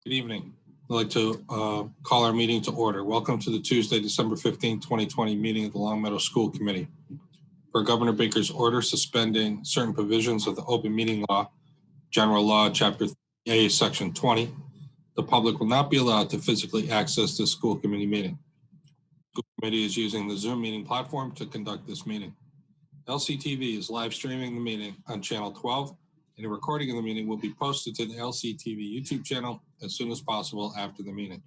Good evening. I'd like to call our meeting to order. Welcome to the Tuesday, December 15, 2020 meeting of the Longmeadow School Committee. Per Governor Baker's order suspending certain provisions of the Open Meeting Law, General Law, Chapter A, Section 20, the public will not be allowed to physically access this school committee meeting. The school committee is using the Zoom meeting platform to conduct this meeting. LCTV is live streaming the meeting on Channel 12, and a recording of the meeting will be posted to the LCTV YouTube channel as soon as possible after the meeting.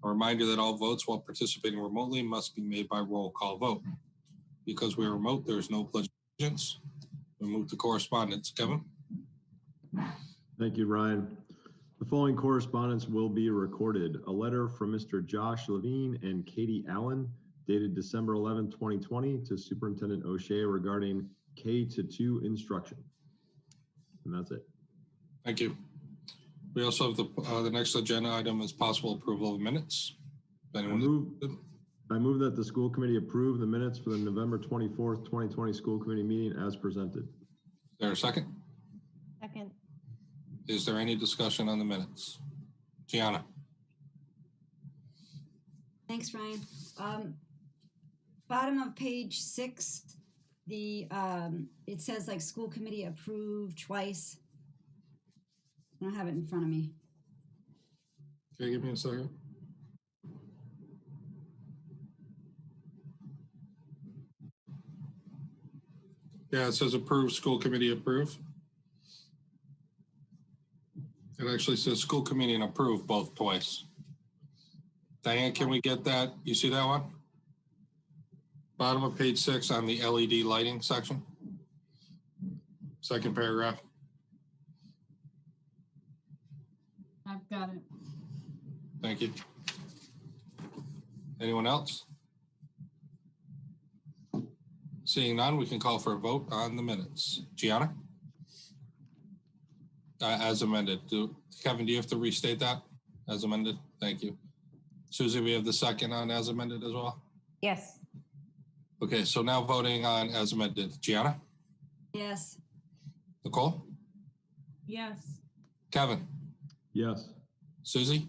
A reminder that all votes while participating remotely must be made by roll call vote. Because we are remote, there is no pledge of allegiance. We move to correspondence. Kevin? Thank you, Ryan. The following correspondence will be recorded. A letter from Mr. Josh Levine and Katie Allen dated December 11, 2020 to Superintendent O'Shea regarding K-2 instruction. And that's it. Thank you. We also have the next agenda item is possible approval of minutes. I move that the school committee approve the minutes for the November 24th, 2020 school committee meeting as presented. Is there a second? Second. Is there any discussion on the minutes? Gianna? Thanks, Ryan. Bottom of page 6, it says like school committee approved twice. I don't have it in front of me. Can you give me a second? Yeah, it says approved, school committee approve. It actually says school committee and approve both twice. Diane, can we get that? You see that one? Bottom of page 6 on the LED lighting section. Second paragraph. I've got it. Thank you. Anyone else? Seeing none, we can call for a vote on the minutes. Gianna? As amended. Kevin, do you have to restate that? As amended? Thank you. Susie, we have the second on as amended as well? Yes. Okay, so now voting on as amended. Gianna? Yes. Nicole? Yes. Kevin? Yes. Susie?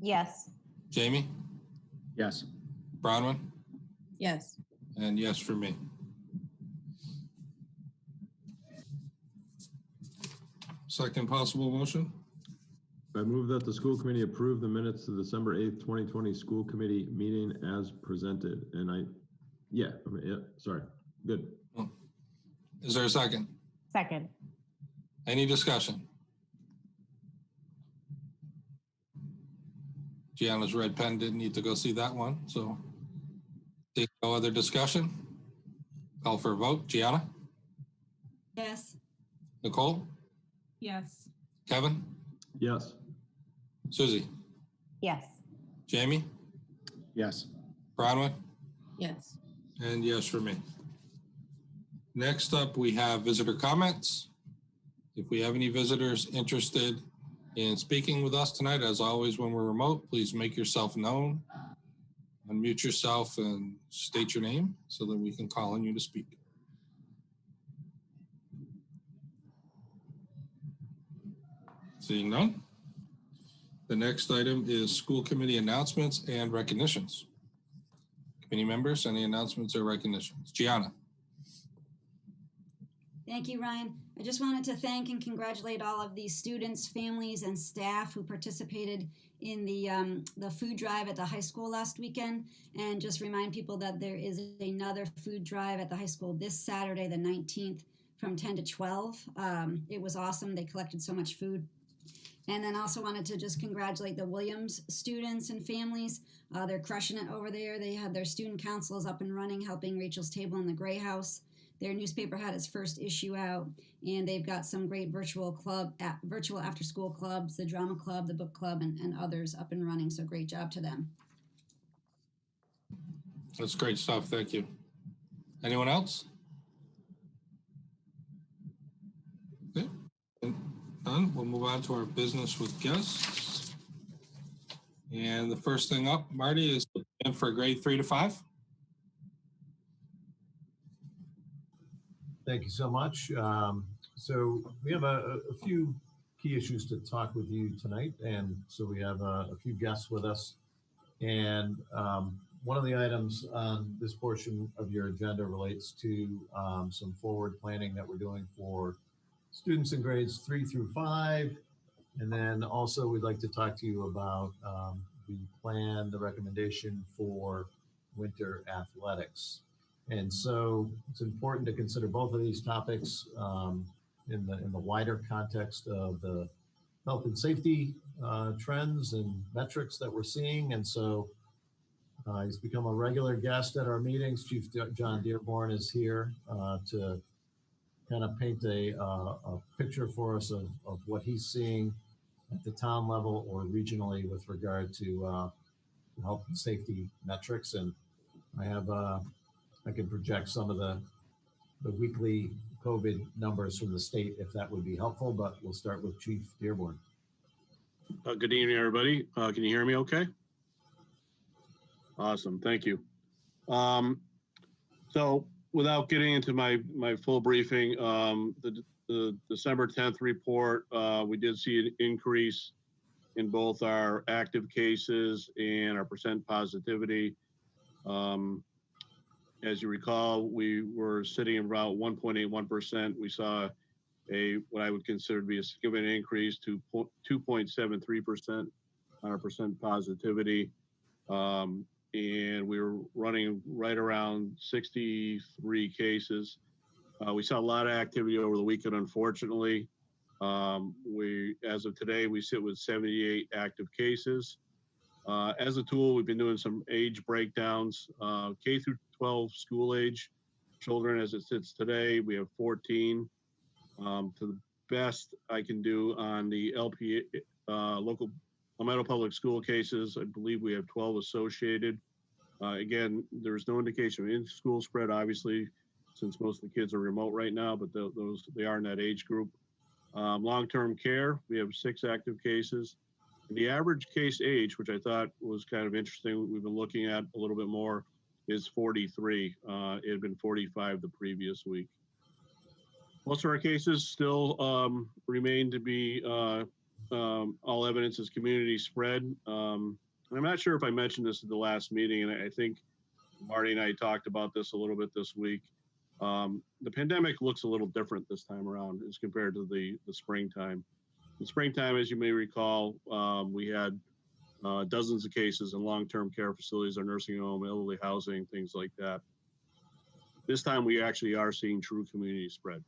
Yes. Jamie? Yes. Bronwyn? Yes. And yes for me. Second possible motion? I move that the school committee approve the minutes to December 8th, 2020 school committee meeting as presented. And sorry. Good. Is there a second? Second. Any discussion? Gianna's red pen didn't need to go see that one, so no other discussion. Call for a vote. Gianna? Yes. Nicole? Yes. Kevin? Yes. Susie? Yes. Jamie? Yes. Bronwyn? Yes. And yes for me. Next up, we have visitor comments. If we have any visitors interested in speaking with us tonight, as always, when we're remote, please make yourself known, unmute yourself and state your name so that we can call on you to speak. Seeing none. The next item is school committee announcements and recognitions. Committee members, any announcements or recognitions? Gianna. Thank you, Ryan. I just wanted to thank and congratulate all of the students, families, and staff who participated in the food drive at the high school last weekend, and just remind people that there is another food drive at the high school this Saturday, the 19th, from 10 to 12. It was awesome. They collected so much food. And then also wanted to just congratulate the Williams students and families. They're crushing it over there. They had their student councils up and running, helping Rachel's Table in the Gray House. Their newspaper had its first issue out, and they've got some great virtual after-school clubs, the drama club, the book club, and others up and running. So great job to them. That's great stuff. Thank you. Anyone else? Okay. None. We'll move on to our business with guests. And the first thing up, Marty, is for grade 3 to 5. Thank you so much. So we have a few key issues to talk with you tonight. And so we have a few guests with us. And one of the items on this portion of your agenda relates to some forward planning that we're doing for students in grades 3 through 5. And then also we'd like to talk to you about the plan, the recommendation for winter athletics. And so it's important to consider both of these topics in the wider context of the health and safety trends and metrics that we're seeing. And so he's become a regular guest at our meetings. Chief John Dearborn is here to kind of paint a picture for us of what he's seeing at the town level or regionally with regard to health and safety metrics. And I can project some of the weekly COVID numbers from the state if that would be helpful, but we'll start with Chief Dearborn. Good evening, everybody. Can you hear me okay? Awesome, thank you. So without getting into my full briefing, the December 10th report, we did see an increase in both our active cases and our percent positivity. As you recall, we were sitting at about 1.81%. We saw what I would consider to be a significant increase to 2.73% on our percent positivity. And we were running right around 63 cases. We saw a lot of activity over the weekend, unfortunately. As of today, we sit with 78 active cases. As a tool, we've been doing some age breakdowns. K through 12 school age children, as it sits today, we have 14. To the best I can do on the LP, local Longmeadow Public School cases, I believe we have 12 associated. Again, there's no indication of in-school spread, obviously, since most of the kids are remote right now, but they are in that age group. Long-term care, we have 6 active cases. And the average case age, which I thought was kind of interesting, we've been looking at a little bit more, is 43. It had been 45 the previous week. Most of our cases still remain to be all evidence is community spread. And I'm not sure if I mentioned this at the last meeting, and I think Marty and I talked about this a little bit this week. The pandemic looks a little different this time around as compared to the springtime. In springtime, as you may recall, we had dozens of cases in long-term care facilities, our nursing home, elderly housing, things like that. This time, we actually are seeing true community spread.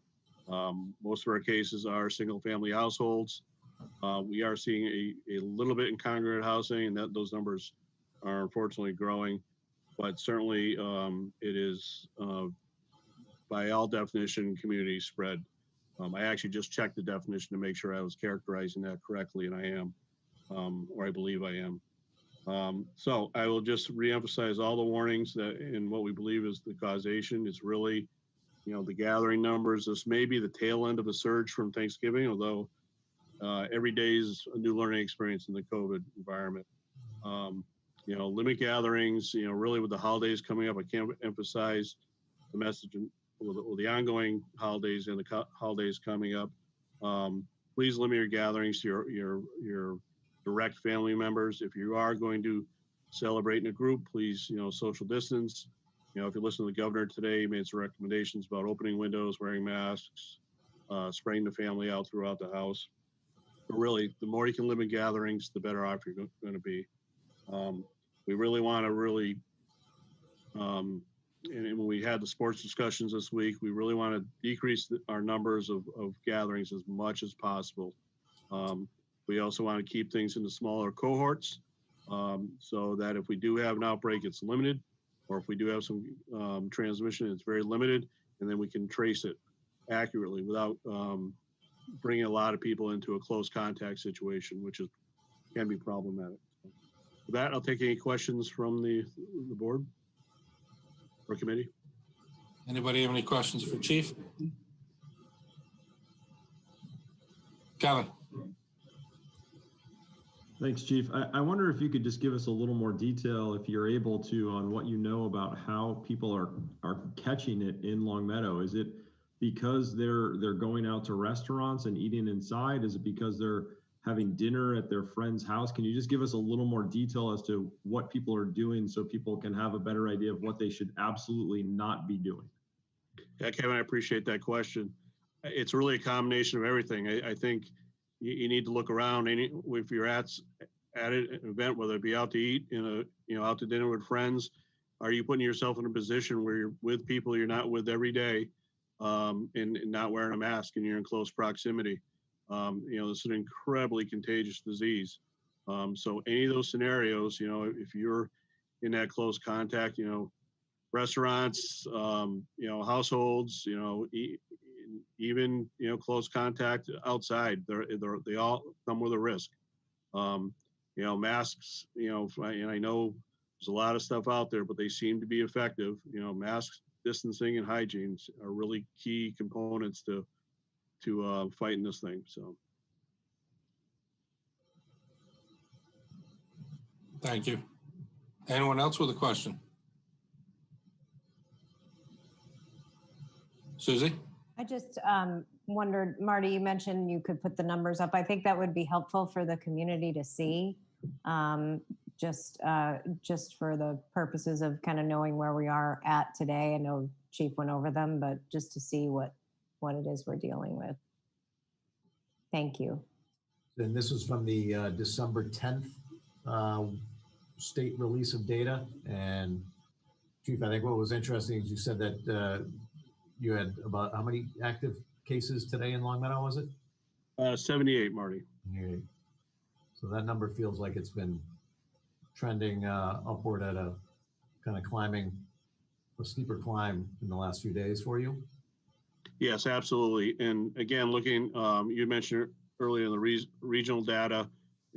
Most of our cases are single-family households. We are seeing a little bit in congregate housing, and those numbers are unfortunately growing. But certainly, it is, by all definition, community spread. I actually just checked the definition to make sure I was characterizing that correctly, and I am, or I believe I am. So I will just reemphasize all the warnings that in what we believe is the causation. It's really, the gathering numbers. This may be the tail end of a surge from Thanksgiving, although every day is a new learning experience in the COVID environment. Limit gatherings, really with the holidays coming up, I can't emphasize the message with the ongoing holidays and the holidays coming up. Please limit your gatherings to your direct family members. If you are going to celebrate in a group, please, social distance. If you listen to the governor today, he made some recommendations about opening windows, wearing masks, spraying the family out throughout the house. But really, the more you can limit gatherings, the better off you're going to be. We really want to and when we had the sports discussions this week, we really want to decrease our numbers of gatherings as much as possible. We also want to keep things into smaller cohorts so that if we do have an outbreak, it's limited, or if we do have some transmission, it's very limited, and then we can trace it accurately without bringing a lot of people into a close contact situation, which can be problematic. With that, I'll take any questions from the board or committee. Anybody have any questions for Chief? Kevin. Thanks, Chief. I wonder if you could just give us a little more detail, if you're able to, on what you know about how people are catching it in Longmeadow. Is it because they're going out to restaurants and eating inside? Is it because they're having dinner at their friend's house? Can you just give us a little more detail as to what people are doing so people can have a better idea of what they should absolutely not be doing? Yeah, Kevin, I appreciate that question. It's really a combination of everything. I think you need to look around. If you're at an event, whether it be out to eat, out to dinner with friends, are you putting yourself in a position where you're with people you're not with every day, and not wearing a mask, and you're in close proximity? This is an incredibly contagious disease. So any of those scenarios, if you're in that close contact, restaurants, households, even close contact outside, they all come with a risk. Masks, and I know there's a lot of stuff out there, but they seem to be effective. Masks, distancing, and hygiene are really key components to fighting this thing. So. Thank you. Anyone else with a question? Susie? I just wondered, Marty, you mentioned you could put the numbers up. I think that would be helpful for the community to see, just for the purposes of kind of knowing where we are at today. I know Chief went over them, but just to see what it is we're dealing with. Thank you. And this was from the December 10th state release of data. And Chief, I think what was interesting is you said that you had about how many active cases today in Longmeadow, was it? 78, Marty. 78. So that number feels like it's been trending upward at a kind of climbing, a steeper climb in the last few days for you. Yes, absolutely. And again, looking, you mentioned earlier in the regional data,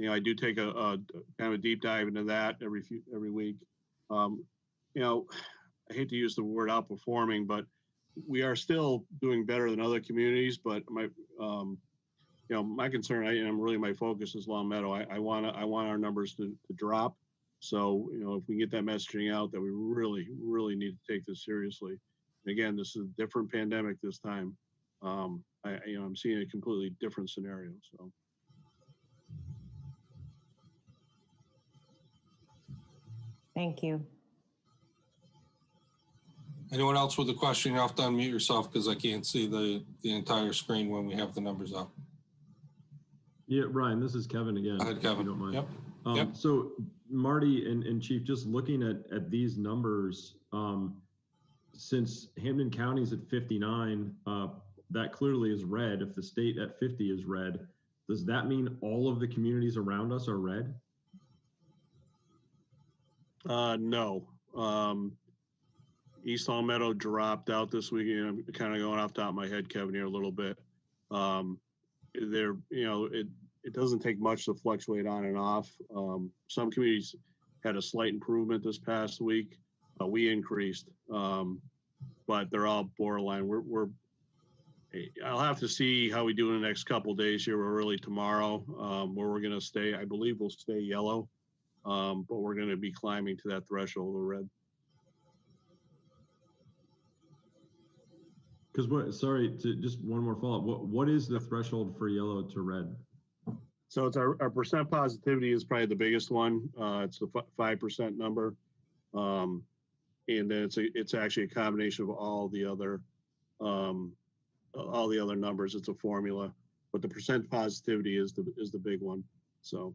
I do take a kind of a deep dive into that every week. I hate to use the word outperforming, but we are still doing better than other communities. But my concern, and really my focus is Longmeadow. I want our numbers to drop. So if we get that messaging out that we really need to take this seriously. And again, this is a different pandemic this time. I'm seeing a completely different scenario. So. Thank you. Anyone else with a question? You have to unmute yourself because I can't see the entire screen when we have the numbers up. Yeah, Ryan, this is Kevin again. Go ahead, Kevin. If you don't mind. Yep. So Marty and Chief, just looking at these numbers, since Hampden County's at 59, that clearly is red. If the state at 50 is red, does that mean all of the communities around us are red? No. East Longmeadow dropped out this week. I'm kind of going off the top of my head, Kevin, here a little bit. It doesn't take much to fluctuate on and off. Some communities had a slight improvement this past week. We increased, but they're all borderline. I'll have to see how we do in the next couple of days here, or early tomorrow, where we're going to stay. I believe we'll stay yellow, but we're going to be climbing to that threshold of red. Because just one more follow-up. What is the threshold for yellow to red? So it's our percent positivity is probably the biggest one. It's the 5% number, and then it's actually a combination of all the other numbers. It's a formula, but the percent positivity is the big one. So.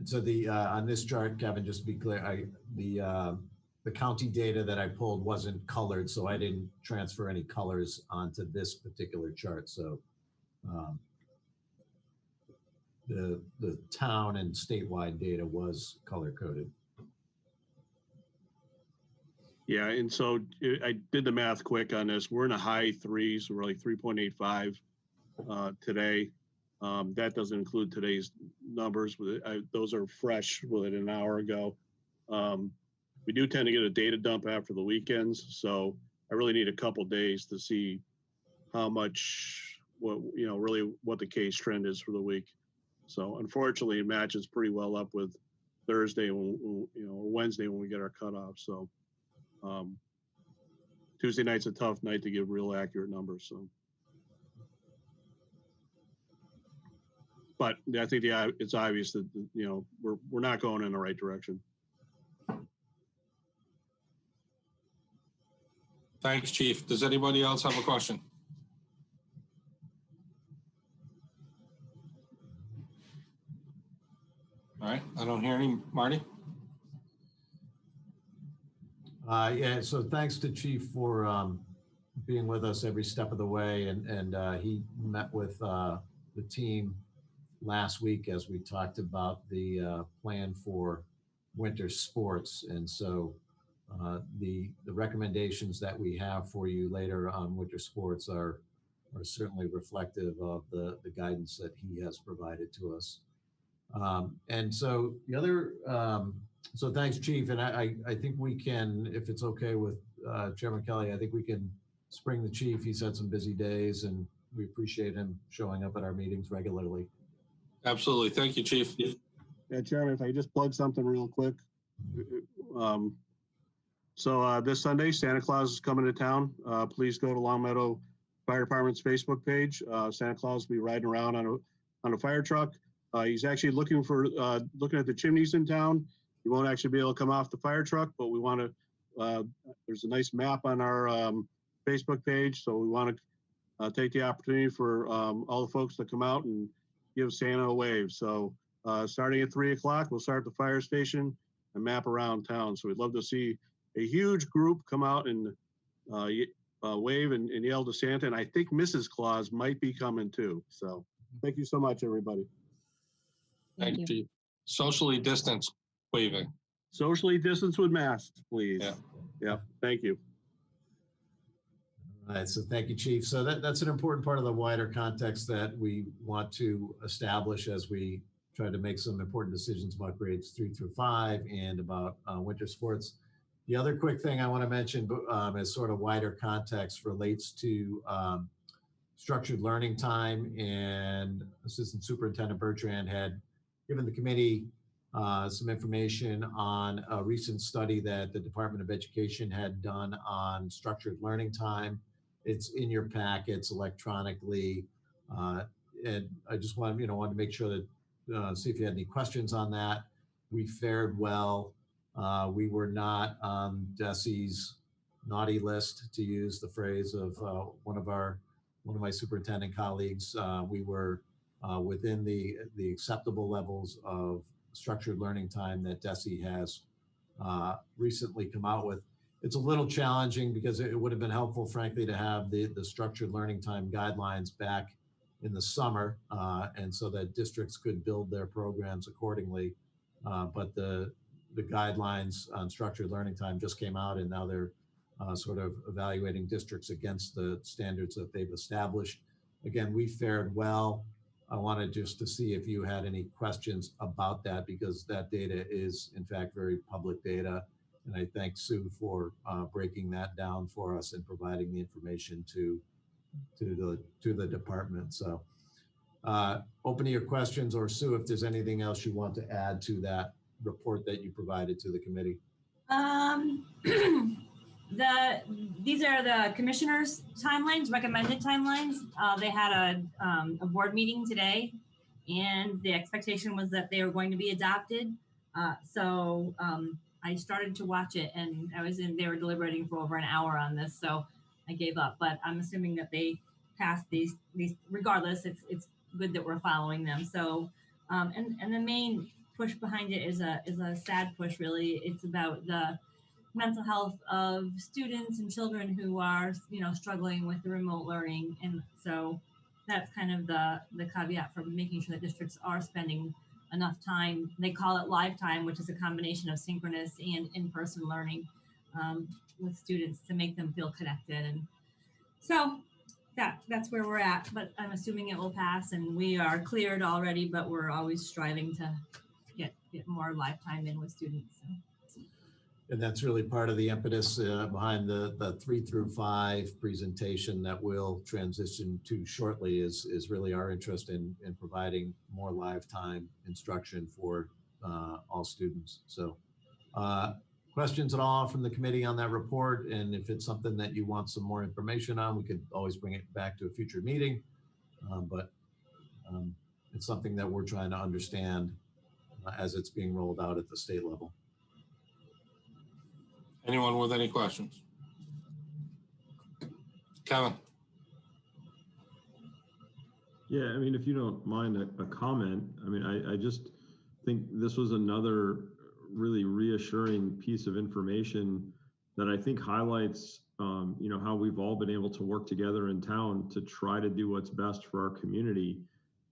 So on this chart, Kevin, just to be clear, the county data that I pulled wasn't colored, so I didn't transfer any colors onto this particular chart. So the town and statewide data was color coded. Yeah, and so I did the math quick on this. We're in the high threes. We're like 3.85 today. That doesn't include today's numbers. Those are fresh within an hour ago. We do tend to get a data dump after the weekends, so I really need a couple days to see how much, really what the case trend is for the week. So unfortunately, it matches pretty well up with Thursday, or Wednesday when we get our cutoff. So Tuesday night's a tough night to give real accurate numbers. So, but I think it's obvious that we're not going in the right direction. Thanks, Chief. Does anybody else have a question? All right, I don't hear any. Marty? Yeah, so thanks to Chief for being with us every step of the way. And he met with the team last week as we talked about the plan for winter sports. And so the recommendations that we have for you later on winter sports are certainly reflective of the guidance that he has provided to us. And so the other, so thanks, Chief. And I think we can, if it's okay with Chairman Kelly, I think we can spring the Chief. He's had some busy days and we appreciate him showing up at our meetings regularly. Absolutely. Thank you, Chief. Yeah, Chairman, if I just plug something real quick. So this Sunday, Santa Claus is coming to town. Please go to Longmeadow Fire Department's Facebook page. Santa Claus will be riding around on a fire truck. He's actually looking at the chimneys in town. He won't actually be able to come off the fire truck, but we want to, there's a nice map on our Facebook page. So we want to take the opportunity for all the folks to come out and give Santa a wave. So starting at 3 o'clock, we'll start at the fire station and map around town. So we'd love to see a huge group come out and wave and yell to Santa. And I think Mrs. Claus might be coming too. So thank you so much, everybody. Thank you, Chief. Socially distanced waving. Socially distanced with masks, please. Yeah. Yeah. Thank you. All right, so thank you, Chief. So that's an important part of the wider context that we want to establish as we try to make some important decisions about grades 3 through 5 and about winter sports. The other quick thing I want to mention as sort of wider context relates to structured learning time, and Assistant Superintendent Bertrand had given the committee some information on a recent study that the Department of Education had done on structured learning time. It's in your packets electronically. And I just wanted to make sure that, see if you had any questions on that. We fared well. We were not on DESE's naughty list, to use the phrase of one of my superintendent colleagues. We were within the acceptable levels of structured learning time that DESE has recently come out with. It's a little challenging because it would have been helpful, frankly, to have the structured learning time guidelines back in the summer, and so that districts could build their programs accordingly. But the guidelines on structured learning time just came out, and now they're sort of evaluating districts against the standards that they've established. Again, we fared well. I wanted just to see if you had any questions about that, because that data is in fact very public data. And I thank Sue for breaking that down for us and providing the information to the department. So open to your questions, or Sue, if there's anything else you want to add to that report that you provided to the committee. These are the commissioners' timelines, recommended timelines. They had a board meeting today, and the expectation was that they were going to be adopted. So I started to watch it, and they were deliberating for over an hour on this, so I gave up. But I'm assuming that they passed these regardless. It's good that we're following them. So and the main push behind it is a sad push, really. It's about the mental health of students and children who are, struggling with the remote learning. And so that's kind of the caveat for making sure that districts are spending enough time. They call it live time, which is a combination of synchronous and in-person learning with students to make them feel connected. And so that's where we're at, but I'm assuming it will pass, and we are cleared already, but we're always striving to get more live time in with students. So. And that's really part of the impetus behind the 3 through 5 presentation that we'll transition to shortly is really our interest in providing more live time instruction for all students. So questions at all from the committee on that report, and if it's something that you want some more information on, we could always bring it back to a future meeting. But it's something that we're trying to understand as it's being rolled out at the state level. Anyone with any questions? Kevin? Yeah, I mean, if you don't mind a comment, I mean, I just think this was another really reassuring piece of information that I think highlights, you know, how we've all been able to work together in town to try to do what's best for our community.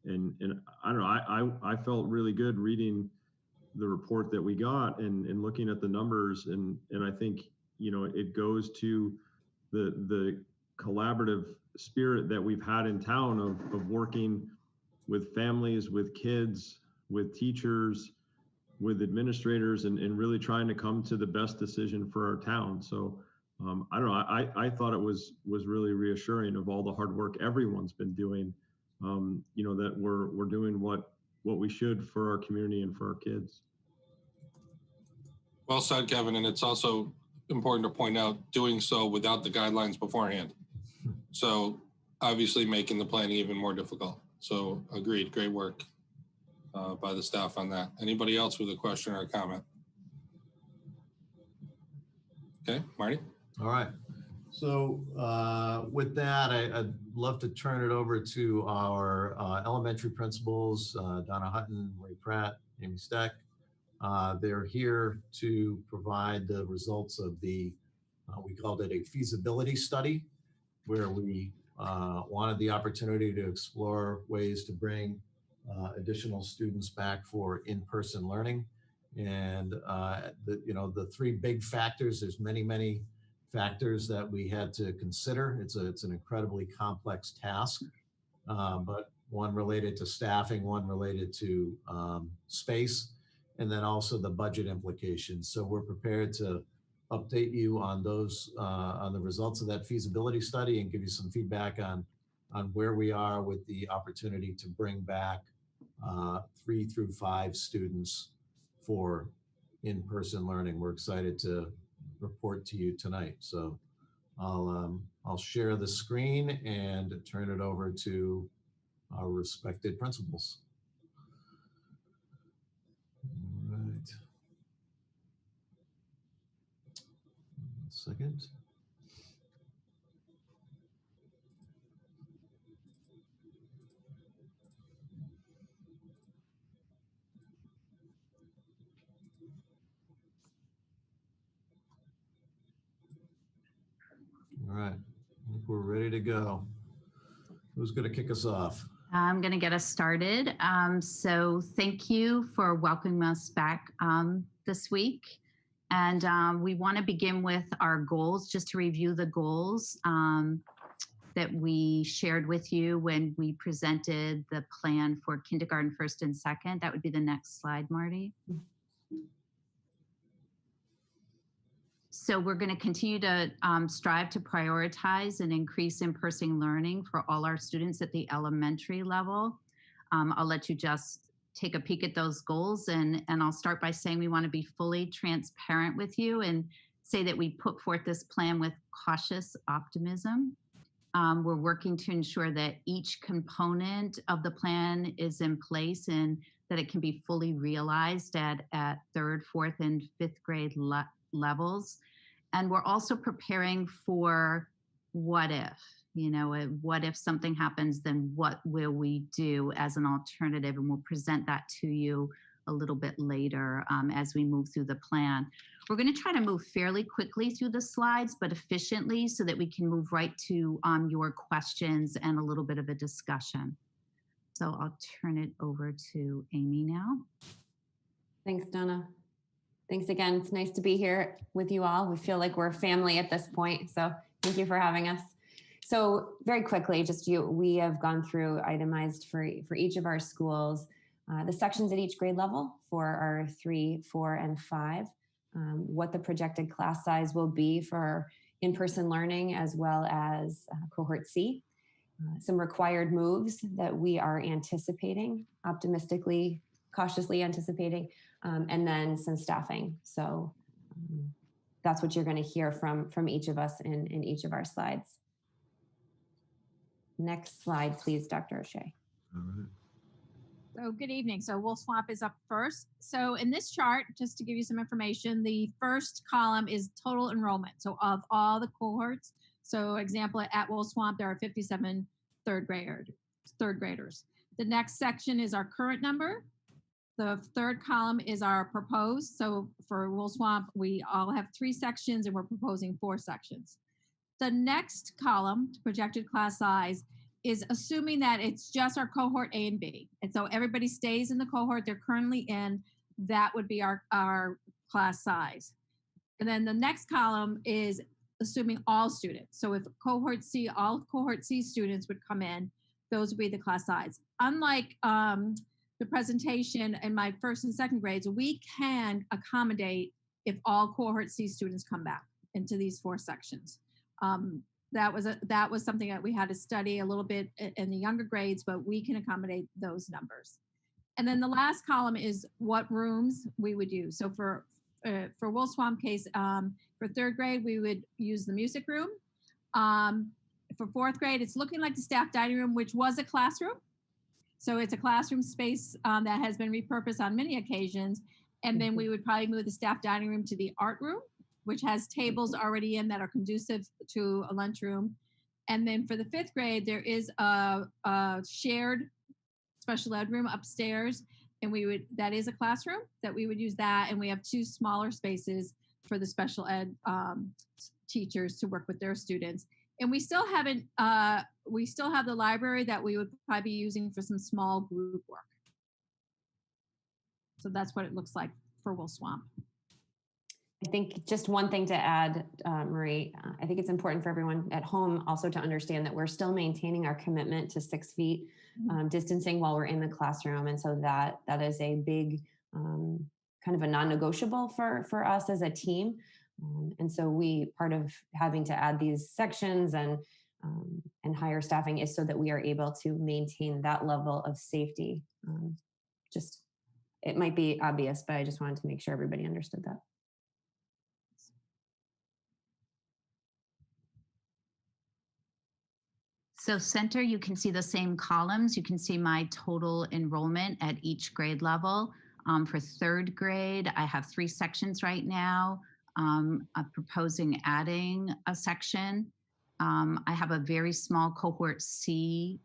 And I don't know, I felt really good reading the report that we got and looking at the numbers. And I think, you know, it goes to the collaborative spirit that we've had in town of working with families, with kids, with teachers, with administrators, and really trying to come to the best decision for our town. So I don't know, I thought it was really reassuring of all the hard work everyone's been doing, you know, that we're doing what we should for our community and for our kids. Well said, Kevin. And it's also important to point out doing so without the guidelines beforehand. So obviously making the planning even more difficult. So agreed, great work by the staff on that. Anybody else with a question or a comment? Okay, Marty? All right. So with that, I'd love to turn it over to our elementary principals, Donna Hutton, Ray Pratt, Amy Steck. They're here to provide the results of the, we called it a feasibility study, where we wanted the opportunity to explore ways to bring additional students back for in-person learning. And the three big factors, there's many factors that we had to consider. It's an incredibly complex task, but one related to staffing, one related to space, and then also the budget implications. So we're prepared to update you on those, on the results of that feasibility study, and give you some feedback on where we are with the opportunity to bring back 3 through 5 students for in-person learning. We're excited to report to you tonight. So I'll share the screen and turn it over to our respected principals. All right. 1 second. All right, I think we're ready to go. Who's going to kick us off? I'm going to get us started. So thank you for welcoming us back this week. And we want to begin with our goals, just to review the goals that we shared with you when we presented the plan for kindergarten, first and second. That would be the next slide, Marty. So we're going to continue to strive to prioritize and increase in-person learning for all our students at the elementary level. I'll let you just take a peek at those goals, and I'll start by saying we want to be fully transparent with you and say that we put forth this plan with cautious optimism. We're working to ensure that each component of the plan is in place and that it can be fully realized at 3rd, 4th, and 5th grade levels. And we're also preparing for what if, what if something happens, then what will we do as an alternative? And we'll present that to you a little bit later as we move through the plan. We're going to try to move fairly quickly through the slides, but efficiently, so that we can move right to your questions and a little bit of a discussion. So I'll turn it over to Amy now. Thanks, Donna. Thanks again. It's nice to be here with you all. We feel like we're family at this point, so thank you for having us. So very quickly, we have gone through itemized for each of our schools, the sections at each grade level for our 3, 4, and 5, what the projected class size will be for in-person learning, as well as cohort C, some required moves that we are anticipating, optimistically, cautiously anticipating, and then some staffing. So that's what you're going to hear from each of us in each of our slides. Next slide, please, Dr. O'Shea. All right. So good evening. So Wolf Swamp is up first. So in this chart, just to give you some information, the first column is total enrollment. So of all the cohorts. So example, at Wolf Swamp, there are 57 third graders. The next section is our current number. The third column is our proposed. So for Wolf Swamp, we all have 3 sections and we're proposing 4 sections. The next column, projected class size, is assuming that it's just our cohort A and B. And so everybody stays in the cohort they're currently in. That would be our class size. And then the next column is assuming all students. So if cohort C, all cohort C students would come in, those would be the class size. Unlike the presentation in my first and second grades, we can accommodate if all cohort C students come back into these 4 sections. That was something that we had to study a little bit in the younger grades, but we can accommodate those numbers. And then the last column is what rooms we would use. So for Wolf Swamp case, for 3rd grade, we would use the music room. For 4th grade, it's looking like the staff dining room, which was a classroom. So it's a classroom space that has been repurposed on many occasions. And then we would probably move the staff dining room to the art room, which has tables already in that are conducive to a lunchroom. And then for the 5th grade, there is a shared special ed room upstairs. And that is a classroom that we would use that. And we have 2 smaller spaces for the special ed teachers to work with their students. And we still have the library that we would probably be using for some small group work. So that's what it looks like for Wolf Swamp. I think just one thing to add, Marie, I think it's important for everyone at home also to understand that we're still maintaining our commitment to 6 feet distancing while we're in the classroom. And so that is a big kind of a non-negotiable for us as a team. And so part of having to add these sections and higher staffing is so that we are able to maintain that level of safety. It might be obvious, but I just wanted to make sure everybody understood that. So center, you can see the same columns. You can see my total enrollment at each grade level. For 3rd grade, I have 3 sections right now. I'm proposing adding a section. I have a very small cohort C.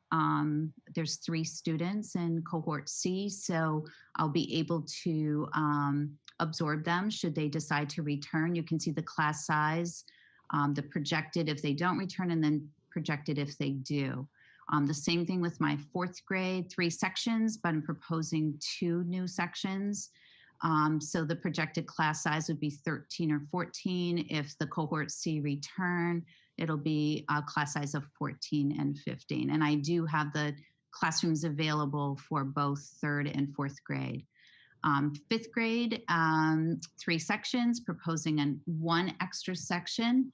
There's 3 students in cohort C, so I'll be able to absorb them should they decide to return. You can see the class size, the projected if they don't return, and then projected if they do. The same thing with my 4th grade, 3 sections, but I'm proposing 2 new sections. So the projected class size would be 13 or 14. If the cohort C return, it'll be a class size of 14 and 15. And I do have the classrooms available for both 3rd and 4th grade. 5th grade, 3 sections, proposing 1 extra section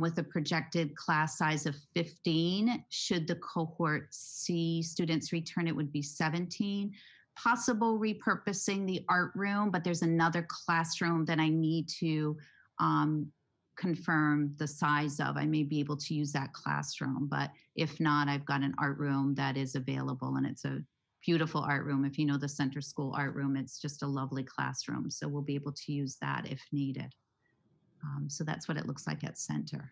with a projected class size of 15. Should the cohort C students return, it would be 17. Possible repurposing the art room, but there's another classroom that I need to confirm the size of. I may be able to use that classroom, but if not, I've got an art room that is available, and it's a beautiful art room. If you know the center school art room, it's just a lovely classroom. So we'll be able to use that if needed. So that's what it looks like at center.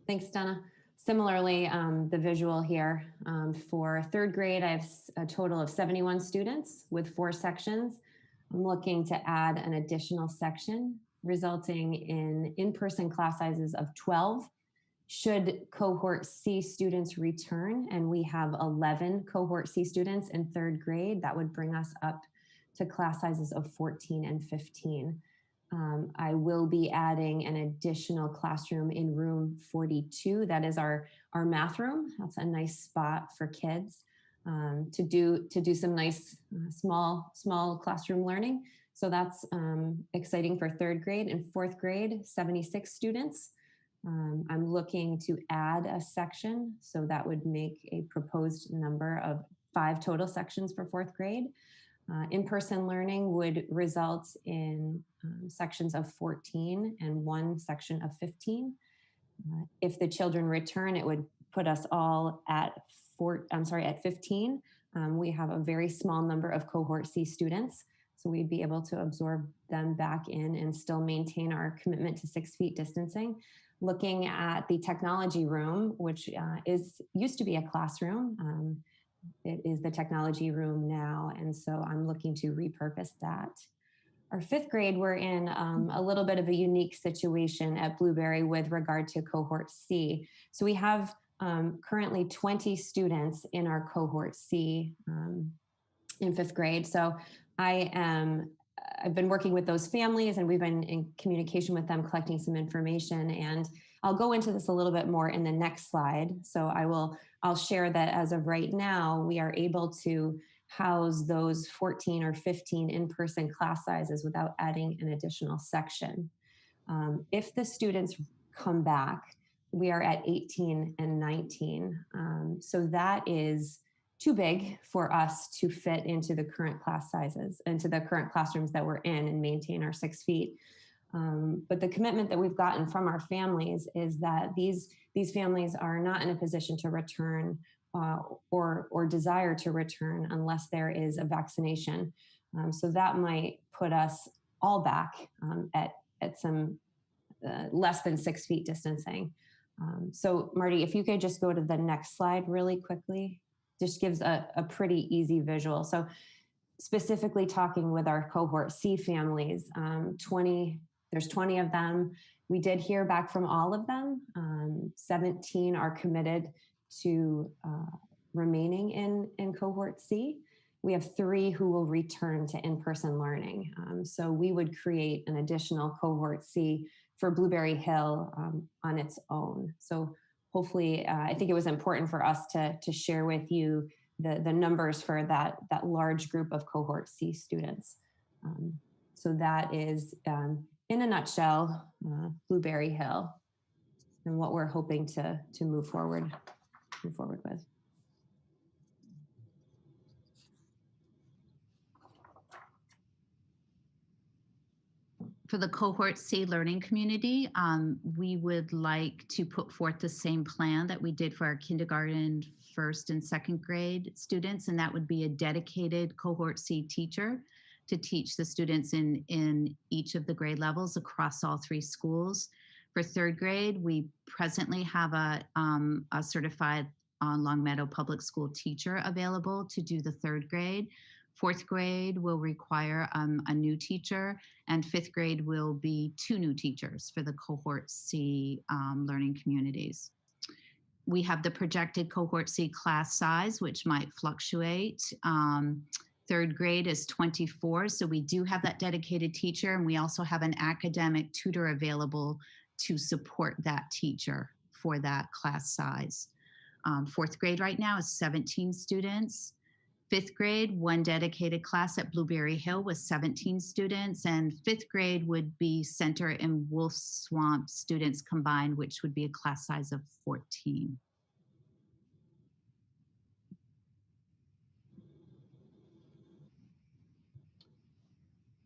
Thanks, Donna. Similarly, the visual here for 3rd grade, I have a total of 71 students with 4 sections. I'm looking to add an additional section, resulting in in-person class sizes of 12. Should cohort C students return, and we have 11 cohort C students in 3rd grade, that would bring us up to class sizes of 14 and 15. I will be adding an additional classroom in room 42. That is our math room. That's a nice spot for kids to do some nice small classroom learning. So that's exciting for 3rd grade. And 4th grade, 76 students. I'm looking to add a section, so that would make a proposed number of 5 total sections for 4th grade. In-person learning would result in sections of 14 and one section of 15. If the children return, it would put us all at 15. We have a very small number of cohort C students, so we'd be able to absorb them back in and still maintain our commitment to 6 feet distancing. Looking at the technology room, which used to be a classroom, it is the technology room now, and so I'm looking to repurpose that. Our 5th grade, we're in a little bit of a unique situation at Blueberry with regard to cohort C. So we have currently 20 students in our cohort C in 5th grade. So I've been working with those families, and we've been in communication with them, collecting some information, and I'll go into this a little bit more in the next slide. So I'll share that as of right now, we are able to house those 14 or 15 in-person class sizes without adding an additional section. If the students come back, we are at 18 and 19. So that is too big for us to fit into the current class sizes, into the current classrooms that we're in, and maintain our 6 feet. But the commitment that we've gotten from our families is that these families are not in a position to return or desire to return unless there is a vaccination. So that might put us all back at some less than 6 feet distancing. So Marty, if you could just go to the next slide really quickly, just gives a pretty easy visual. So specifically talking with our cohort C families, there's 20 of them. We did hear back from all of them. 17 are committed to remaining in cohort C. We have 3 who will return to in-person learning. So we would create an additional cohort C for Blueberry Hill on its own. So hopefully, I think it was important for us to share with you the numbers for that large group of cohort C students. So that is, in a nutshell, Blueberry Hill and what we're hoping to move forward with. For the cohort C learning community, we would like to put forth the same plan that we did for our kindergarten, 1st and 2nd grade students, and that would be a dedicated cohort C teacher to teach the students in each of the grade levels across all 3 schools. For 3rd grade, we presently have a certified Longmeadow public school teacher available to do the 3rd grade. 4th grade will require a new teacher, and 5th grade will be 2 new teachers for the cohort C learning communities. We have the projected cohort C class size, which might fluctuate. 3rd grade is 24, so we do have that dedicated teacher, and we also have an academic tutor available to support that teacher for that class size. 4th grade right now is 17 students. 5th grade, 1 dedicated class at Blueberry Hill with 17 students, and 5th grade would be Center and Wolf Swamp students combined, which would be a class size of 14.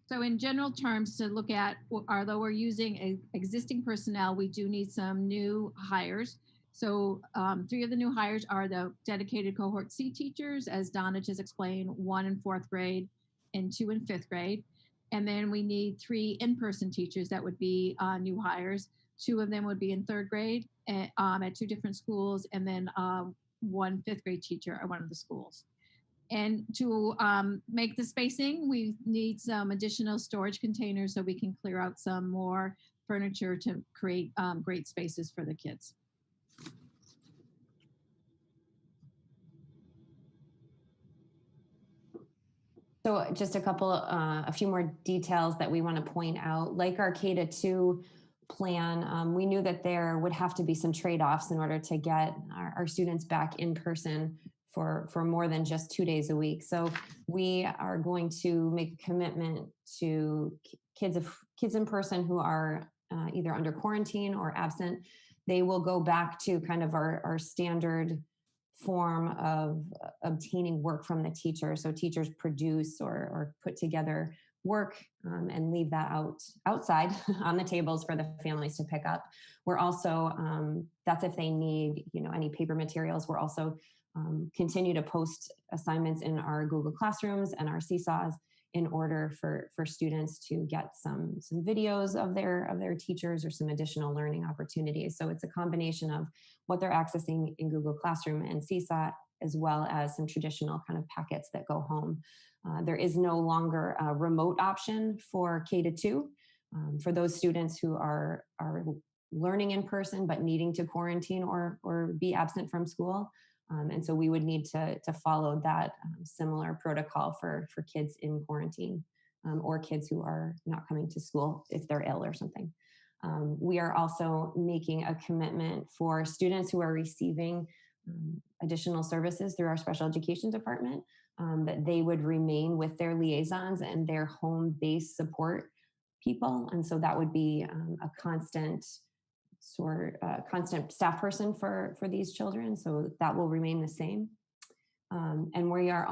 So in general terms, to look at, although we're using existing personnel, we do need some new hires. So 3 of the new hires are the dedicated cohort C teachers, as Donna just explained, 1 in 4th grade and 2 in 5th grade. And then we need 3 in-person teachers that would be new hires. 2 of them would be in 3rd grade at 2 different schools, and then 1 5th grade teacher at one of the schools. And to make the spacing, we need some additional storage containers so we can clear out some more furniture to create great spaces for the kids. So just a few more details that we want to point out. Like our K-2 plan, we knew that there would have to be some trade-offs in order to get our students back in person for more than just 2 days a week. So we are going to make a commitment to kids in person who are either under quarantine or absent. They will go back to kind of our standard form of obtaining work from the teacher. So teachers produce or put together work and leave that outside on the tables for the families to pick up. We're also, that's if they need, any paper materials. We're also continue to post assignments in our Google Classrooms and our Seesaws in order for students to get some videos of their teachers or some additional learning opportunities. So it's a combination of what they're accessing in Google Classroom and Seesaw, as well as some traditional kind of packets that go home. There is no longer a remote option for K-2 for those students who are learning in person but needing to quarantine or be absent from school. And so we would need to follow that similar protocol for kids in quarantine or kids who are not coming to school if they're ill or something. We are also making a commitment for students who are receiving additional services through our special education department, that they would remain with their liaisons and their home-based support people. And so that would be a constant staff person for these children. So that will remain the same. And we're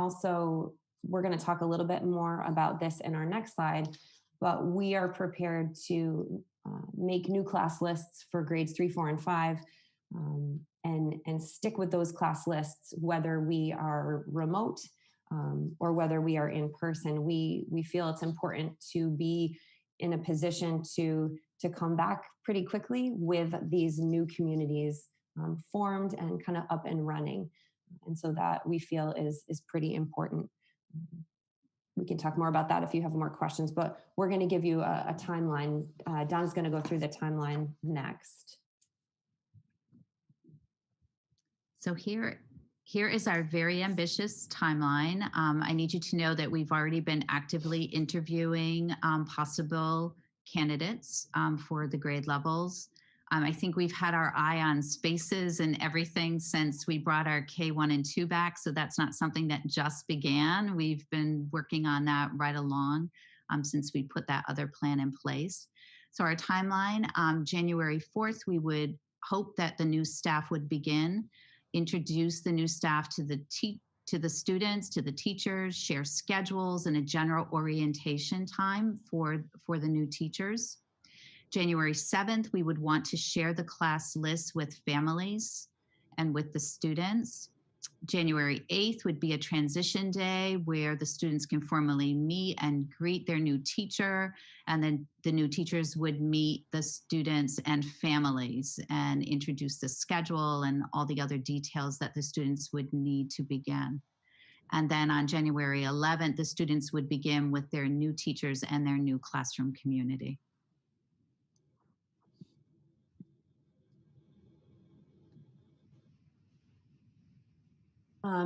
going to talk a little bit more about this in our next slide, but we are prepared to make new class lists for grades 3, 4, and 5, and stick with those class lists, whether we are remote or whether we are in person. We feel it's important to be in a position to come back pretty quickly with these new communities formed and kind of up and running. And so that we feel is pretty important. We can talk more about that if you have more questions, but we're going to give you a timeline. Donna's going to go through the timeline next. So here is our very ambitious timeline. I need you to know that we've already been actively interviewing possible candidates for the grade levels. I think we've had our eye on spaces and everything since we brought our K1 and 2 back, so that's not something that just began. We've been working on that right along since we put that other plan in place. So our timeline, January 4th, we would hope that the new staff would begin, introduce the new staff to the students, to the teachers, share schedules and a general orientation time for the new teachers. January 7th, we would want to share the class lists with families and with the students. January 8th would be a transition day where the students can formally meet and greet their new teacher, and then the new teachers would meet the students and families and introduce the schedule and all the other details that the students would need to begin. And then on January 11th, the students would begin with their new teachers and their new classroom community.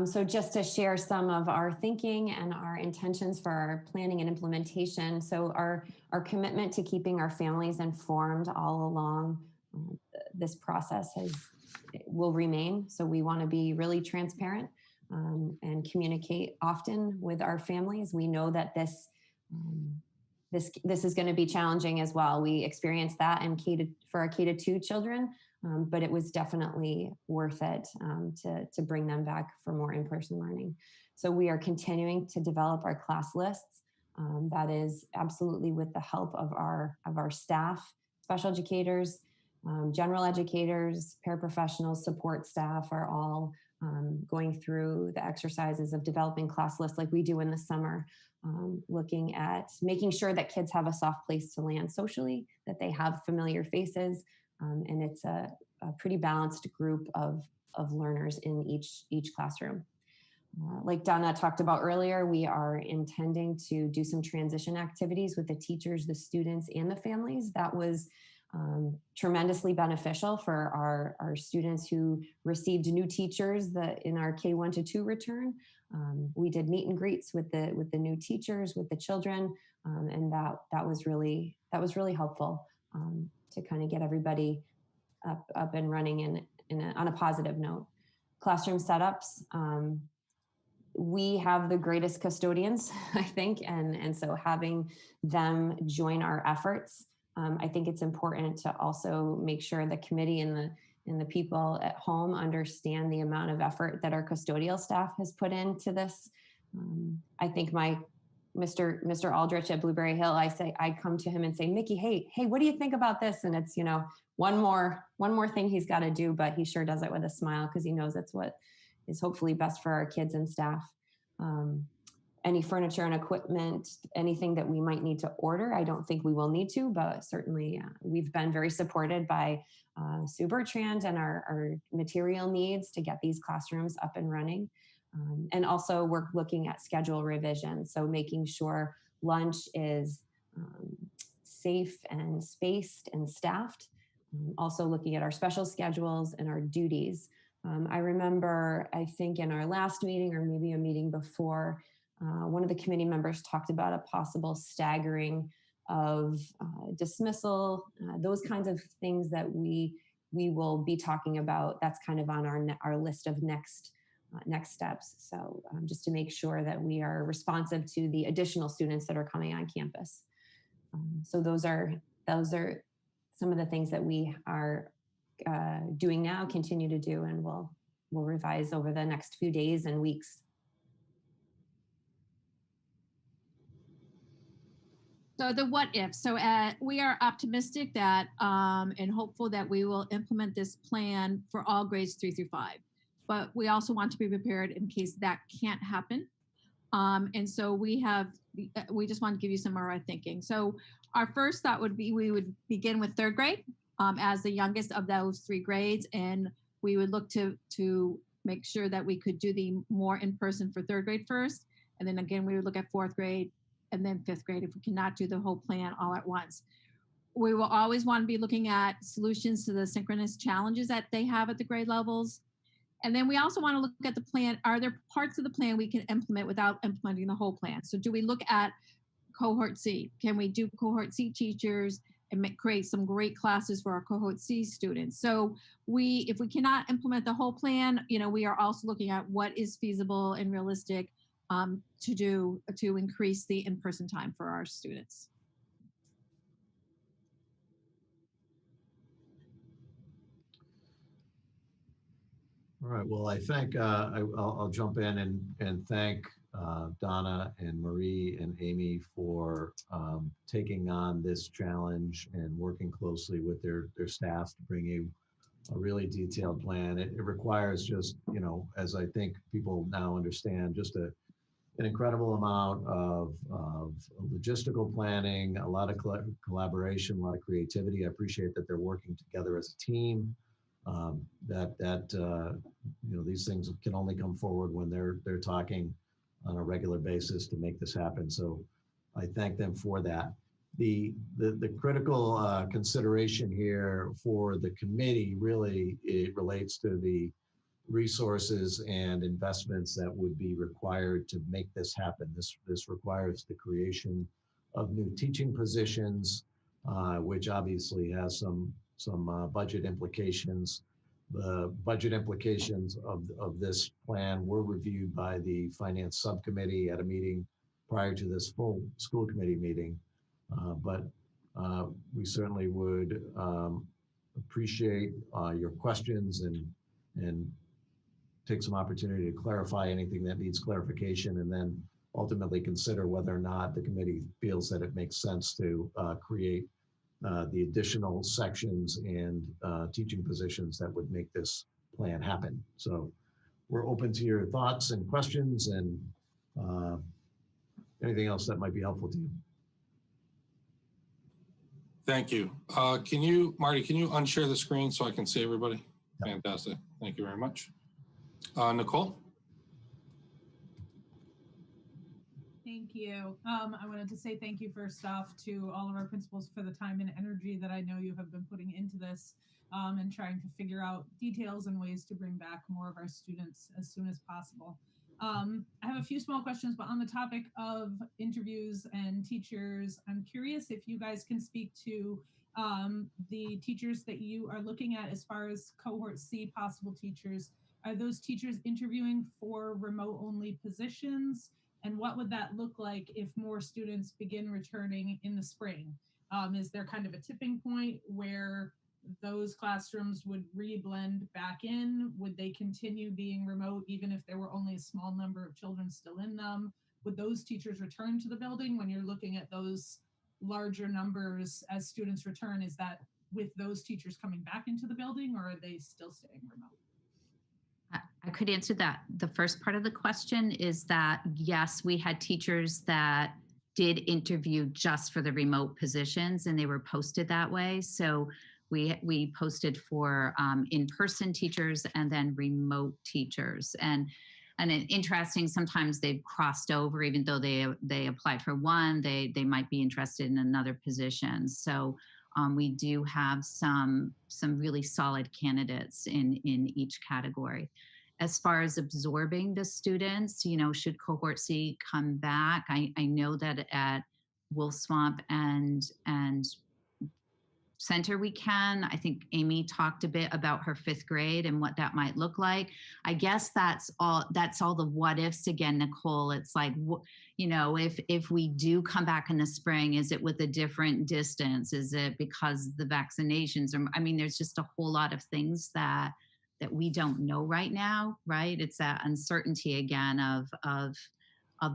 So just to share some of our thinking and our intentions for our planning and implementation. So our commitment to keeping our families informed all along this process will remain. So we want to be really transparent and communicate often with our families. We know that this is going to be challenging as well. We experienced that for our K-2 children. But it was definitely worth it to bring them back for more in-person learning. So we are continuing to develop our class lists. That is absolutely with the help of our staff, special educators, general educators, paraprofessionals, support staff are all going through the exercises of developing class lists like we do in the summer, looking at making sure that kids have a soft place to land socially, that they have familiar faces, and it's a pretty balanced group of learners in each classroom. Like Donna talked about earlier, we are intending to do some transition activities with the teachers, the students, and the families. That was tremendously beneficial for our students who received new teachers in our K1 to 2 return. We did meet and greets with the new teachers, with the children, and that was really helpful to kind of get everybody up and running on a positive note. Classroom setups, we have the greatest custodians, I think, and so having them join our efforts, I think it's important to also make sure the committee and and the people at home understand the amount of effort that our custodial staff has put into this. I think Mr. Aldrich at Blueberry Hill, I come to him and say, Mickey, hey, what do you think about this? And it's, one more thing he's got to do, but he sure does it with a smile because he knows it's what is hopefully best for our kids and staff. Any furniture and equipment, anything that we might need to order, I don't think we will need to, but certainly we've been very supported by Sue Bertrand and our material needs to get these classrooms up and running. And also we're looking at schedule revision. So making sure lunch is safe and spaced and staffed. Also looking at our special schedules and our duties. I remember, I think in our last meeting or maybe a meeting before, one of the committee members talked about a possible staggering of dismissal, those kinds of things that we will be talking about. That's kind of on our list of next steps. So just to make sure that we are responsive to the additional students that are coming on campus. So those are some of the things that we are doing now, continue to do, and we'll revise over the next few days and weeks. So the what if. So we are optimistic that and hopeful that we will implement this plan for all grades 3 through 5. But we also want to be prepared in case that can't happen. And so we just want to give you some of our thinking. So our first thought would be we would begin with 3rd grade as the youngest of those 3 grades. And we would look to make sure that we could do the more in person for 3rd grade first. And then again, we would look at 4th grade and then 5th grade if we cannot do the whole plan all at once. We will always want to be looking at solutions to the synchronous challenges that they have at the grade levels. And then we also want to look at the plan. Are there parts of the plan we can implement without implementing the whole plan? So do we look at cohort C? Can we do cohort C teachers and create some great classes for our cohort C students? So if we cannot implement the whole plan, we are also looking at what is feasible and realistic to do to increase the in-person time for our students. All right. Well, I think I'll jump in and thank Donna and Marie and Amy for taking on this challenge and working closely with their staff to bring you a really detailed plan. It requires just, as I think people now understand, just an incredible amount of logistical planning, a lot of collaboration, a lot of creativity. I appreciate that they're working together as a team. These things can only come forward when they're talking on a regular basis to make this happen. So I thank them for that. The critical consideration here for the committee really, it relates to the resources and investments that would be required to make this happen. This requires the creation of new teaching positions, which obviously has some budget implications. The budget implications of this plan were reviewed by the Finance Subcommittee at a meeting prior to this full school committee meeting. But we certainly would appreciate your questions and take some opportunity to clarify anything that needs clarification, and then ultimately consider whether or not the committee feels that it makes sense to create the additional sections and teaching positions that would make this plan happen. So we're open to your thoughts and questions and anything else that might be helpful to you. Thank you. Marty, can you unshare the screen so I can see everybody? Yep. Fantastic. Thank you very much. Nicole? Thank you. I wanted to say thank you first off to all of our principals for the time and energy that I know you have been putting into this and trying to figure out details and ways to bring back more of our students as soon as possible. I have a few small questions, but on the topic of interviews and teachers, I'm curious if you guys can speak to the teachers that you are looking at as far as cohort C possible teachers. Are those teachers interviewing for remote only positions? And what would that look like if more students begin returning in the spring? Is there kind of a tipping point where those classrooms would re-blend back in? Would they continue being remote even if there were only a small number of children still in them? Would those teachers return to the building when you're looking at those larger numbers as students return? Is that with those teachers coming back into the building, or are they still staying remote? I could answer that. The first part of the question is that, yes, we had teachers that did interview just for the remote positions, and they were posted that way. So we posted for in-person teachers and then remote teachers. And interesting, sometimes they've crossed over, even though they applied for one, they might be interested in another position. So we do have some really solid candidates in each category. As far as absorbing the students, you know, should cohort C come back, I know that at Wolf Swamp and Center we can. I think Amy talked a bit about her 5th grade and what that might look like. I guess that's all the what ifs again, Nicole. It's like, you know, if we do come back in the spring, is it with a different distance? Is it because the vaccinations are, I mean, there's just a whole lot of things that we don't know right now, right? It's that uncertainty again of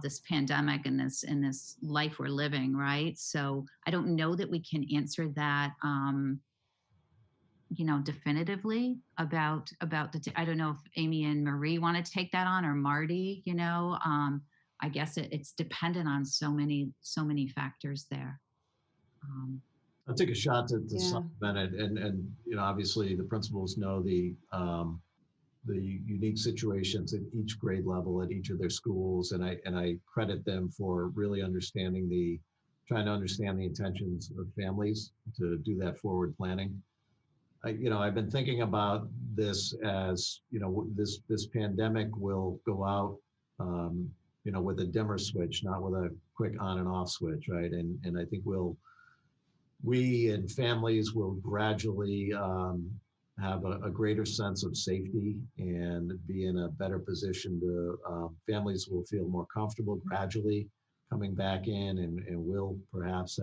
this pandemic and this life we're living, right? So I don't know that we can answer that, you know, definitively about I don't know if Amy and Marie want to take that on, or Marty, you know, I guess it's dependent on so many factors there. I'll take a shot to supplement it, and you know, obviously the principals know the unique situations at each grade level at each of their schools, and I credit them for really trying to understand the intentions of families to do that forward planning. You know, I've been thinking about this as, you know, this pandemic will go out, you know, with a dimmer switch, not with a quick on and off switch, right? And I think we and families will gradually have a greater sense of safety and be in a better position to, families will feel more comfortable gradually coming back in, and will perhaps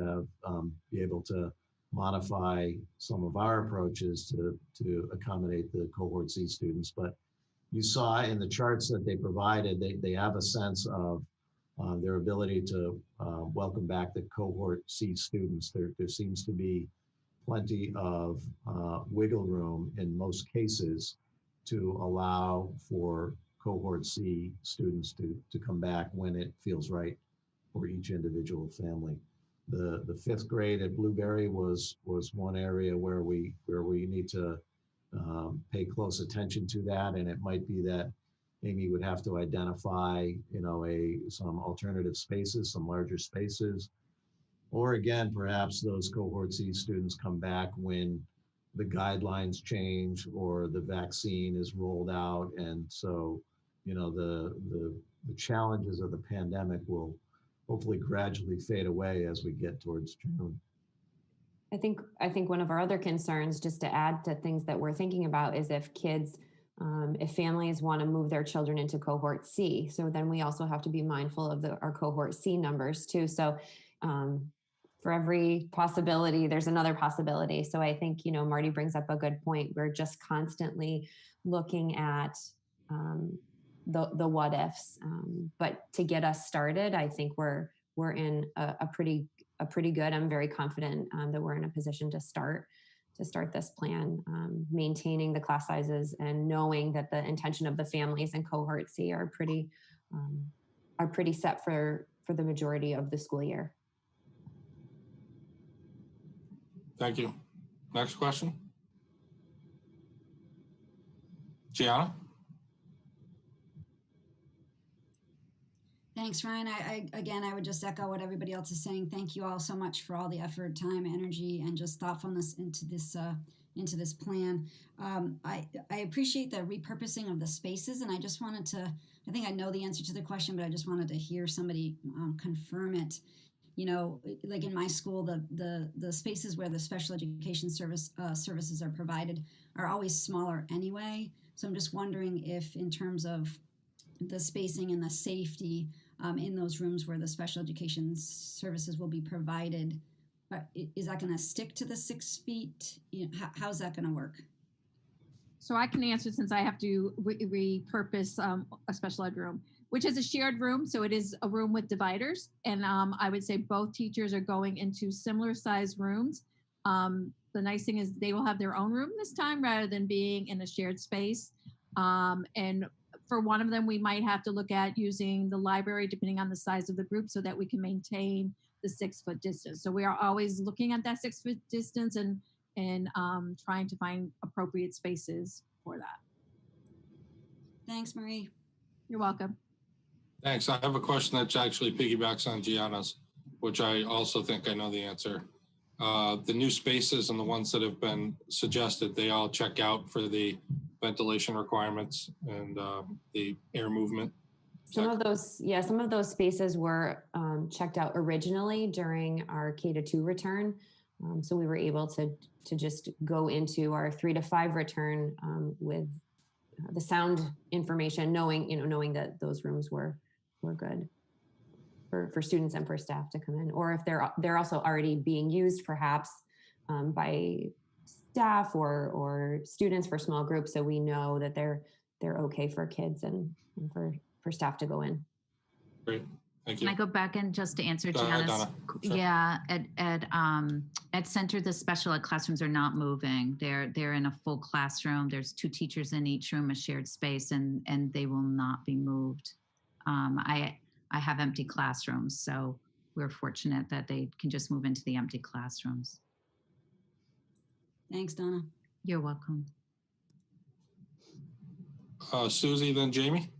be able to modify some of our approaches to accommodate the cohort C students. But you saw in the charts that they provided, they have a sense of their ability to welcome back the cohort C students. There seems to be plenty of wiggle room in most cases to allow for cohort C students to come back when it feels right for each individual family. The 5th grade at Blueberry was one area where we need to pay close attention to that, and it might be that Amy would have to identify, you know, some alternative spaces, some larger spaces. Or again, perhaps those cohort C students come back when the guidelines change or the vaccine is rolled out. And so, you know, the challenges of the pandemic will hopefully gradually fade away as we get towards June. I think one of our other concerns, just to add to things that we're thinking about, is if families want to move their children into cohort C. So then we also have to be mindful of our cohort C numbers too. So for every possibility, there's another possibility. So I think, you know, Marty brings up a good point. We're just constantly looking at the what ifs. But to get us started, I think we're in a pretty good, I'm very confident that we're in a position to start this plan, maintaining the class sizes and knowing that the intention of the families in cohort C are pretty set for the majority of the school year. Thank you. Next question. Gianna? Thanks, Ryan. I would just echo what everybody else is saying. Thank you all so much for all the effort, time, energy, and just thoughtfulness into this plan. I appreciate the repurposing of the spaces, and I just wanted to, I think I know the answer to the question, but I just wanted to hear somebody confirm it. You know, like in my school, the spaces where the special education services are provided are always smaller anyway. So I'm just wondering if, in terms of the spacing and the safety in those rooms where the special education services will be provided, Is that going to stick to the 6 feet? How's that going to work? So I can answer since I have to repurpose a special ed room, which is a shared room. So it is a room with dividers. And I would say both teachers are going into similar size rooms. The nice thing is they will have their own room this time rather than being in a shared space. And for one of them, we might have to look at using the library depending on the size of the group so that we can maintain the 6 foot distance. So we are always looking at that 6 foot distance and trying to find appropriate spaces for that. Thanks, Marie. You're welcome. Thanks. I have a question that actually piggybacks on Gianna's, which I also think I know the answer. The new spaces and the ones that have been suggested, they all check out for the ventilation requirements and the air movement. Some of those spaces were checked out originally during our K-2 return. So we were able to just go into our 3 to 5 return with the sound information, knowing that those rooms were good for students and for staff to come in, or if they're also already being used perhaps by staff or students for small groups, so we know that they're okay for kids and for staff to go in. Great. Thank you. Can I go back and just to answer Go ahead, Gianna's? Donna. Sure. Yeah, at Center, the special ed classrooms are not moving. They're in a full classroom. There's 2 teachers in each room, a shared space, and they will not be moved. I have empty classrooms, so we're fortunate that they can just move into the empty classrooms. Thanks, Donna. You're welcome. Susie, then Jamie.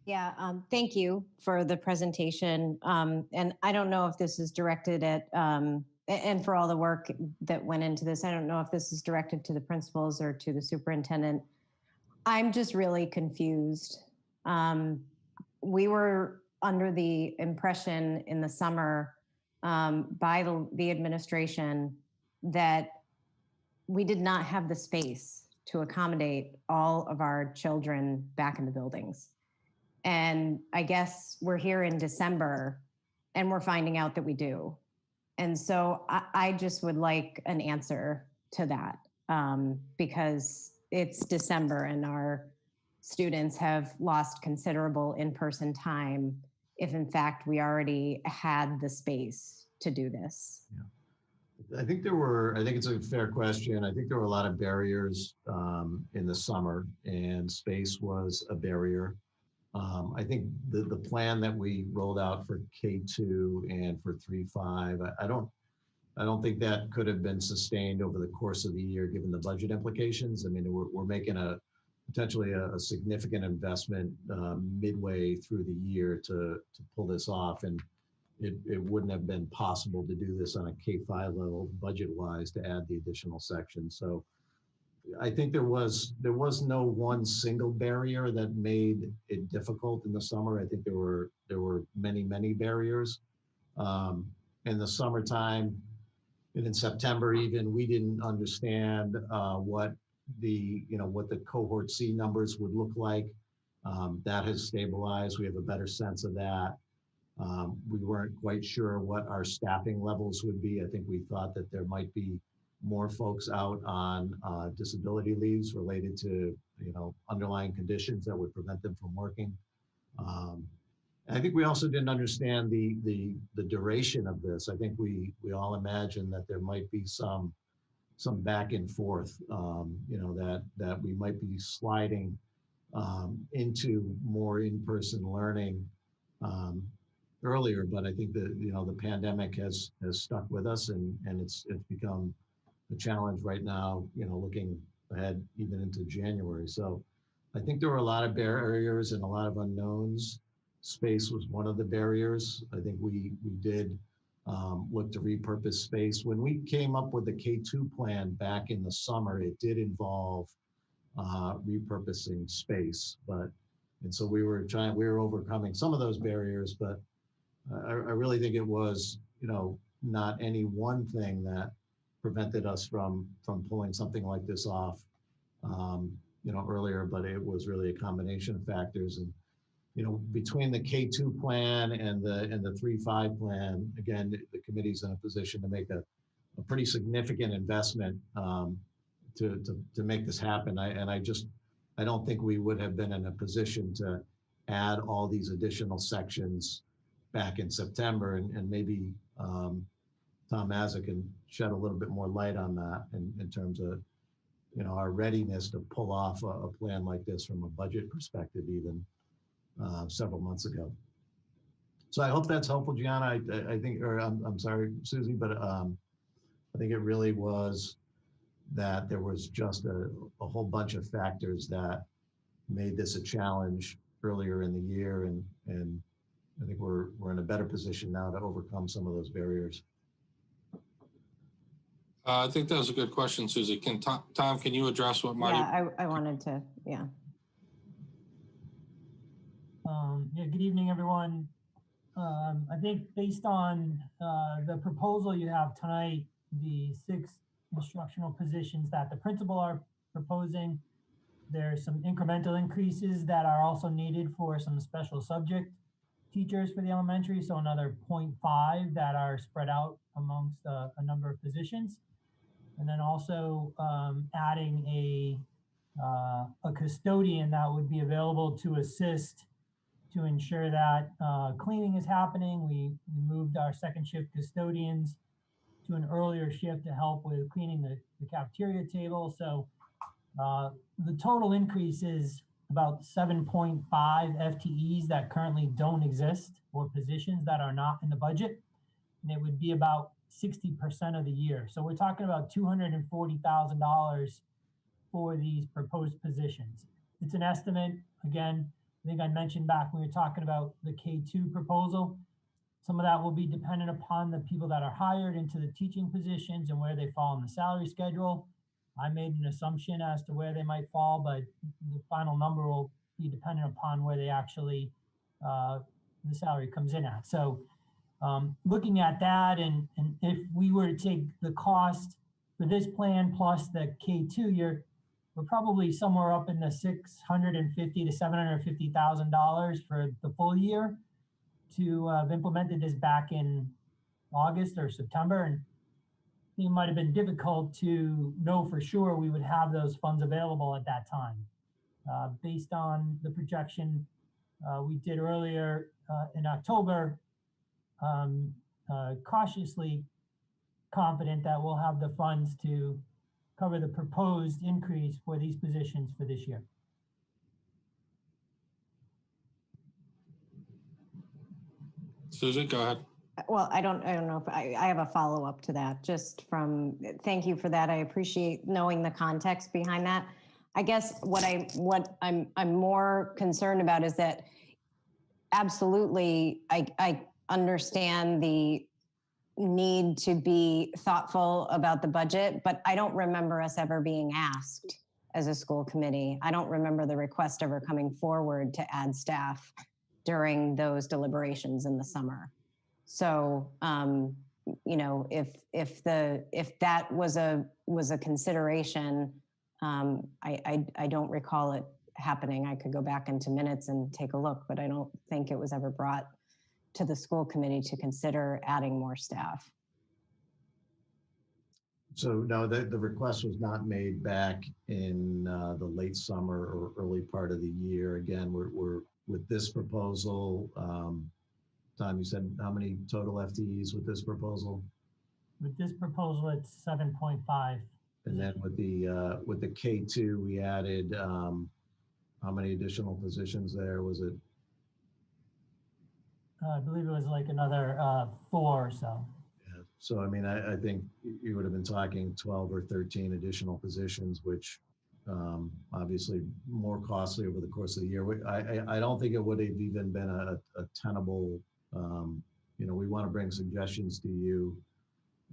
Yeah, thank you for the presentation. And I don't know if this is directed at, and for all the work that went into this, I don't know if this is directed to the principals or to the superintendent. I'm just really confused. We were under the impression in the summer by the administration that we did not have the space to accommodate all of our children back in the buildings. And I guess we're here in December and we're finding out that we do. And so I just would like an answer to that because it's December and our students have lost considerable in-person time if in fact we already had the space to do this. Yeah. I think it's a fair question. I think there were a lot of barriers in the summer, and space was a barrier. I think the plan that we rolled out for K2 and for 3-5, I don't think that could have been sustained over the course of the year, given the budget implications. I mean, we're making potentially a significant investment midway through the year to pull this off, and it wouldn't have been possible to do this on a K-5 level budget-wise to add the additional section. So I think there was no one single barrier that made it difficult in the summer. I think there were many barriers. In the summertime and in September even, we didn't understand what the cohort C numbers would look like. That has stabilized. We have a better sense of that. We weren't quite sure what our staffing levels would be. I think we thought that there might be more folks out on disability leaves related to underlying conditions that would prevent them from working. I think we also didn't understand the duration of this. I think we all imagined that there might be some back and forth, that we might be sliding into more in-person learning earlier, but I think that the pandemic has stuck with us, and it's become a challenge right now, looking ahead even into January. So I think there were a lot of barriers and a lot of unknowns. Space was one of the barriers. I think we did look to repurpose space. When we came up with the K2 plan back in the summer, it did involve repurposing space, and so we were overcoming some of those barriers, but I really think it was, not any one thing that prevented us from pulling something like this off, earlier, but it was really a combination of factors. And between the K2 plan and the 3-5 plan, again, the committee's in a position to make a pretty significant investment to make this happen. I don't think we would have been in a position to add all these additional sections back in September, and maybe Tom Mazza can shed a little bit more light on that in terms of our readiness to pull off a plan like this from a budget perspective, even several months ago. So I hope that's helpful, Gianna. I think, or I'm sorry, Susie, but I think it really was that there was just a whole bunch of factors that made this a challenge earlier in the year, and I think we're in a better position now to overcome some of those barriers. I think that was a good question, Susie. Tom, can you address what Marty? Yeah, I wanted to, yeah. Yeah, good evening, everyone. I think based on the proposal you have tonight, the 6 instructional positions that the principal are proposing, there's some incremental increases that are also needed for some special subject teachers for the elementary. So another 0.5 that are spread out amongst a number of positions. And then also adding a custodian that would be available to assist to ensure that cleaning is happening. We moved our second shift custodians to an earlier shift to help with cleaning the cafeteria table. So the total increase is about 7.5 FTEs that currently don't exist, or positions that are not in the budget. And it would be about 60% of the year. So we're talking about $240,000 for these proposed positions. It's an estimate. Again, I think I mentioned back when we were talking about the K2 proposal, some of that will be dependent upon the people that are hired into the teaching positions and where they fall in the salary schedule. I made an assumption as to where they might fall, but the final number will be dependent upon where they actually, the salary comes in at. So looking at that, and if we were to take the cost for this plan plus the K2, we're probably somewhere up in the $650,000 to $750,000 for the full year to have implemented this back in August or September. And it might have been difficult to know for sure we would have those funds available at that time. Based on the projection we did earlier in October, cautiously confident that we'll have the funds to cover the proposed increase for these positions for this year. Susie, go ahead. Well, I don't know if I have a follow-up to that, just from, thank you for that. I appreciate knowing the context behind that. I guess what I'm more concerned about is that absolutely I understand the need to be thoughtful about the budget, but I don't remember us ever being asked as a school committee. I don't remember the request ever coming forward to add staff during those deliberations in the summer. So, if that was a consideration, I don't recall it happening. I could go back into minutes and take a look, but I don't think it was ever brought to the school committee to consider adding more staff. So no, the request was not made back in the late summer or early part of the year. Again, we're with this proposal. Tom, you said how many total FTEs with this proposal? With this proposal, it's 7.5. And then with the K2, we added how many additional positions there? Was it? I believe it was like another 4 or so. Yeah. So, I mean, I think you would have been talking 12 or 13 additional positions, which obviously more costly over the course of the year. I don't think it would have even been a tenable, we want to bring suggestions to you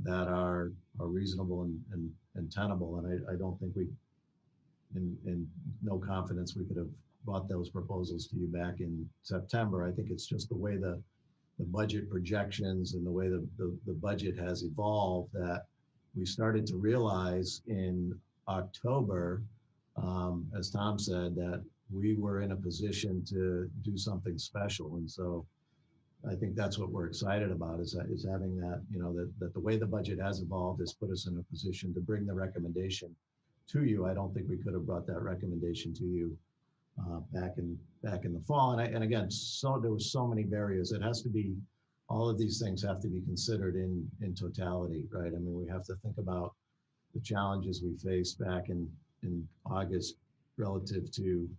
that are reasonable and tenable. And I don't think in no confidence, we could have brought those proposals to you back in September. I think it's just the way the budget projections and the way the budget has evolved that we started to realize in October, as Tom said, that we were in a position to do something special. And so I think that's what we're excited about is having that, that the way the budget has evolved has put us in a position to bring the recommendation to you. I don't think we could have brought that recommendation to you back in the fall. And again, there were so many barriers. It has to be, all of these things have to be considered in totality, right? I mean, we have to think about the challenges we faced back in August relative to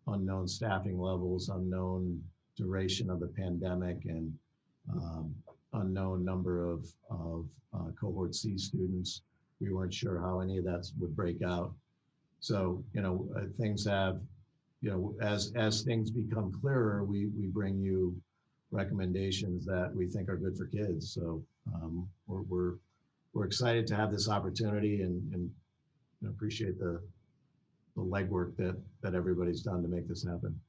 unknown staffing levels, unknown duration of the pandemic, and unknown number of cohort C students. We weren't sure how any of that would break out. So, things have, as things become clearer, we bring you recommendations that we think are good for kids. So we're excited to have this opportunity and appreciate the legwork that everybody's done to make this happen.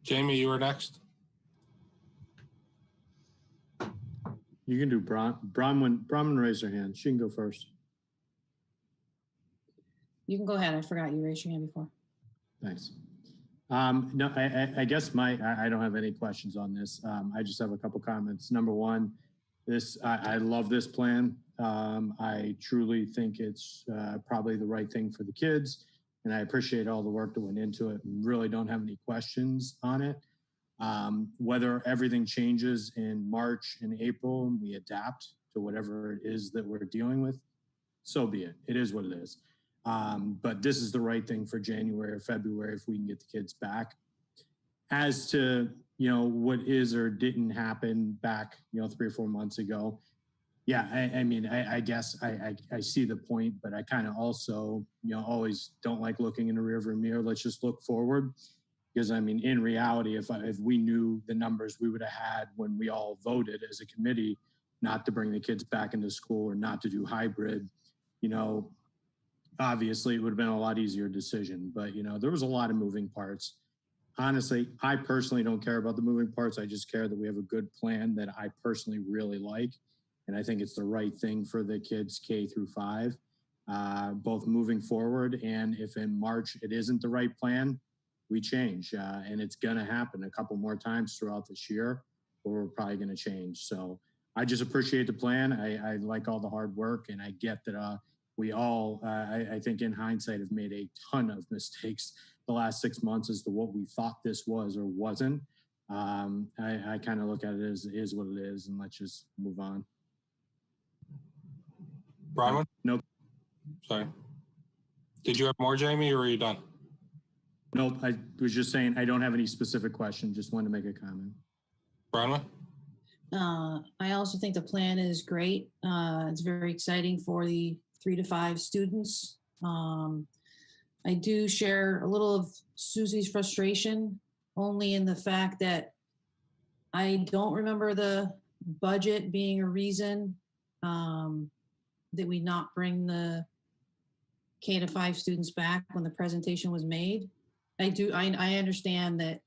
Jamie, you were next. You can do Bronwyn raised her hand. She can go first. You can go ahead. I forgot you raised your hand before. Thanks. No, I guess I don't have any questions on this. I just have a couple comments. Number one, I love this plan. I truly think it's probably the right thing for the kids, and I appreciate all the work that went into it. Really don't have any questions on it. Whether everything changes in March and April and we adapt to whatever it is that we're dealing with, so be it. It is what it is. But this is the right thing for January or February if we can get the kids back. As to, what is or didn't happen back, 3 or 4 months ago. Yeah, I mean, I guess I see the point, but I kind of also, always don't like looking in the rearview mirror. Let's just look forward. Because I mean, in reality, if we knew the numbers we would have had when we all voted as a committee not to bring the kids back into school or not to do hybrid, obviously it would have been a lot easier decision. But, there was a lot of moving parts. Honestly, I personally don't care about the moving parts. I just care that we have a good plan that I personally really like. And I think it's the right thing for the kids K through 5, both moving forward. And if in March it isn't the right plan, we change. And it's going to happen a couple more times throughout this year, but we're probably going to change. So I just appreciate the plan. I like all the hard work, and I get that we all, I think in hindsight, have made a ton of mistakes the last 6 months as to what we thought this was or wasn't. I kind of look at it as it is what it is, and let's just move on. Bronwyn? Nope. Sorry. Did you have more, Jamie, or are you done? Nope. I was just saying I don't have any specific question. Just wanted to make a comment. Bronwyn? I also think the plan is great. It's very exciting for the 3 to 5 students. I do share a little of Susie's frustration, only in the fact that I don't remember the budget being a reason that we not bring the K to 5 students back when the presentation was made. I understand that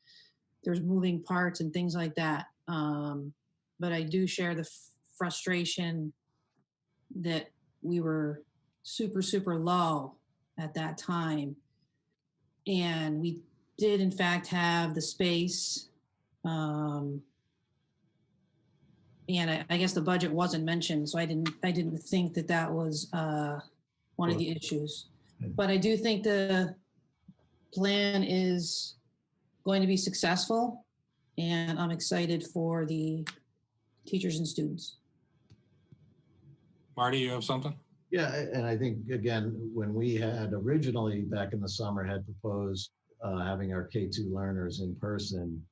there's moving parts and things like that. But I do share the frustration that we were super, super low at that time. And we did in fact have the space. And I guess the budget wasn't mentioned, so I didn't think that was one of the issues. But I do think the plan is going to be successful, and I'm excited for the teachers and students. Marty, you have something? Yeah, and I think, again, when we had originally back in the summer had proposed having our K2 learners in person,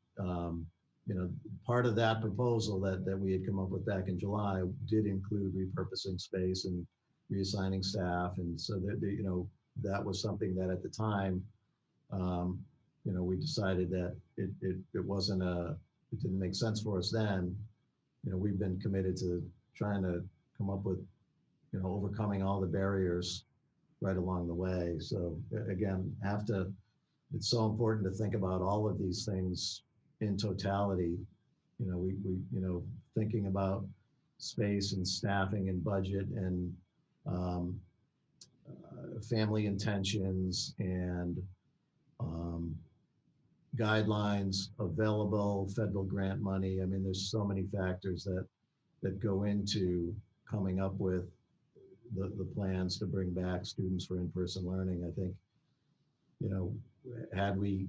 part of that proposal that we had come up with back in July did include repurposing space and reassigning staff. And so that was something that at the time, we decided that it didn't make sense for us then. We've been committed to trying to come up with, overcoming all the barriers right along the way. So again, it's so important to think about all of these things in totality. Thinking about space and staffing and budget and family intentions and guidelines, available federal grant money. I mean, there's so many factors that go into coming up with the plans to bring back students for in-person learning. I think, you know, had we,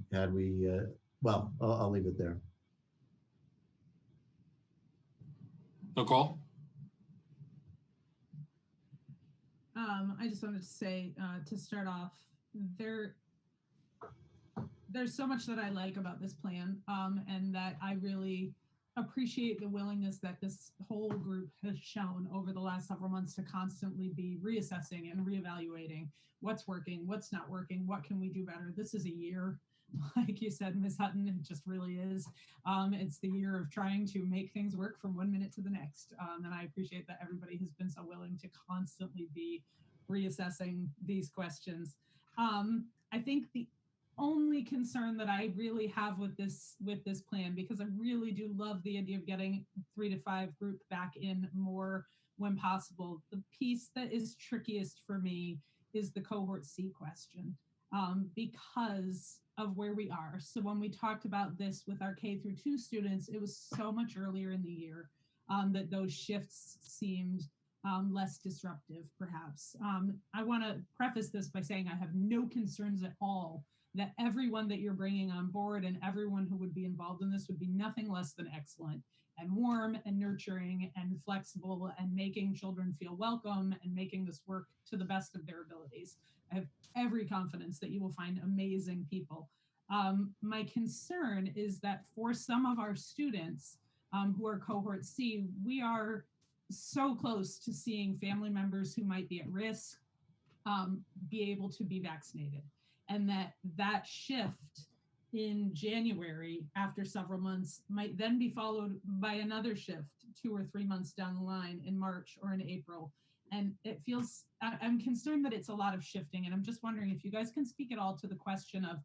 well, I'll leave it there. Nicole? I just wanted to say, to start off, there's so much that I like about this plan, and that I really appreciate the willingness that this whole group has shown over the last several months to constantly be reassessing and reevaluating what's working, what's not working, what can we do better. This is a year, like you said, Ms. Hutton, it just really is. It's the year of trying to make things work from 1 minute to the next. And I appreciate that everybody has been so willing to constantly be reassessing these questions. I think the only concern that I really have with this plan, because I really do love the idea of getting 3 to 5 group back in more when possible. The piece that is trickiest for me is the cohort C question, because of where we are. So when we talked about this with our K through 2 students, it was so much earlier in the year that those shifts seemed less disruptive, perhaps. I want to preface this by saying I have no concerns at all that everyone that you're bringing on board and everyone who would be involved in this would be nothing less than excellent and warm and nurturing and flexible and making children feel welcome and making this work to the best of their abilities. I have every confidence that you will find amazing people. My concern is that for some of our students who are cohort C, we are so close to seeing family members who might be at risk be able to be vaccinated. And that shift in January after several months might then be followed by another shift 2 or 3 months down the line in March or in April. And it feels, I'm concerned that it's a lot of shifting. And I'm just wondering if you guys can speak at all to the question of,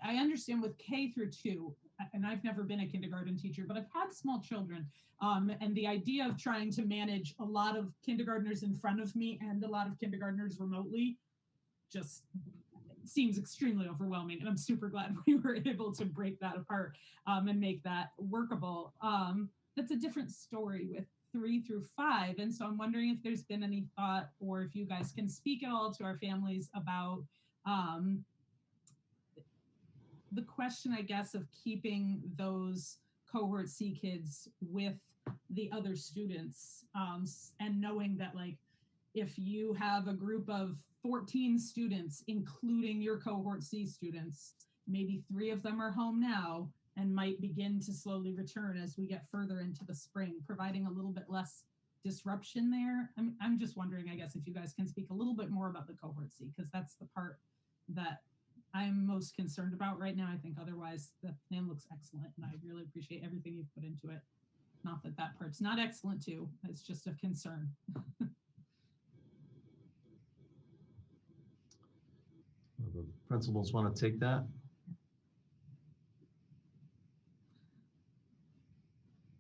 I understand with K through 2, and I've never been a kindergarten teacher, but I've had small children. And the idea of trying to manage a lot of kindergartners in front of me and a lot of kindergartners remotely just seems extremely overwhelming. And I'm super glad we were able to break that apart and make that workable. That's a different story with 3 through 5. And so I'm wondering if there's been any thought, or if you guys can speak at all to our families about the question, I guess, of keeping those cohort C kids with the other students, and knowing that, like, if you have a group of 14 students, including your cohort C students, maybe 3 of them are home now and might begin to slowly return as we get further into the spring, providing a little bit less disruption there. I'm just wondering, I guess, if you guys can speak a little bit more about the cohort C, because that's the part that I'm most concerned about right now. I think otherwise the plan looks excellent, and I really appreciate everything you've put into it. Not that that part's not excellent too, it's just a concern. The principals want to take that?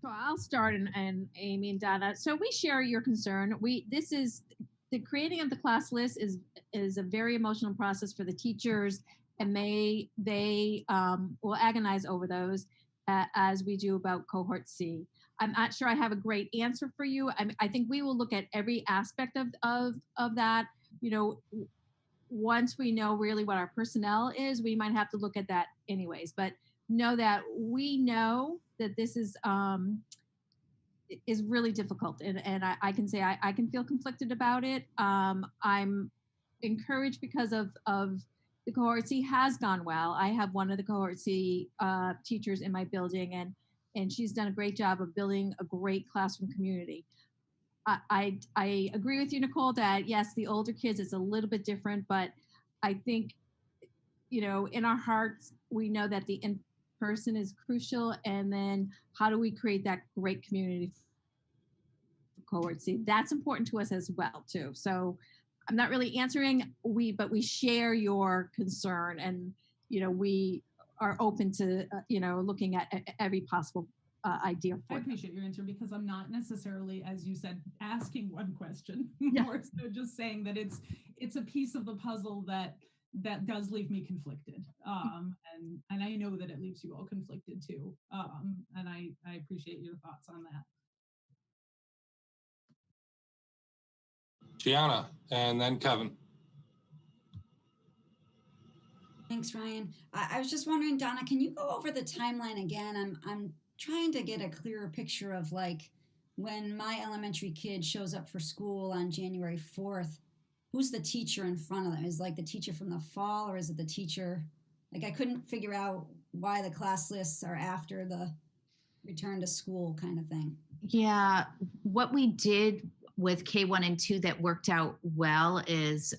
So I'll start, and Amy and Donna. So we share your concern. This is the creating of the class list is a very emotional process for the teachers, and they will agonize over those as we do about cohort C. I'm not sure I have a great answer for you. I think we will look at every aspect of that. You know, once we know really what our personnel is, we might have to look at that anyways. But know that we know that this is really difficult, and I can say I can feel conflicted about it. I'm encouraged because of the cohort C has gone well. I have one of the cohort C teachers in my building, and she's done a great job of building a great classroom community. I agree with you, Nicole, that yes, the older kids is a little bit different, but I think, you know, in our hearts, we know that the in-person is crucial, and then how do we create that great community for cohort C? That's important to us as well, too. So I'm not really answering, but we share your concern, and, you know, we are open to, you know, looking at every possible idea I for them. appreciate your answer because I'm not necessarily, as you said, asking one question, Yeah. more so just saying that it's a piece of the puzzle that does leave me conflicted. And I know that it leaves you all conflicted too. And I appreciate your thoughts on that. Gianna, and then Kevin. Thanks, Ryan. I was just wondering, Donna, can you go over the timeline again? I'm trying to get a clearer picture of like when my elementary kid shows up for school on January 4th, who's the teacher in front of them? Is like the teacher from the fall, or is it the teacher? Like I couldn't figure out why the class lists are after the return to school kind of thing. Yeah, what we did with K1 and 2 that worked out well is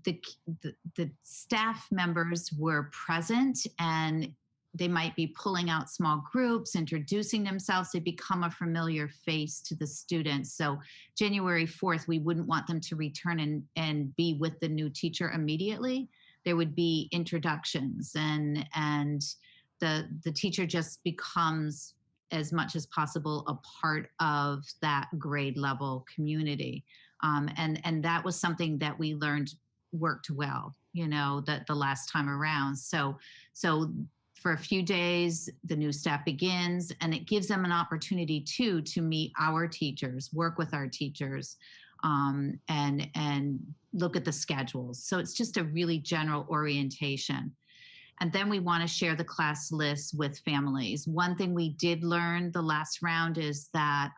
the staff members were present, and they might be pulling out small groups, introducing themselves. They become a familiar face to the students. So January 4th, we wouldn't want them to return and be with the new teacher immediately. There would be introductions, and the teacher just becomes, as much as possible, a part of that grade level community. And that was something that we learned worked well, that the last time around. So for a few days, the new staff begins, and it gives them an opportunity too to meet our teachers, work with our teachers, and look at the schedules. So it's just a really general orientation. And then we want to share the class lists with families. One thing we did learn the last round is that,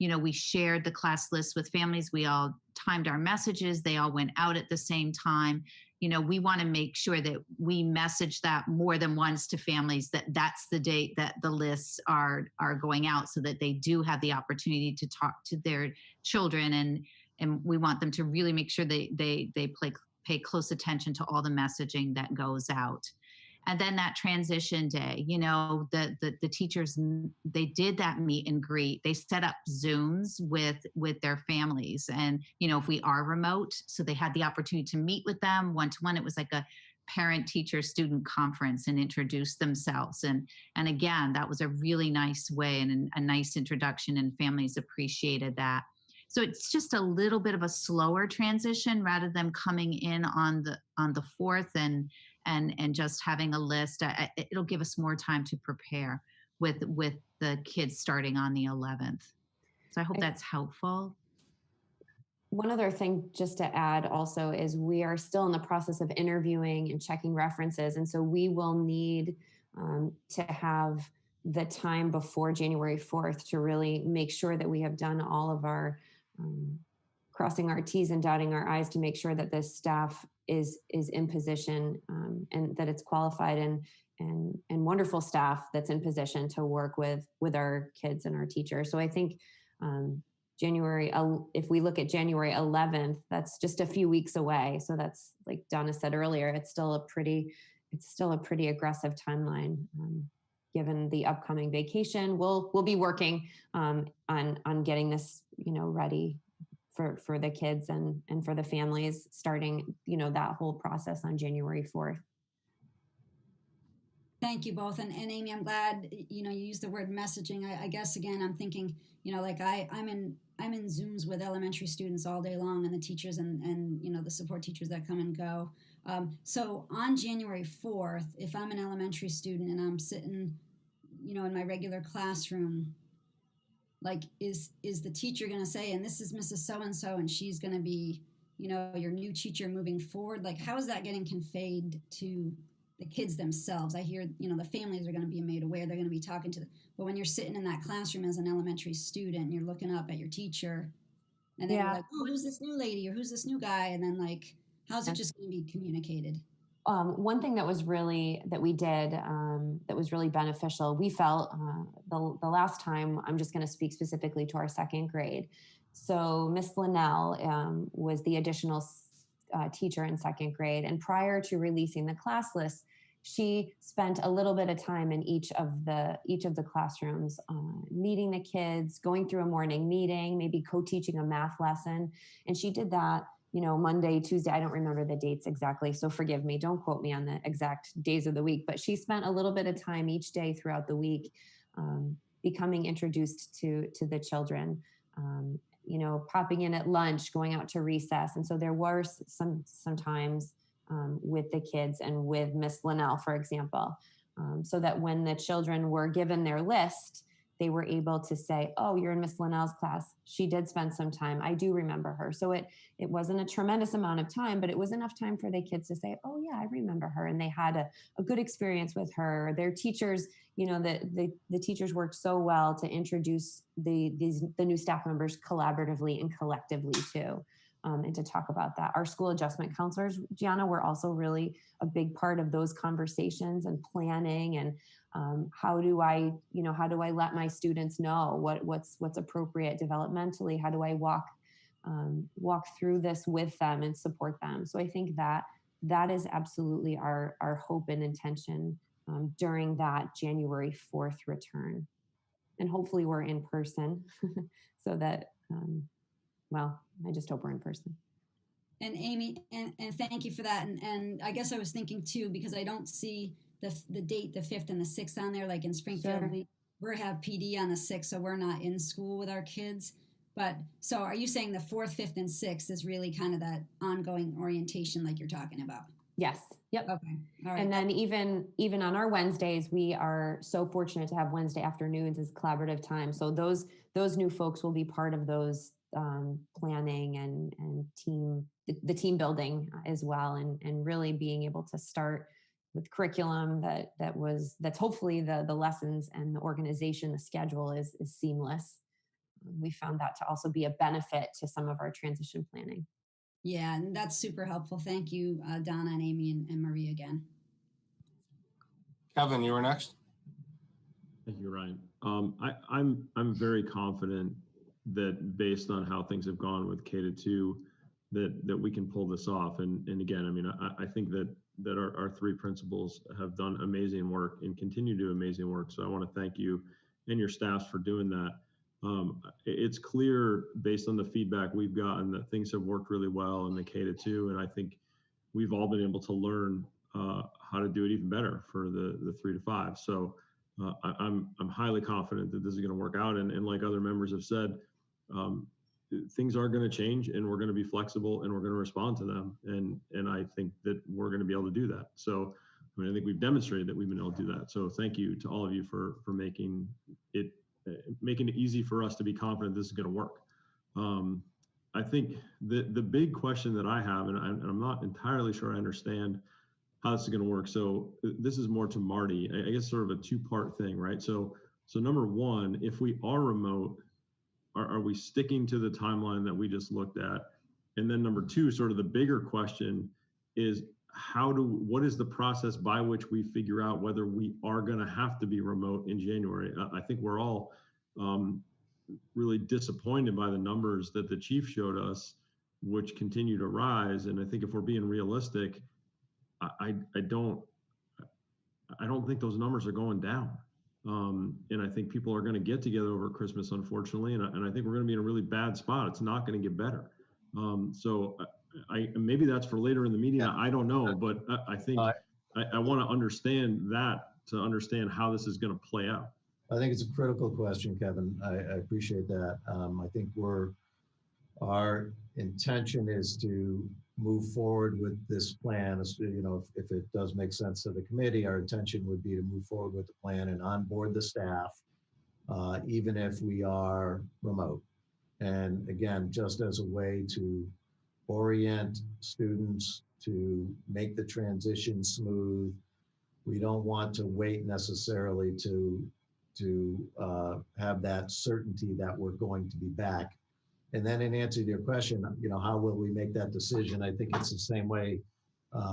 we shared the class lists with families. We all timed our messages. They all went out at the same time. We want to make sure that we message that more than once to families, that that's the date that the lists are going out, so that they do have the opportunity to talk to their children. And we want them to really make sure they pay close attention to all the messaging that goes out. And then that transition day, the teachers, they did that meet and greet. They set up Zooms with their families. And, if we are remote, so they had the opportunity to meet with them one-to-one. It was like a parent teacher student conference, and introduce themselves. And again, that was a really nice way and a nice introduction, and families appreciated that. So it's just a little bit of a slower transition rather than coming in on the 4th and just having a list. It'll give us more time to prepare with the kids starting on the 11th. So I hope that's helpful. One other thing just to add also is we are still in the process of interviewing and checking references. And so we will need to have the time before January 4th to really make sure that we have done all of our crossing our T's and dotting our I's to make sure that the staff is in position, and that it's qualified and wonderful staff that's in position to work with our kids and our teachers. So I think if we look at January 11th, that's just a few weeks away. So that's, like Donna said earlier, it's still a pretty aggressive timeline. Given the upcoming vacation, we'll be working on getting this, ready for the kids and for the families, starting, that whole process on January 4th. Thank you both. And Amy, I'm glad, you used the word messaging. I guess, again, I'm thinking, like I'm in Zooms with elementary students all day long, and the teachers and the support teachers that come and go. So on January 4th, if I'm an elementary student and I'm sitting, in my regular classroom, like is the teacher going to say, and this is Mrs. So-and-so, and she's going to be, your new teacher moving forward? Like, how is that getting conveyed to the kids themselves? I hear, the families are going to be made aware. They're going to be talking to them. But when you're sitting in that classroom as an elementary student, you're looking up at your teacher, and then you're like, oh, who's this new lady, or who's this new guy? And then, like, how's it just going to be communicated? One thing that was really beneficial, we felt the last time, I'm just going to speak specifically to our second grade. So Miss Linnell was the additional teacher in second grade. And prior to releasing the class list, she spent a little bit of time in each of the classrooms, meeting the kids, going through a morning meeting, maybe co-teaching a math lesson. And she did that, Monday, Tuesday, I don't remember the dates exactly, so forgive me, don't quote me on the exact days of the week, but she spent a little bit of time each day throughout the week becoming introduced to the children, you know, popping in at lunch, going out to recess. And so there were sometimes with the kids and with Miss Linnell, for example, so that when the children were given their list, they were able to say, oh, you're in Miss Linnell's class. She did spend some time. I do remember her. So it wasn't a tremendous amount of time, but it was enough time for the kids to say, oh yeah, I remember her. And they had a good experience with her. Their teachers, you know, the teachers worked so well to introduce the new staff members collaboratively and collectively too. And to talk about that. Our school adjustment counselors, Gianna, were also really a big part of those conversations and planning and how do I let my students know what's appropriate developmentally? How do I walk through this with them and support them? So I think that is absolutely our hope and intention during that January 4th return. And hopefully we're in person so that, well, I just hope we're in person. And Amy, and thank you for that. And I guess I was thinking too, because I don't see the date, the 5th and the 6th on there, like in Springfield, Sure. we have PD on the 6th, so we're not in school with our kids. But so are you saying the 4th, 5th, and 6th is really kind of that ongoing orientation like you're talking about? Yes. Yep. Okay. All right. And then even on our Wednesdays, we are so fortunate to have Wednesday afternoons as collaborative time. So those new folks will be part of those planning and the team building as well, and really being able to start with curriculum that's hopefully the lessons and the organization, the schedule is seamless. We found that to also be a benefit to some of our transition planning. Yeah, and that's super helpful. Thank you, Donna and Amy and Marie again. Kevin, you were next. Thank you, Ryan. I'm very confident that based on how things have gone with K-2, that we can pull this off. And again, I mean, I think that our three principals have done amazing work and continue to do amazing work. So I want to thank you and your staffs for doing that. It's clear based on the feedback we've gotten that things have worked really well in the K-2, and I think we've all been able to learn how to do it even better for the 3 to 5. So I'm highly confident that this is going to work out. And like other members have said, things are going to change, and we're going to be flexible, and we're going to respond to them. And I think that we're going to be able to do that. So I mean, I think we've demonstrated that we've been able to do that. So thank you to all of you for making it easy for us to be confident this is going to work. I think the big question that I have, and I'm not entirely sure I understand how this is going to work. So this is more to Marty, I guess sort of a two-part thing, right? So number one, if we are remote, are we sticking to the timeline that we just looked at? And then number two, sort of the bigger question is what is the process by which we figure out whether we are going to have to be remote in January? I think we're all really disappointed by the numbers that the chief showed us, which continue to rise. And I think if we're being realistic, I don't think those numbers are going down. And I think people are going to get together over Christmas, unfortunately. And I think we're going to be in a really bad spot. It's not going to get better. So maybe that's for later in the meeting. I don't know, but I think I want to understand that to understand how this is going to play out. I think it's a critical question, Kevin. I appreciate that. I think our intention is to move forward with this plan. You know, if it does make sense to the committee, our intention would be to move forward with the plan and onboard the staff, even if we are remote. And again, just as a way to orient students to make the transition smooth. We don't want to wait necessarily to have that certainty that we're going to be back. And then in answer to your question, you know, how will we make that decision? I think it's the same way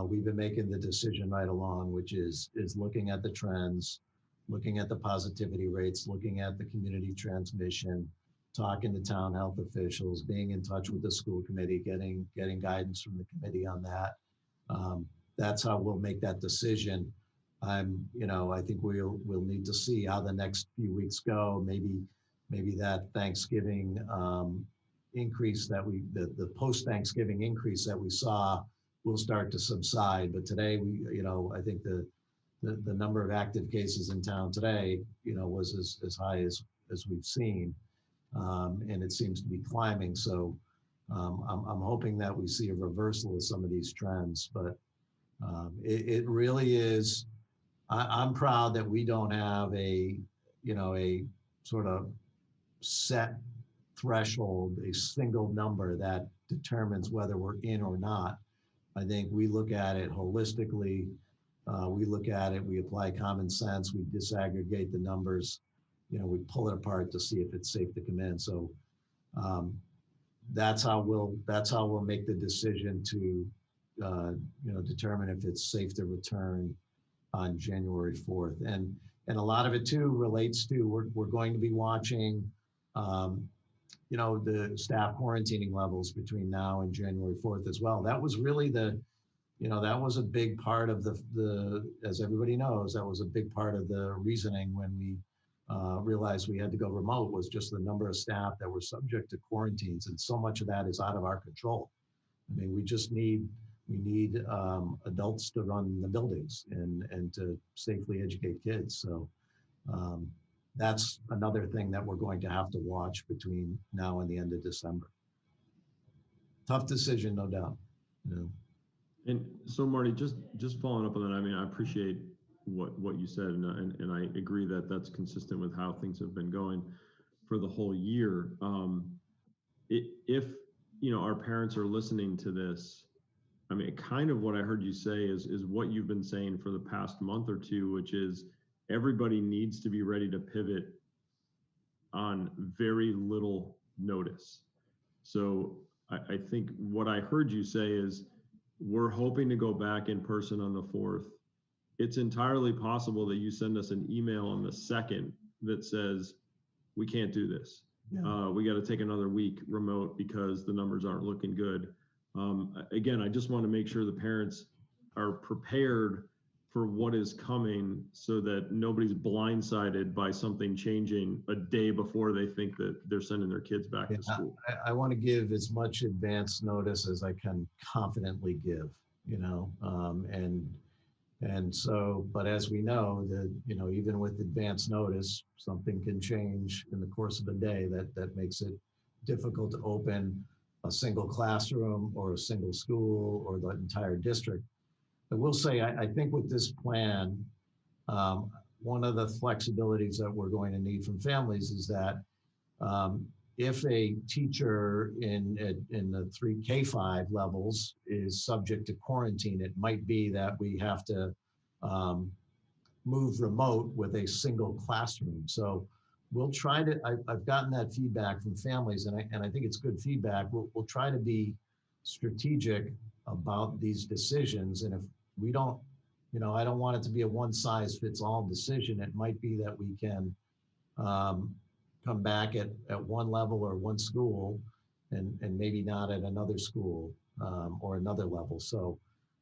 we've been making the decision right along, which is looking at the trends, looking at the positivity rates, looking at the community transmission, talking to town health officials, being in touch with the school committee, getting guidance from the committee on that. That's how we'll make that decision. I think we'll need to see how the next few weeks go. Maybe that Thanksgiving increase that the post-Thanksgiving increase that we saw will start to subside. But today I think the the number of active cases in town today, was as high as we've seen. And it seems to be climbing. So I'm hoping that we see a reversal of some of these trends, but it really is, I'm proud that we don't have a sort of set threshold, a single number that determines whether we're in or not. I think we look at it holistically. We look at it, we apply common sense, we disaggregate the numbers, we pull it apart to see if it's safe to come in. So that's how we'll make the decision to determine if it's safe to return on January 4th. And a lot of it too relates to, we're going to be watching the staff quarantining levels between now and January 4th as well. That was really that was a big part of the, as everybody knows, that was a big part of the reasoning when we realized we had to go remote, was just the number of staff that were subject to quarantines. And so much of that is out of our control. I mean, we need adults to run the buildings and to safely educate kids. So that's another thing that we're going to have to watch between now and the end of December. Tough decision, no doubt. And so, Marty, just following up on that, I mean, I appreciate what you said, and I agree that that's consistent with how things have been going for the whole year. If our parents are listening to this, I mean, kind of what I heard you say is what you've been saying for the past month or two, which is everybody needs to be ready to pivot on very little notice. So I think what I heard you say is, we're hoping to go back in person on the 4th. It's entirely possible that you send us an email on the 2nd that says, we can't do this. Yeah. We got to take another week remote because the numbers aren't looking good. Again, I just want to make sure the parents are prepared for what is coming so that nobody's blindsided by something changing a day before they think that they're sending their kids back to school. I want to give as much advance notice as I can confidently give, and so, but as we know, that, even with advance notice, something can change in the course of a day that makes it difficult to open a single classroom or a single school or the entire district. I will say, I think with this plan, one of the flexibilities that we're going to need from families is that if a teacher in the 3K5 levels is subject to quarantine, it might be that we have to move remote with a single classroom. So we'll try to, I've gotten that feedback from families, and I think it's good feedback. We'll try to be strategic about these decisions. And if we don't, I don't want it to be a one size fits all decision. It might be that we can come back at one level or one school and maybe not at another school or another level. So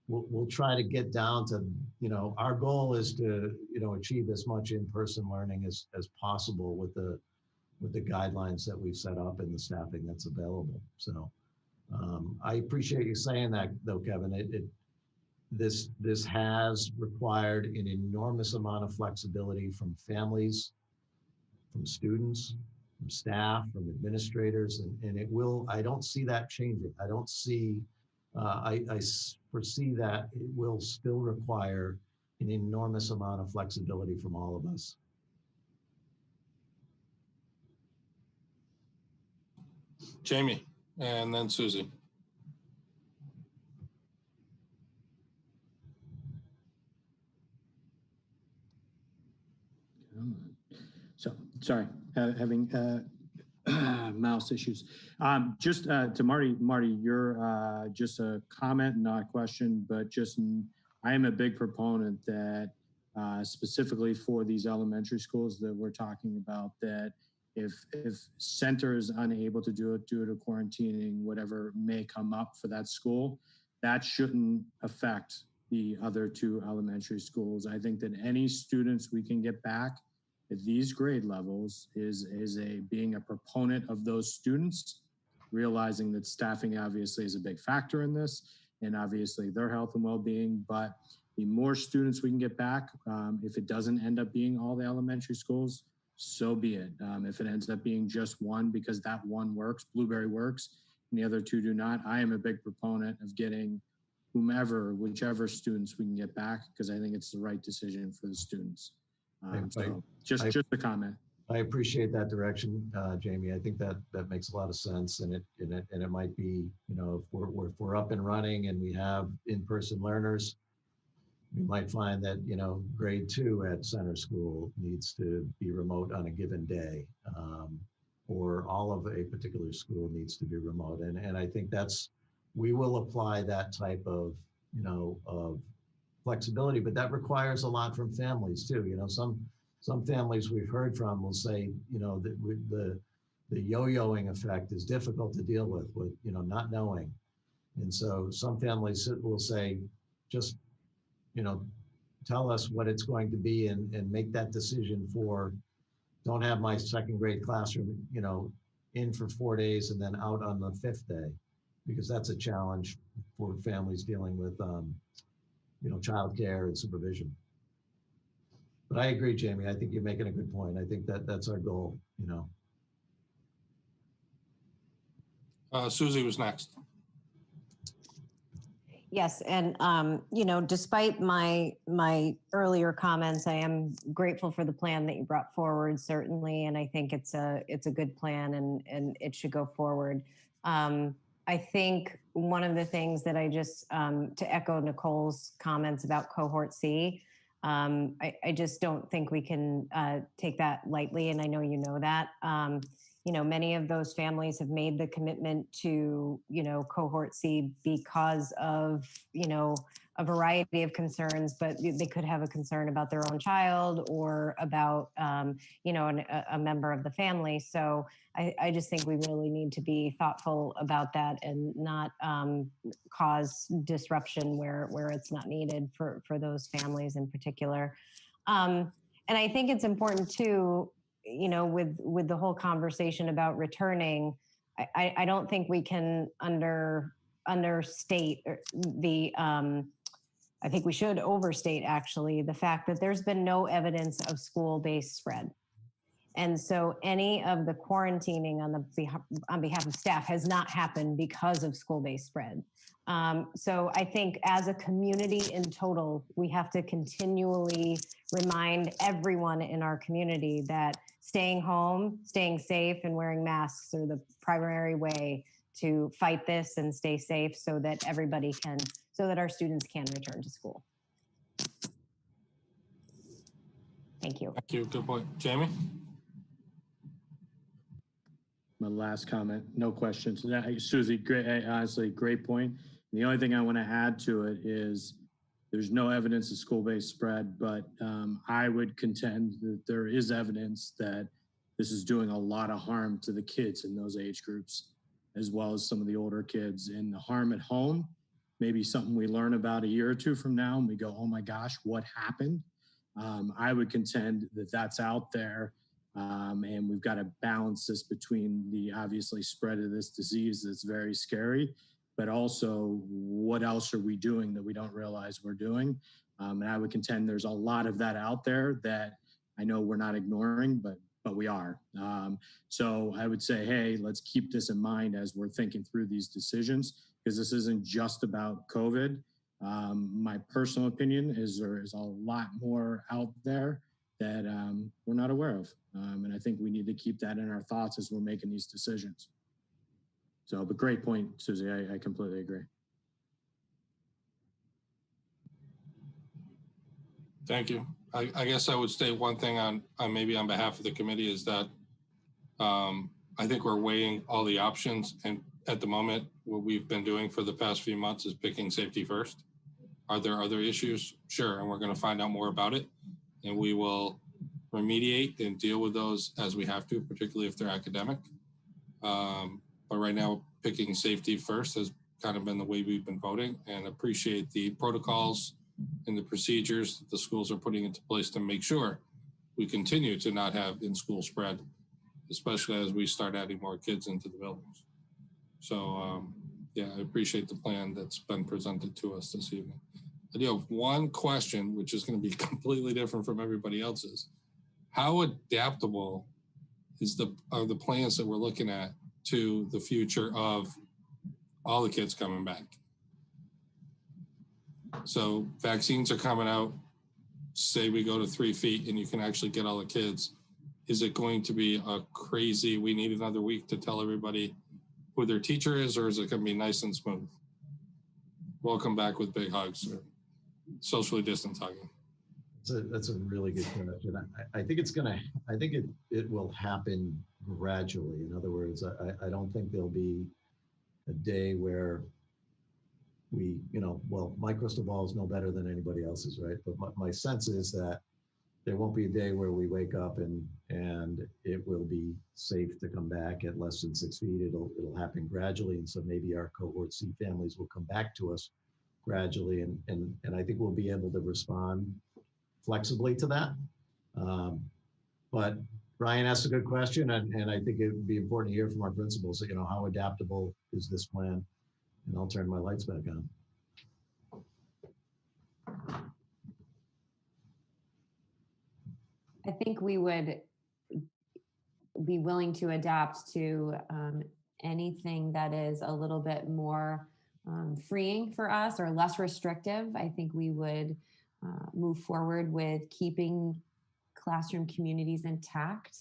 we'll try to get down to, our goal is to, achieve as much in-person learning as possible with the guidelines that we've set up and the staffing that's available. So I appreciate you saying that though, Kevin. This has required an enormous amount of flexibility from families, from students, from staff, from administrators, and it will, I don't see that changing. I don't see, I foresee that it will still require an enormous amount of flexibility from all of us. Jamie, and then Susie. So, sorry, having mouse issues. Just to Marty, you're just a comment, not a question, but just I am a big proponent that specifically for these elementary schools that we're talking about, that if center is unable to do it due to quarantining, whatever may come up for that school, that shouldn't affect the other two elementary schools. I think that any students we can get back at these grade levels is being a proponent of those students, realizing that staffing obviously is a big factor in this, and obviously their health and well-being, but The more students we can get back, if it doesn't end up being all the elementary schools, so be it. If it ends up being just one because that one works, Blueberry works, and the other two do not, I am a big proponent of getting whichever students we can get back, because I think it's the right decision for the students. Just a comment. I appreciate that direction, Jamie. I think that makes a lot of sense, and it might be, if we're up and running and we have in-person learners, we might find that grade 2 at center school needs to be remote on a given day, or all of a particular school needs to be remote, and I think we will apply that type of of flexibility, but that requires a lot from families too. Some families we've heard from will say, that the yo-yoing effect is difficult to deal with not knowing. And so some families will say, just, tell us what it's going to be and make that decision don't have my second grade classroom, in for 4 days and then out on the 5th day, because that's a challenge for families dealing with, childcare and supervision. But I agree, Jamie. I think you're making a good point. I think that's our goal, Susie was next. Yes, and despite my earlier comments, I am grateful for the plan that you brought forward, certainly, and I think it's a good plan and it should go forward. I think one of the things that I just, to echo Nicole's comments about cohort C, I just don't think we can take that lightly, and I know you know that. Many of those families have made the commitment to, cohort C because of, a variety of concerns, but they could have a concern about their own child or about, a member of the family. So I just think we really need to be thoughtful about that and not cause disruption where it's not needed for those families in particular. And I think it's important too, with the whole conversation about returning, I don't think we can understate I think we should overstate actually the fact that there's been no evidence of school-based spread. And so any of the quarantining on behalf of staff has not happened because of school-based spread. So I think as a community in total, we have to continually remind everyone in our community that staying home, staying safe, and wearing masks are the primary way to fight this and stay safe so that so that our students can return to school. Thank you. Thank you. Good point. Jamie? My last comment, no questions. Susie, great, honestly, great point. And the only thing I want to add to it is there's no evidence of school-based spread, but I would contend that there is evidence that this is doing a lot of harm to the kids in those age groups, as well as some of the older kids. And the harm at home, maybe something we learn about a year or two from now and we go, oh my gosh, what happened? I would contend that that's out there. And we've got to balance this between the obviously spread of this disease that's very scary, but also what else are we doing that we don't realize we're doing? And I would contend there's a lot of that out there that I know we're not ignoring, but we are. So I would say, hey, let's keep this in mind as we're thinking through these decisions, because this isn't just about COVID. My personal opinion is there is a lot more out there that we're not aware of. And I think we need to keep that in our thoughts as we're making these decisions. So, but great point, Susie, I completely agree. Thank you. I guess I would state one thing on maybe on behalf of the committee is that I think we're weighing all the options, and at the moment, what we've been doing for the past few months is picking safety first. Are there other issues? Sure, and we're going to find out more about it, and we will remediate and deal with those as we have to, particularly if they're academic. But right now, picking safety first has kind of been the way we've been voting, and appreciate the protocols and the procedures that the schools are putting into place to make sure we continue to not have in-school spread, especially as we start adding more kids into the buildings. So yeah, I appreciate the plan that's been presented to us this evening. I do have one question, which is going to be completely different from everybody else's. How adaptable are the plans that we're looking at to the future of all the kids coming back? So vaccines are coming out. Say we go to 3 feet and you can actually get all the kids. Is it going to be a crazy, we need another week to tell everybody who their teacher is, or is it going to be nice and smooth? Welcome back with big hugs or socially distant hugging. That's a really good question. I think it will happen gradually. In other words, I don't think there'll be a day where we, well, my crystal ball is no better than anybody else's, right? But my sense is that there won't be a day where we wake up and it will be safe to come back at less than 6 feet. It'll happen gradually. And so maybe our cohort C families will come back to us gradually. And I think we'll be able to respond flexibly to that. But Ryan asked a good question, and I think it would be important to hear from our principals, how adaptable is this plan? And I'll turn my lights back on. I think we would be willing to adapt to anything that is a little bit more freeing for us or less restrictive. I think we would move forward with keeping classroom communities intact.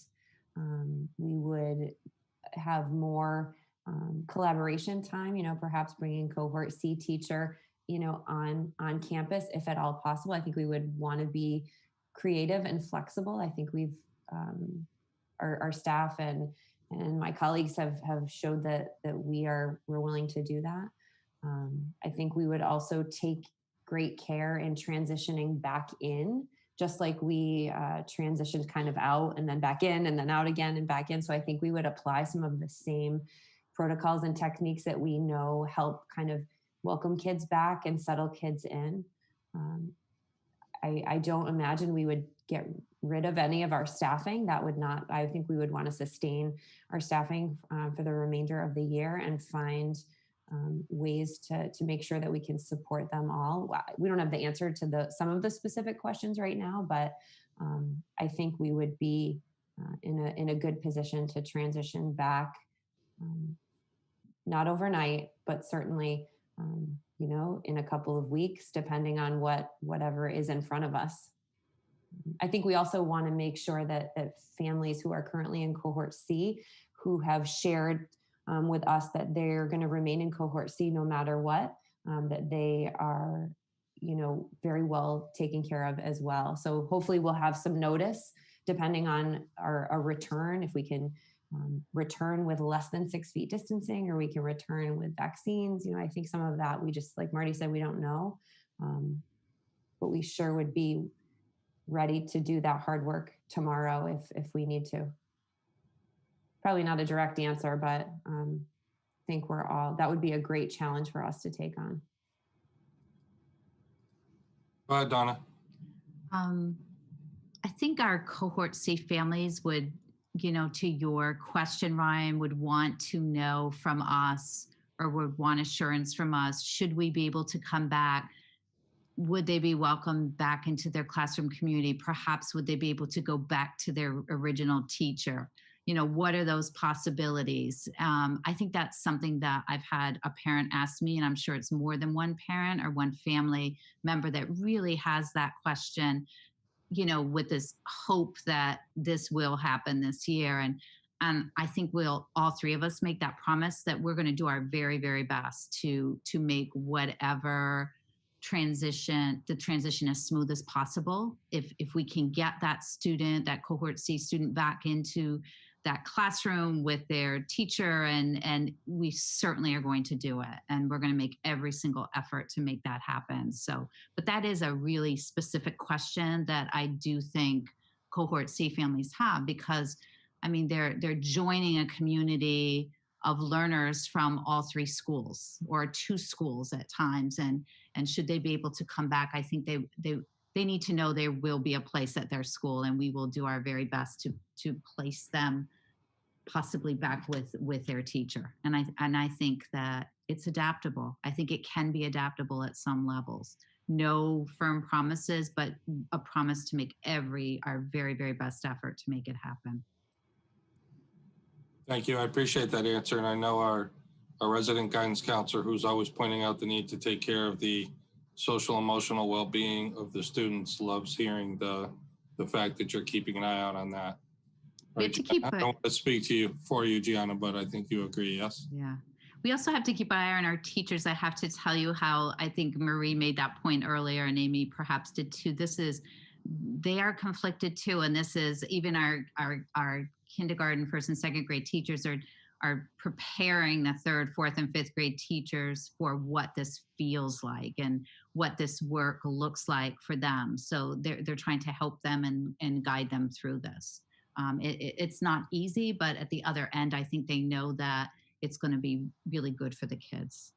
We would have more collaboration time, perhaps bringing cohort C teacher, on campus if at all possible. I think we would want to be creative and flexible. I think we've our staff and my colleagues have showed that we're willing to do that. I think we would also take great care in transitioning back in, just like we transitioned kind of out and then back in and then out again and back in. So I think we would apply some of the same protocols and techniques that we know help kind of welcome kids back and settle kids in. I don't imagine we would get rid of any of our staffing. That would not, I think we would want to sustain our staffing for the remainder of the year and find ways to make sure that we can support them all. We don't have the answer to some of the specific questions right now, but I think we would be in a good position to transition back, not overnight, but certainly in a couple of weeks, depending on whatever is in front of us. I think we also want to make sure that families who are currently in cohort C, who have shared with us that they're going to remain in cohort C no matter what, that they are, very well taken care of as well. So hopefully we'll have some notice depending on our return, if we can return with less than 6 feet distancing, or we can return with vaccines. I think some of that we just, like Marty said, we don't know, but we sure would be ready to do that hard work tomorrow if we need to. Probably not a direct answer, but I think that would be a great challenge for us to take on. Go ahead, Donna. I think our cohort C families would, to your question, Ryan, would want to know from us, or would want assurance from us, should we be able to come back? Would they be welcomed back into their classroom community? Perhaps would they be able to go back to their original teacher? What are those possibilities? I think that's something that I've had a parent ask me, and I'm sure it's more than one parent or one family member that really has that question, with this hope that this will happen this year. And I think we'll, all three of us, make that promise that we're going to do our very, very best to make whatever the transition as smooth as possible. If we can get that cohort C student back into that classroom with their teacher, and we certainly are going to do it. And we're going to make every single effort to make that happen. So, but that is a really specific question that I do think cohort C families have, because they're joining a community of learners from all three schools, or two schools at times. And should they be able to come back, I think they need to know there will be a place at their school, and we will do our very best to place them possibly back with their teacher. And I think that it's adaptable. I think it can be adaptable at some levels. no firm promises, but a promise to make our very, very best effort to make it happen. Thank you. I appreciate that answer. And I know our resident guidance counselor, who's always pointing out the need to take care of the social emotional well-being of the students, loves hearing the fact that you're keeping an eye out on that. We have to keep I don't want to speak to you for you, Gianna, but I think you agree, yes? Yeah. We also have to keep an eye on our teachers. I have to tell you how I think Marie made that point earlier, and Amy perhaps did too. They are conflicted too, and this is even our kindergarten, first and second grade teachers are preparing the third, fourth, and fifth grade teachers for what this feels like and what this work looks like for them. So they're trying to help them and guide them through this. It's not easy, but at the other end, I think they know that it's going to be really good for the kids.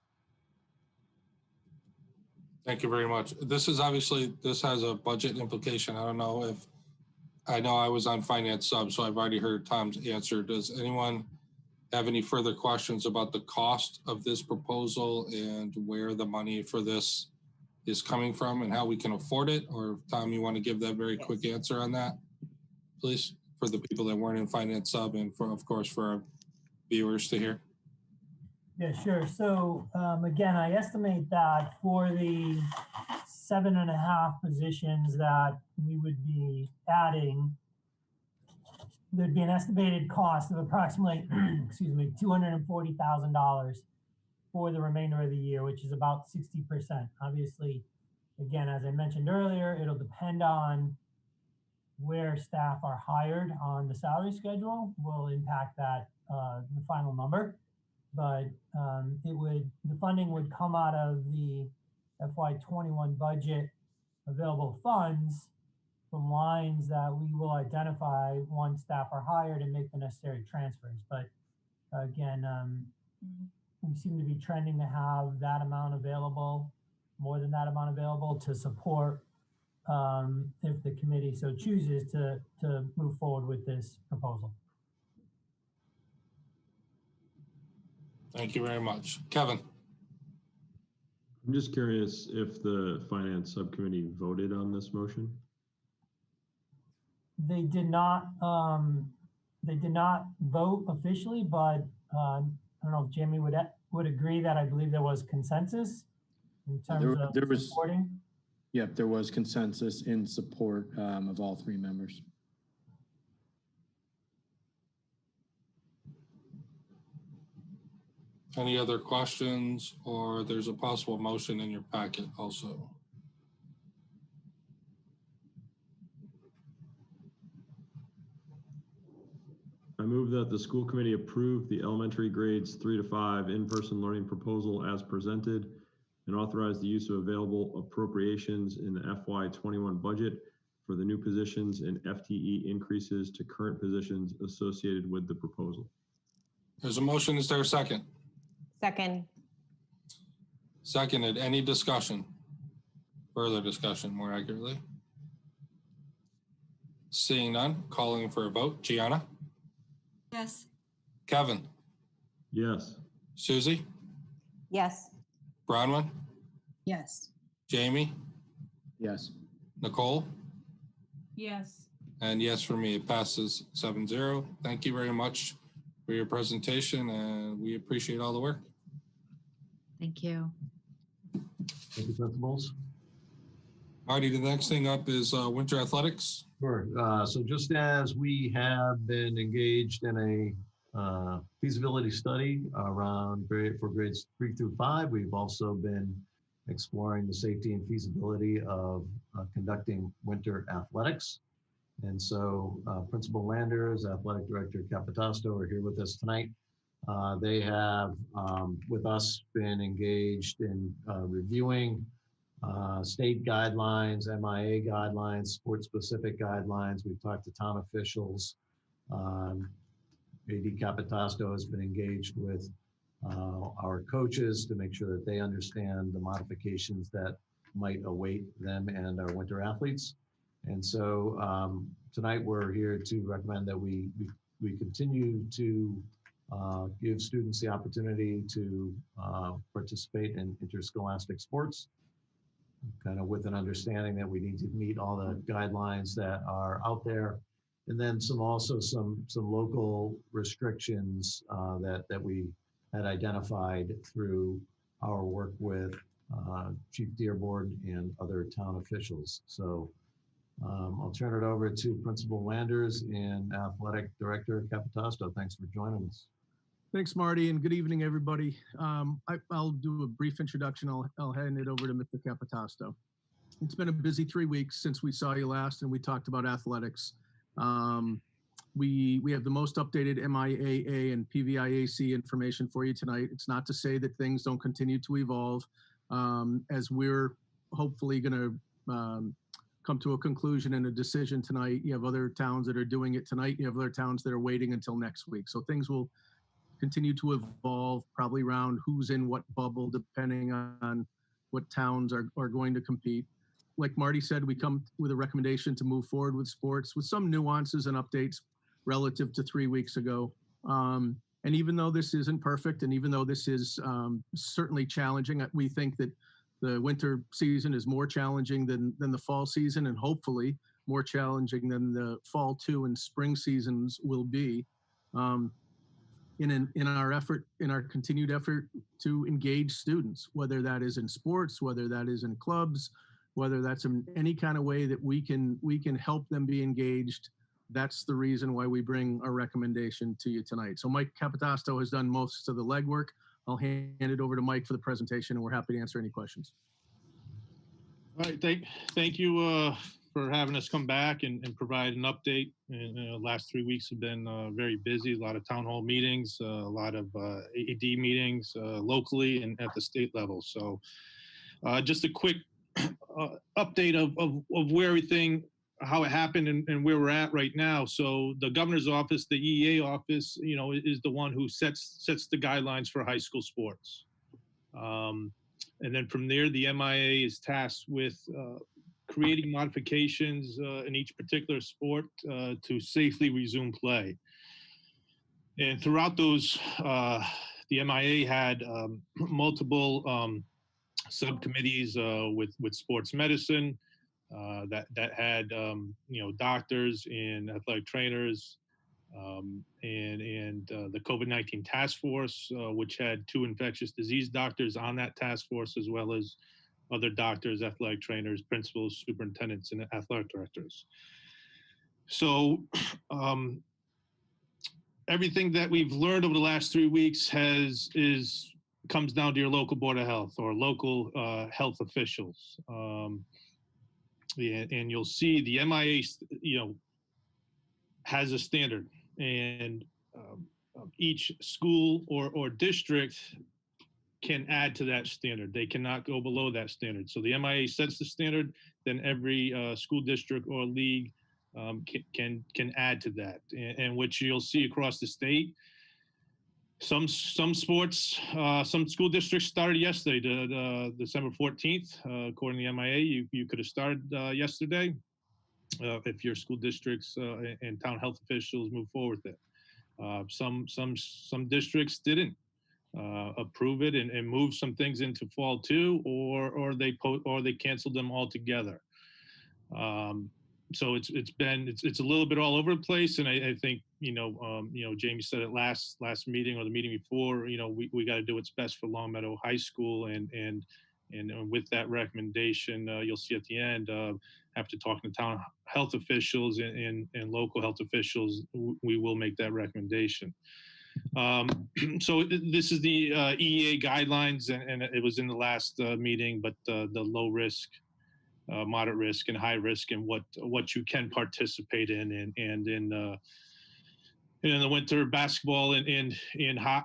Thank you very much. This has a budget implication. I don't know if, I know I was on finance sub, so I've already heard Tom's answer. Does anyone have any further questions about the cost of this proposal and where the money for this is coming from and how we can afford it? Or Tom, you want to give that very quick answer on that, please, for the people that weren't in finance sub and for, of course, for our viewers to hear? Yeah, sure. So again, I estimate that for the 7.5 positions that we would be adding, there'd be an estimated cost of approximately, excuse me, $240,000 for the remainder of the year, which is about 60%. Obviously, again, as I mentioned earlier, it'll depend on where staff are hired on the salary schedule will impact that, the final number. But the funding would come out of the FY21 budget available funds from lines that we will identify once staff are hired and make the necessary transfers. But again, we seem to be trending to have that amount available, more than that amount available to support if the committee so chooses to move forward with this proposal. Thank you very much. Kevin. I'm just curious if the finance subcommittee voted on this motion. They did not vote officially, but I don't know if Jamie would agree that I believe there was consensus in terms of supporting. Yep, there was consensus in support of all three members. Any other questions, or there's a possible motion in your packet also? I move that the school committee approve the elementary grades 3 to 5 in-person learning proposal as presented and authorize the use of available appropriations in the FY21 budget for the new positions and FTE increases to current positions associated with the proposal. There's a motion. Is there a second? Second. Seconded. Any discussion? Further discussion, more accurately? Seeing none, calling for a vote. Gianna? Yes. Kevin? Yes. Susie? Yes. Bronwyn? Yes. Jamie? Yes. Nicole? Yes. And yes for me. It passes 7-0. Thank you very much for your presentation, and we appreciate all the work. Thank you. Thank you, principals. Marty, the next thing up is winter athletics. Sure. So just as we have been engaged in a feasibility study for grades 3 through 5, we've also been exploring the safety and feasibility of conducting winter athletics. And so Principal Landers, Athletic Director Capitasto are here with us tonight. They have, with us, been engaged in reviewing state guidelines, MIA guidelines, sport-specific guidelines. We've talked to town officials. AD Capitasto has been engaged with our coaches to make sure that they understand the modifications that might await them and our winter athletes. And so tonight we're here to recommend that we continue to give students the opportunity to participate in interscholastic sports. kind of with an understanding that we need to meet all the guidelines that are out there. And then also some local restrictions that we had identified through our work with Chief Dearborn and other town officials. So I'll turn it over to Principal Landers and Athletic Director Capitasto. Thanks for joining us. Thanks, Marty, and good evening, everybody. I'll do a brief introduction. I'll hand it over to Mr. Capitasto. It's been a busy 3 weeks since we saw you last and we talked about athletics. We have the most updated MIAA and PVIAC information for you tonight. It's not to say that things don't continue to evolve as we're hopefully going to come to a conclusion and a decision tonight. You have other towns that are doing it tonight. You have other towns that are waiting until next week. So things will continue to evolve, probably around who's in what bubble, depending on what towns are going to compete. Like Marty said, we come with a recommendation to move forward with sports with some nuances and updates relative to 3 weeks ago. And even though this isn't perfect, and even though this is certainly challenging, we think that the winter season is more challenging than the fall season, and hopefully more challenging than the fall 2 and spring seasons will be. In our continued effort to engage students, whether that is in sports, whether that is in clubs, whether that's in any kind of way that we can help them be engaged. That's the reason why we bring our recommendation to you tonight. So Mike Capitasto has done most of the legwork. I'll hand it over to Mike for the presentation, and we're happy to answer any questions. All right, thank you for having us come back and provide an update. And last 3 weeks have been very busy. A lot of town hall meetings, a lot of AD meetings locally and at the state level. So just a quick update of where everything, how it happened and where we're at right now. So the governor's office, the EEA office, is the one who sets the guidelines for high school sports. And then from there, the MIA is tasked with creating modifications in each particular sport to safely resume play. And throughout those, the MIA had multiple subcommittees with sports medicine that had doctors and athletic trainers, and the COVID-19 task force, which had 2 infectious disease doctors on that task force, as well as other doctors, athletic trainers, principals, superintendents, and athletic directors. So everything that we've learned over the last 3 weeks comes down to your local board of health or local health officials. And you'll see the MIA, has a standard, and each school or district can add to that standard. They cannot go below that standard. So the MIA sets the standard, then every school district or league can add to that, and which you'll see across the state. Some sports, some school districts started yesterday, December 14th. According to the MIA, you could have started yesterday if your school districts and town health officials move forward with it. Some districts didn't approve it and move some things into fall 2, or they canceled them altogether. So it's a little bit all over the place, and I think Jamie said it last meeting or the meeting before. We got to do what's best for Longmeadow High School, and with that recommendation, you'll see at the end, after talking to town health officials and local health officials, we will make that recommendation. So this is the EEA guidelines, and it was in the last meeting, but the low risk, moderate risk, and high risk, and what you can participate in, and in the winter, basketball and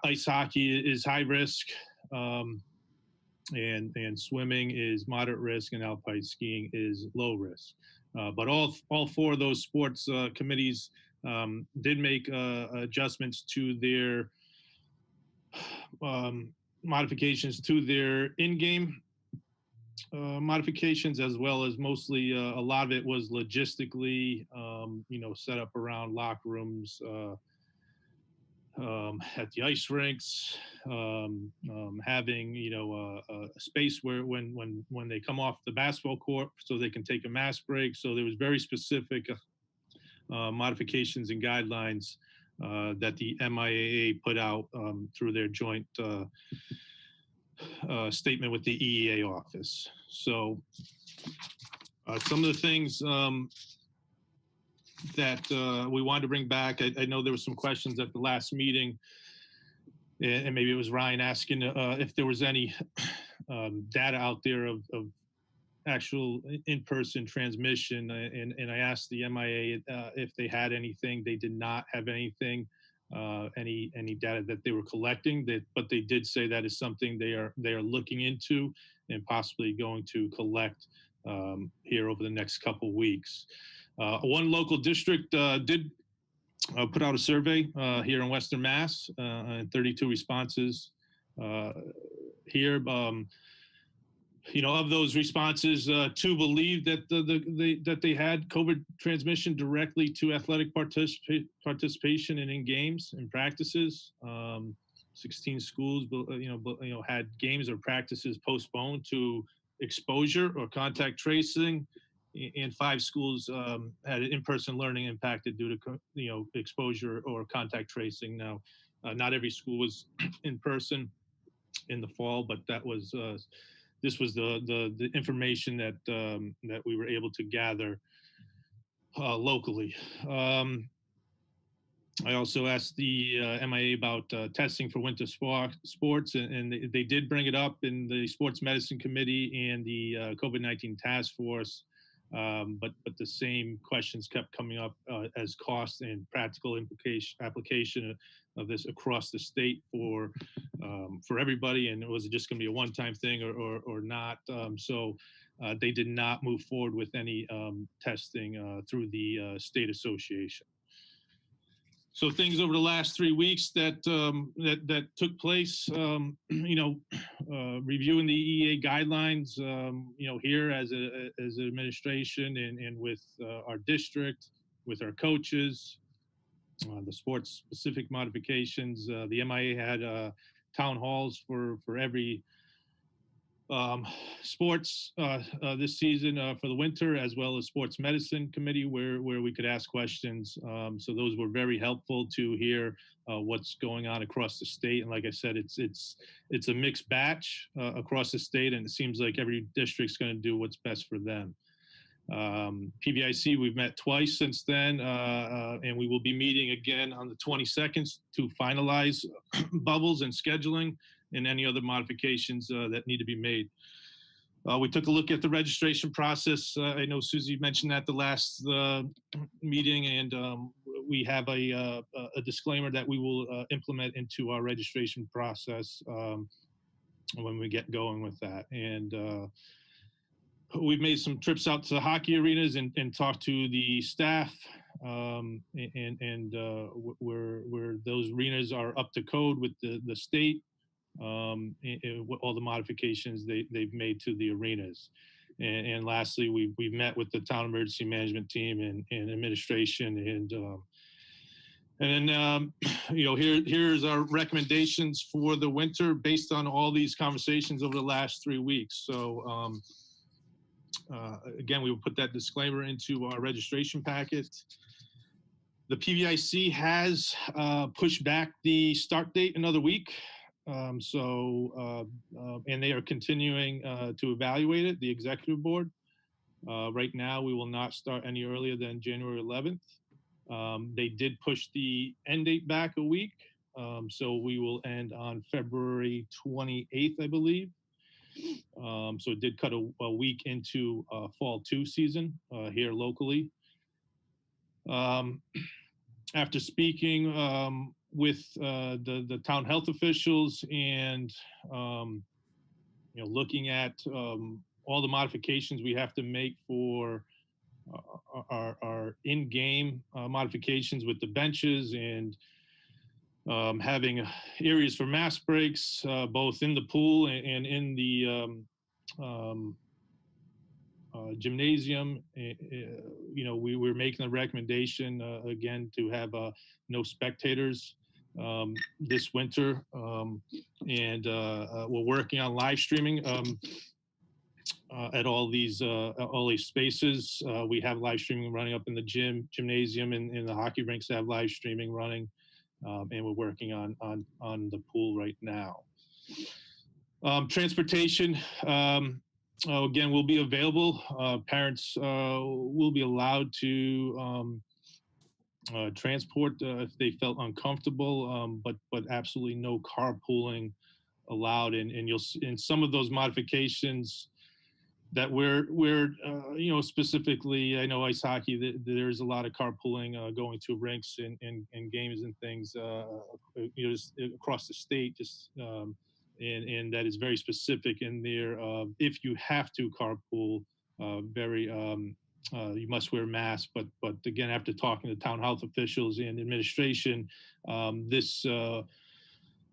ice hockey is high risk, and swimming is moderate risk, and alpine skiing is low risk. But all 4 of those sports committees did make adjustments to their modifications to their in-game modifications, as well as mostly a lot of it was logistically, set up around locker rooms, at the ice rinks, having a space where when they come off the basketball court, so they can take a mask break. So there was very specific modifications and guidelines that the MIAA put out through their joint statement with the EEA office. So some of the things that we wanted to bring back, I know there were some questions at the last meeting, and maybe it was Ryan asking if there was any data out there of actual in-person transmission, and I asked the MIA if they had anything. They did not have anything, any data that they were collecting. But they did say that is something they are looking into and possibly going to collect here over the next couple weeks. One local district did put out a survey here in Western Mass, and 32 responses here. Of those responses, 2 believed that that they had COVID transmission directly to athletic participation and in games and practices. 16 schools, had games or practices postponed to exposure or contact tracing, and 5 schools had in-person learning impacted due to exposure or contact tracing. Now, not every school was in person in the fall, but that was. This was the information that that we were able to gather locally. I also asked the MIA about testing for winter sports, and they did bring it up in the Sports Medicine Committee and the COVID-19 Task Force, but the same questions kept coming up as cost and practical application of this across the state for everybody, and was it just going to be a one-time thing or not? So they did not move forward with any testing through the state association. So things over the last 3 weeks that that took place, reviewing the EEA guidelines, here as an administration and with our district, with our coaches, the sports specific modifications. The MIA had town halls for every sports this season for the winter, as well as Sports Medicine Committee, where we could ask questions. So those were very helpful to hear what's going on across the state. And like I said, it's a mixed batch across the state, and it seems like every district's going to do what's best for them. PBIC, we've met twice since then, and we will be meeting again on the 22nd to finalize bubbles and scheduling and any other modifications that need to be made. We took a look at the registration process. I know Susie mentioned that the last meeting, and we have a disclaimer that we will implement into our registration process when we get going with that. And we've made some trips out to the hockey arenas and talked to the staff, where those arenas are up to code with the state, all the modifications they've made to the arenas. And lastly, we've met with the town emergency management team and administration, and then here's our recommendations for the winter based on all these conversations over the last 3 weeks. So again, we will put that disclaimer into our registration packet. The PBIC has pushed back the start date another week. And they are continuing to evaluate it, the executive board. Right now, we will not start any earlier than January 11th. They did push the end date back a week. So we will end on February 28th, I believe. So it did cut a week into fall 2 season here locally. After speaking with the town health officials and looking at all the modifications we have to make for our in-game modifications with the benches and having areas for mask breaks both in the pool and in the gymnasium. We were making a recommendation again to have no spectators this winter. And we're working on live streaming at all these spaces. We have live streaming running up in the gymnasium, and in the hockey rinks have live streaming running. And we're working on the pool right now. Transportation, again, will be available. Parents will be allowed to transport if they felt uncomfortable, but absolutely no carpooling allowed. And you'll see in some of those modifications that we're specifically, I know ice hockey, there's a lot of carpooling going to rinks and games and things, just across the state, and that is very specific in there. If you have to carpool, you must wear masks. But again, after talking to town health officials and administration,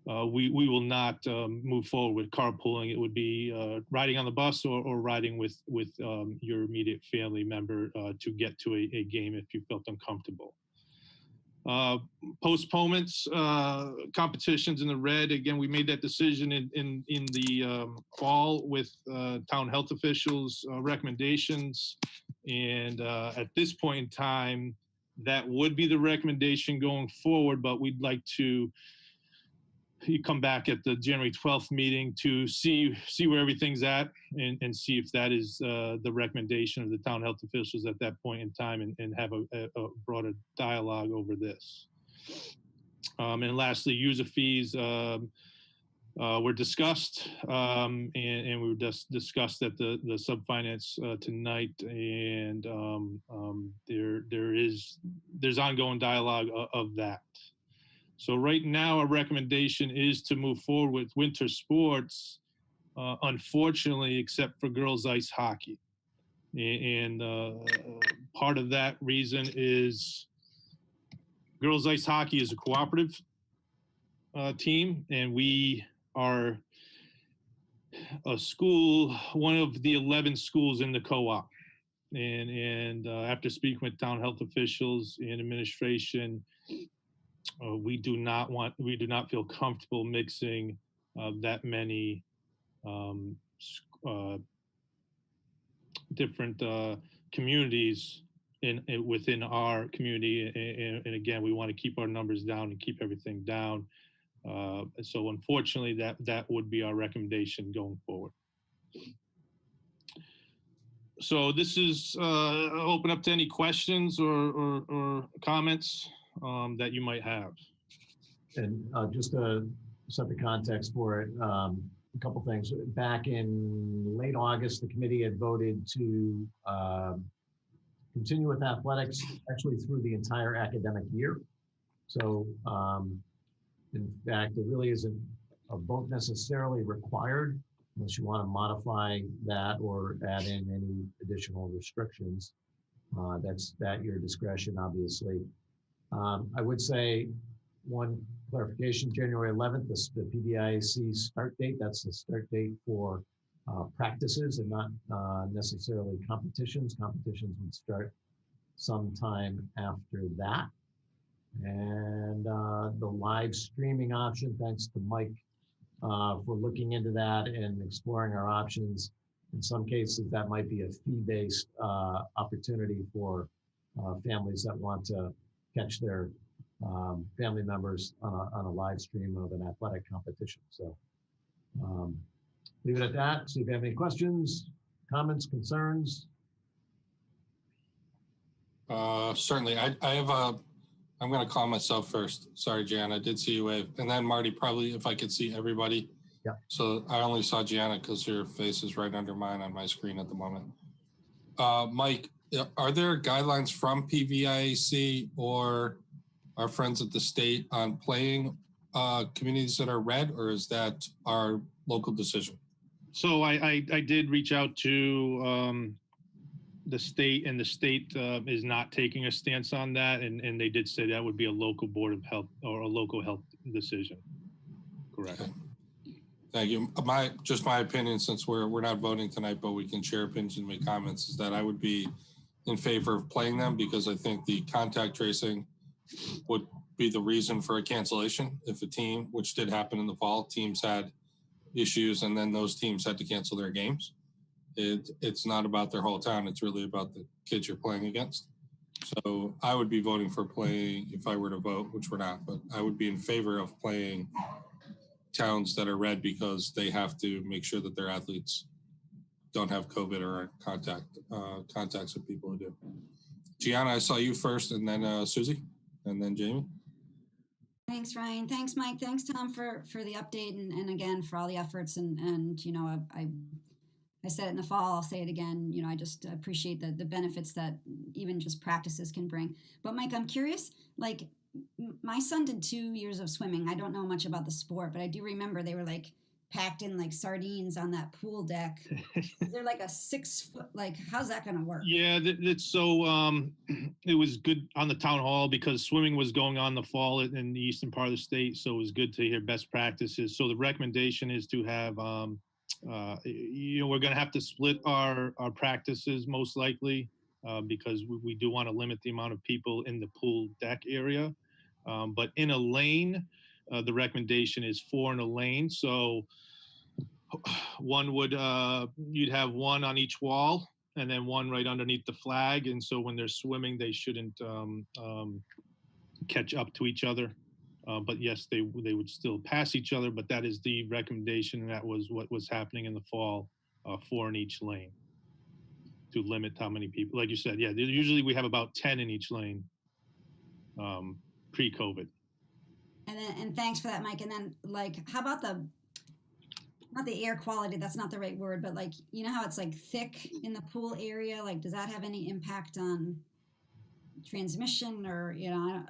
we will not move forward with carpooling. It would be riding on the bus or riding with your immediate family member to get to a game if you felt uncomfortable. Postponements, competitions in the red. Again, we made that decision in the fall with town health officials' recommendations. And at this point in time, that would be the recommendation going forward, but we'd like to come back at the January 12th meeting to see where everything's at and see if that is the recommendation of the town health officials at that point in time, and have a broader dialogue over this. And lastly, user fees were discussed, and we were just discussed at the subfinance tonight, and there's ongoing dialogue of that. So right now, our recommendation is to move forward with winter sports, unfortunately, except for girls ice hockey. And part of that reason is girls ice hockey is a cooperative team, and we are a school, one of the 11 schools in the co-op. And after speaking with town health officials and administration, we do not feel comfortable mixing that many different communities within our community. And again, we want to keep our numbers down and keep everything down. So unfortunately, that would be our recommendation going forward. So this is open up to any questions or comments that you might have. And just to set the context for it, a couple things. Back in late August, the committee had voted to continue with athletics actually through the entire academic year. So in fact, it really isn't a vote necessarily required unless you want to modify that or add in any additional restrictions. That's at your discretion, obviously. I would say one clarification, January 11th, the PBIAC start date, that's the start date for practices and not necessarily competitions. Competitions would start sometime after that. And the live streaming option, thanks to Mike for looking into that and exploring our options. In some cases, that might be a fee-based opportunity for families that want to catch their family members on a live stream of an athletic competition. So leave it at that. See if you have any questions, comments, concerns. Certainly. I'm going to call myself first. Sorry, Jan, I did see you wave. And then Marty, probably if I could see everybody. Yeah. So I only saw Gianna because her face is right under mine on my screen at the moment. Mike, are there guidelines from PVIAC or our friends at the state on playing communities that are red, or is that our local decision? So I did reach out to the state, and the state is not taking a stance on that, and they did say that would be a local board of health or a local health decision. Correct. Okay. Thank you. Just my opinion, since we're not voting tonight, but we can share opinions and make comments, is that I would be in favor of playing them because I think the contact tracing would be the reason for a cancellation. If a team, which did happen in the fall, teams had issues and then those teams had to cancel their games. It's not about their whole town. It's really about the kids you're playing against. So I would be voting for playing, if I were to vote, which we're not, but I would be in favor of playing towns that are red because they have to make sure that their athletes don't have COVID or are contacts with people who do. Gianna, I saw you first, and then Susie, and then Jamie. Thanks, Ryan. Thanks, Mike. Thanks, Tom, for the update, and again for all the efforts. And you know, I said it in the fall. I'll say it again. You know, I just appreciate the benefits that even just practices can bring. But Mike, I'm curious. Like, my son did 2 years of swimming. I don't know much about the sport, but I do remember they were like packed in like sardines on that pool deck. They're like a 6 foot, like, how's that going to work? Yeah, it's so, it was good on the town hall because swimming was going on in the fall in the eastern part of the state. So it was good to hear best practices. So the recommendation is to have, you know, we're going to have to split our practices most likely because we do want to limit the amount of people in the pool deck area. But in a lane, the recommendation is 4 in a lane. So one would, you'd have one on each wall and then one right underneath the flag. And so when they're swimming, they shouldn't catch up to each other. But yes, they would still pass each other, but that is the recommendation. And that was what was happening in the fall, 4 in each lane to limit how many people, like you said, yeah, usually we have about 10 in each lane pre-COVID. And thanks for that, Mike. And then, like, how about not the air quality, that's not the right word, but like, you know how it's like thick in the pool area? Like, does that have any impact on transmission or, you know,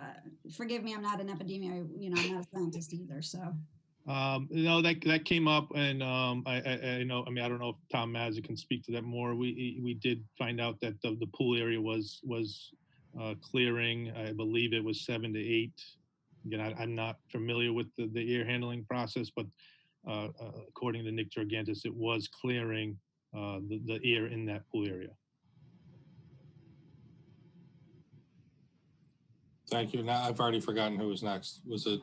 forgive me, I'm not an epidemiologist, you know, I'm not a scientist either, so. No, that came up, and I know. I mean, I don't know if Tom Mazza can speak to that more. We did find out that the pool area was clearing. I believe it was 7 to 8. Again, I'm not familiar with the air handling process, but according to Nick Gigantis, it was clearing the air in that pool area. Thank you. Now I've already forgotten who was next. Was it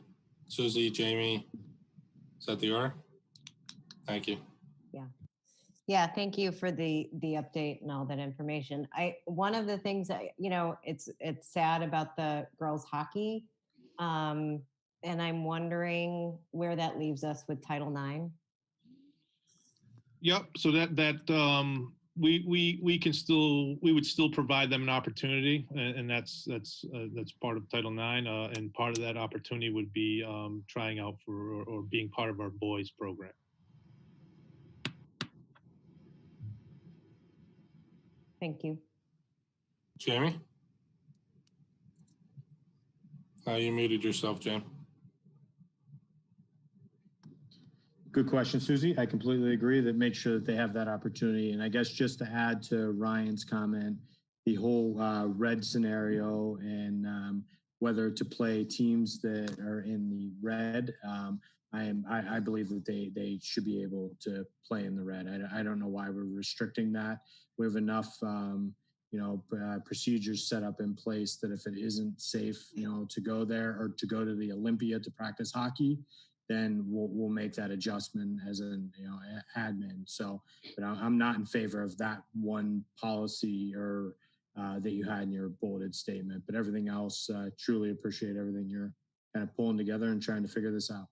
Susie, Jamie? Is that the order? Thank you. Yeah, thank you for the update and all that information. One of the things that, you know, it's sad about the girls hockey, and I'm wondering where that leaves us with Title IX. Yep. So we would still provide them an opportunity, and that's part of Title IX, and part of that opportunity would be trying out for or being part of our boys program. Thank you. Jamie? You muted yourself, Jam. Good question, Susie. I completely agree that make sure that they have that opportunity. And I guess just to add to Ryan's comment, the whole red scenario and whether to play teams that are in the red, I believe that they should be able to play in the red. I don't know why we're restricting that. We have enough, procedures set up in place that if it isn't safe, to go there or to go to the Olympia to practice hockey, then we'll make that adjustment as an admin. So, but I'm not in favor of that one policy or that you had in your bulleted statement. But everything else, truly appreciate everything you're kind of pulling together and trying to figure this out.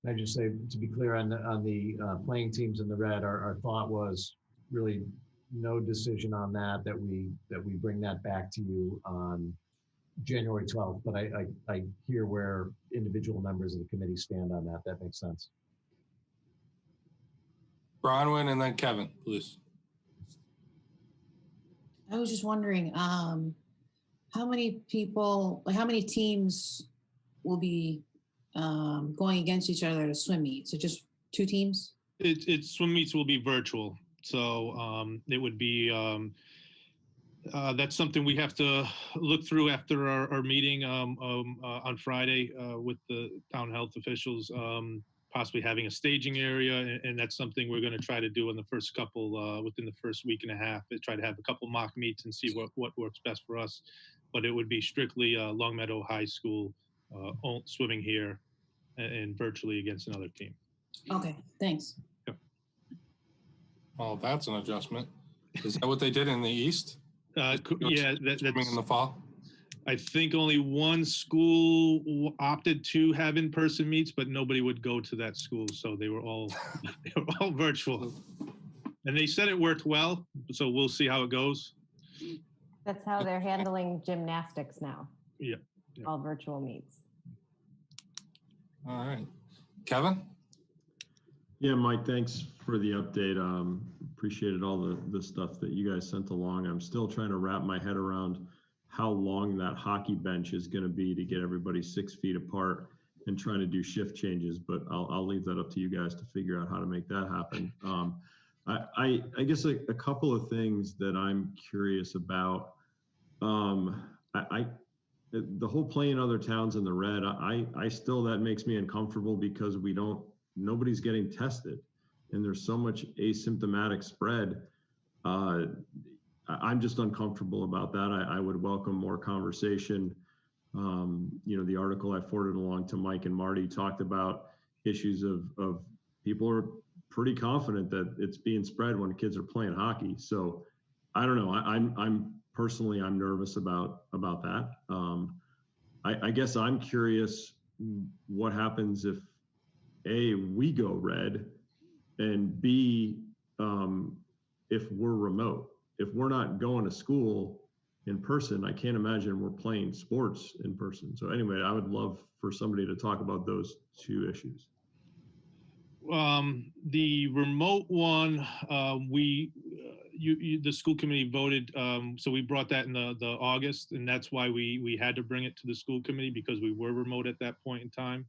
I just say, to be clear on the playing teams in the red, our thought was really no decision on that we bring that back to you on January 12th, but I hear where individual members of the committee stand on that. That makes sense. Bronwyn and then Kevin, please. I was just wondering, how many teams will be going against each other to swim meet? So just 2 teams? Swim meets will be virtual. So it would be, that's something we have to look through after our meeting on Friday with the town health officials, possibly having a staging area. And that's something we're going to try to do in the first couple, within the first week and a half, to try to have a couple mock meets and see what works best for us. but it would be strictly Longmeadow High School swimming here and virtually against another team. Okay, thanks. Well, that's an adjustment. Is that what they did in the East? Yeah, that's in the fall. I think only one school opted to have in-person meets, but nobody would go to that school, so they were all virtual. And they said it worked well, so we'll see how it goes. That's how they're handling gymnastics now. Yeah. All virtual meets. All right. Kevin? Yeah, Mike, thanks for the update. Appreciated all the stuff that you guys sent along. I'm still trying to wrap my head around how long that hockey bench is going to be to get everybody 6 feet apart and trying to do shift changes, but I'll leave that up to you guys to figure out how to make that happen. I guess a couple of things that I'm curious about. The whole playing other towns in the red, I still, that makes me uncomfortable because nobody's getting tested and there's so much asymptomatic spread. I'm just uncomfortable about that. I would welcome more conversation. The article I forwarded along to Mike and Marty talked about issues of people are pretty confident that it's being spread when kids are playing hockey. So I don't know. I'm personally nervous about that. I guess I'm curious what happens if A, we go red, and B, if we're remote. If we're not going to school in person, I can't imagine we're playing sports in person. So anyway, I would love for somebody to talk about those two issues. The remote one, the school committee voted, so we brought that in the August, and that's why we had to bring it to the school committee because we were remote at that point in time.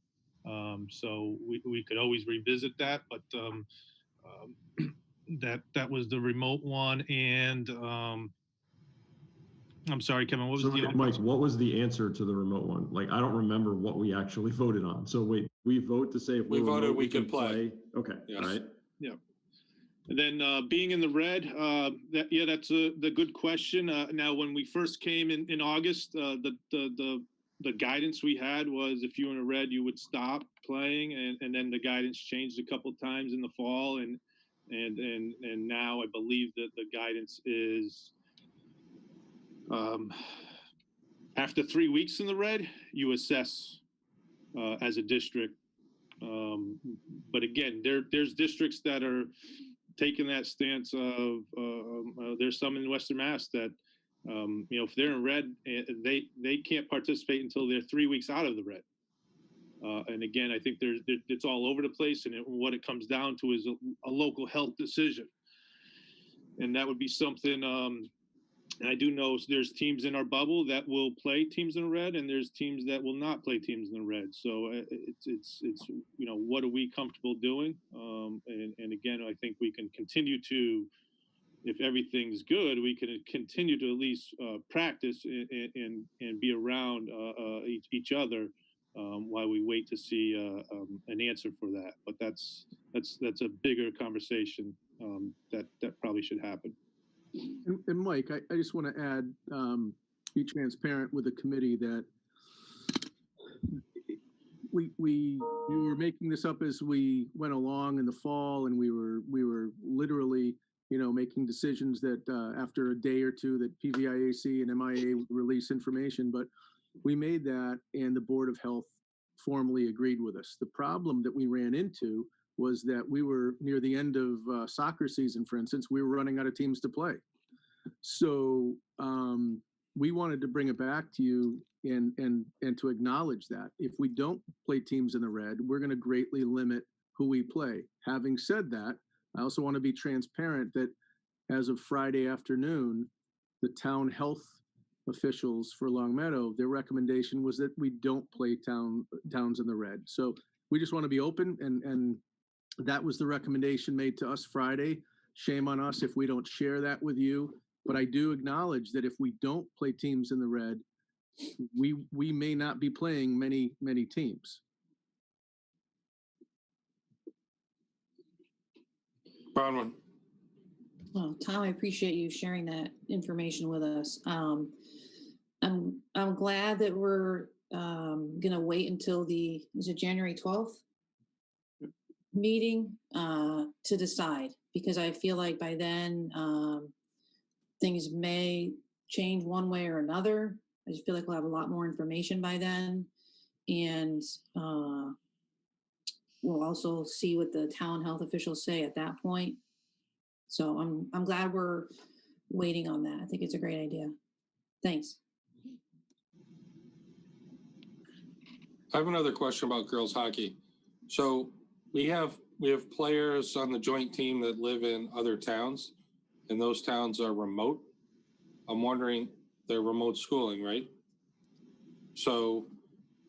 So we could always revisit that, but that was the remote one. And I'm sorry, Kevin, what was the other? Mike, what was the answer to the remote one? Like, I don't remember what we actually voted on. So wait, we vote to say if we voted remote, we could play. Okay, yes. All right. Yeah. And then being in the red, that's the good question. Now, when we first came in August, the guidance we had was if you were in a red, you would stop playing, and then the guidance changed a couple of times in the fall, and now I believe that the guidance is after 3 weeks in the red, you assess as a district. But again, there's districts that are taking that stance of there's some in Western Mass that if they're in red, they can't participate until they're 3 weeks out of the red. And again, I think it's all over the place, and what it comes down to is a local health decision, and that would be something. And I do know there's teams in our bubble that will play teams in red, and there's teams that will not play teams in red. So it's what are we comfortable doing? And again, I think we can continue to, if everything's good, we can continue to at least practice and be around each other while we wait to see an answer for that. But that's a bigger conversation that probably should happen. And Mike, I just want to add, be transparent with the committee that we were making this up as we went along in the fall, and we were literally, making decisions that after a day or two that PVIAC and MIA would release information, but we made that, and the Board of Health formally agreed with us. The problem that we ran into was that we were near the end of soccer season, for instance. We were running out of teams to play. So we wanted to bring it back to you and to acknowledge that if we don't play teams in the red, we're going to greatly limit who we play. Having said that, I also want to be transparent that as of Friday afternoon, the town health officials for Longmeadow, their recommendation was that we don't play towns in the red. So we just want to be open, and that was the recommendation made to us Friday. Shame on us if we don't share that with you. But I do acknowledge that if we don't play teams in the red, we may not be playing many teams. Bronwyn. Well, Tom, I appreciate you sharing that information with us. I'm I'm glad that we're gonna wait until is it January 12th meeting to decide, because I feel like by then things may change one way or another. I just feel like we'll have a lot more information by then, and we'll also see what the town health officials say at that point. So I'm glad we're waiting on that. I think it's a great idea. Thanks. I have another question about girls hockey. So we have players on the joint team that live in other towns, and those towns are remote. I'm wondering, they're remote schooling, right? So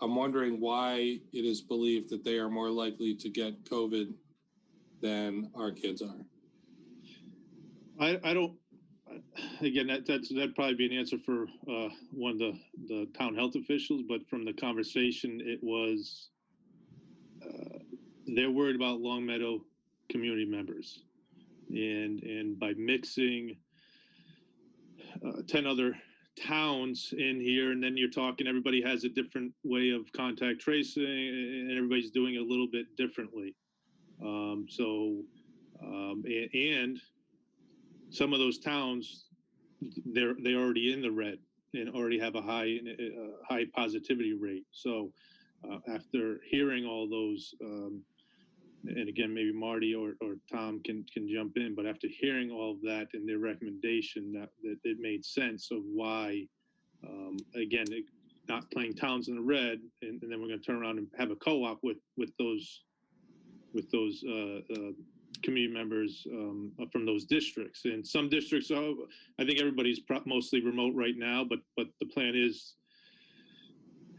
I'm wondering why it is believed that they are more likely to get COVID than our kids are. I don't. Again, that'd probably be an answer for one of the town health officials. But from the conversation, it was they're worried about Longmeadow community members, and by mixing 10 other towns in here, and then you're talking, everybody has a different way of contact tracing, and everybody's doing it a little bit differently. And some of those towns, they're already in the red and already have a high positivity rate. So after hearing all those, and again, maybe Marty or Tom can jump in, but after hearing all of that and their recommendation, that it made sense of why, again, not playing towns in the red, and then we're going to turn around and have a co-op with those community members from those districts. And some districts, I think everybody's mostly remote right now, but the plan is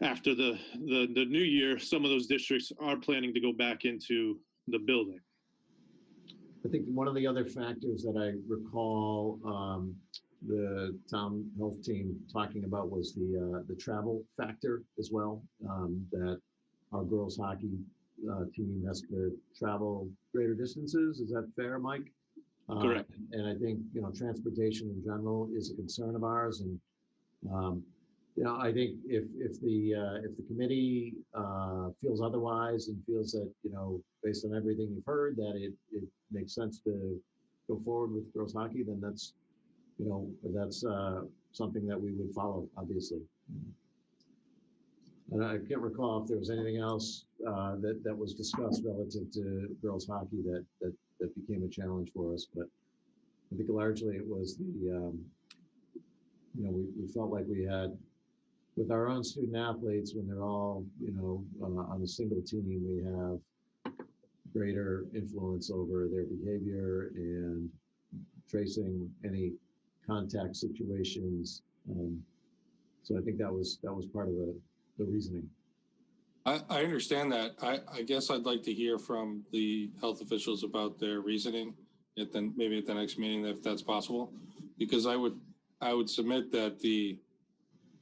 after the new year, some of those districts are planning to go back into the building. I think one of the other factors that I recall the town health team talking about was the travel factor as well, that our girls hockey team has to travel greater distances. Is that fair, Mike? Correct. And I think, transportation in general is a concern of ours. And, I think if the committee feels otherwise and feels that, based on everything you've heard, that it makes sense to go forward with girls hockey, then that's something that we would follow, obviously. And I can't recall if there was anything else that was discussed relative to girls hockey that became a challenge for us. But I think largely it was we felt like we had, with our own student athletes, when they're all, on a single team, we have greater influence over their behavior and tracing any contact situations. So I think that was part of the reasoning. I understand that. I guess I'd like to hear from the health officials about their reasoning maybe at the next meeting, if that's possible, because I would submit that the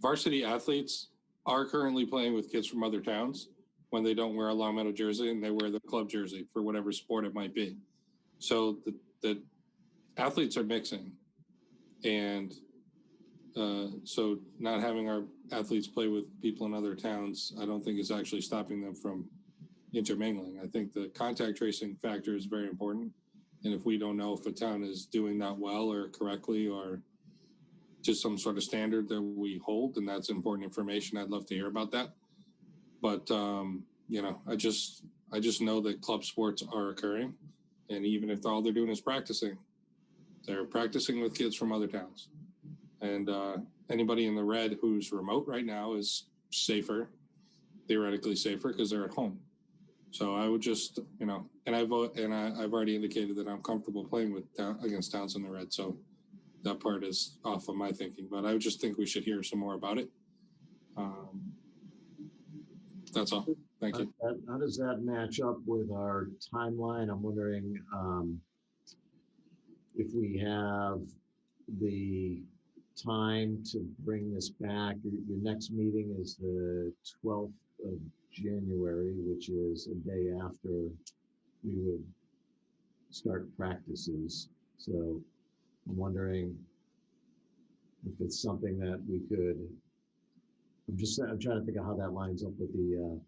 varsity athletes are currently playing with kids from other towns when they don't wear a Longmeadow jersey and they wear the club jersey for whatever sport it might be. So the athletes are mixing, and so not having our athletes play with people in other towns, I don't think is actually stopping them from intermingling. I think the contact tracing factor is very important. And if we don't know if a town is doing that well or correctly or just some sort of standard that we hold, then that's important information. I'd love to hear about that. But, I just know that club sports are occurring. And even if all they're doing is practicing, they're practicing with kids from other towns. And anybody in the red who's remote right now is safer, theoretically safer, because they're at home. So I would just, and I've already indicated that I'm comfortable playing against towns in the red. So that part is off of my thinking, but I would just think we should hear some more about it. That's all. Thank you. How does that match up with our timeline? I'm wondering if we have the time to bring this back. Your next meeting is the 12th of January, which is a day after we would start practices. So I'm wondering if it's something that we could I'm trying to figure out how that lines up with the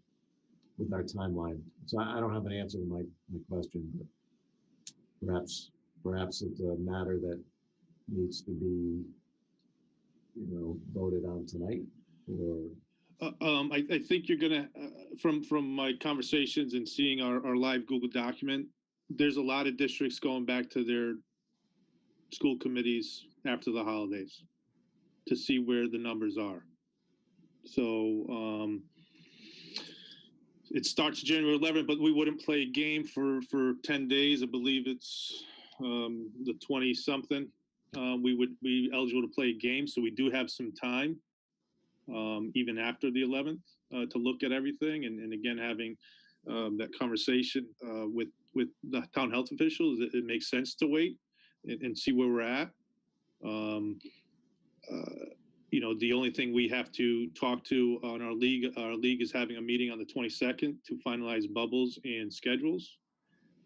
with our timeline. So I don't have an answer to my question, but perhaps it's a matter that needs to be, voted on tonight, or I think you're gonna, from my conversations and seeing our live Google document, there's a lot of districts going back to their school committees after the holidays to see where the numbers are. So it starts January 11th, but we wouldn't play a game for 10 days. I believe it's the 20 something. We would be eligible to play a game, so we do have some time, even after the 11th, to look at everything. And again, having that conversation with the town health officials, it makes sense to wait and see where we're at. The only thing we have to talk to on our league is having a meeting on the 22nd to finalize bubbles and schedules.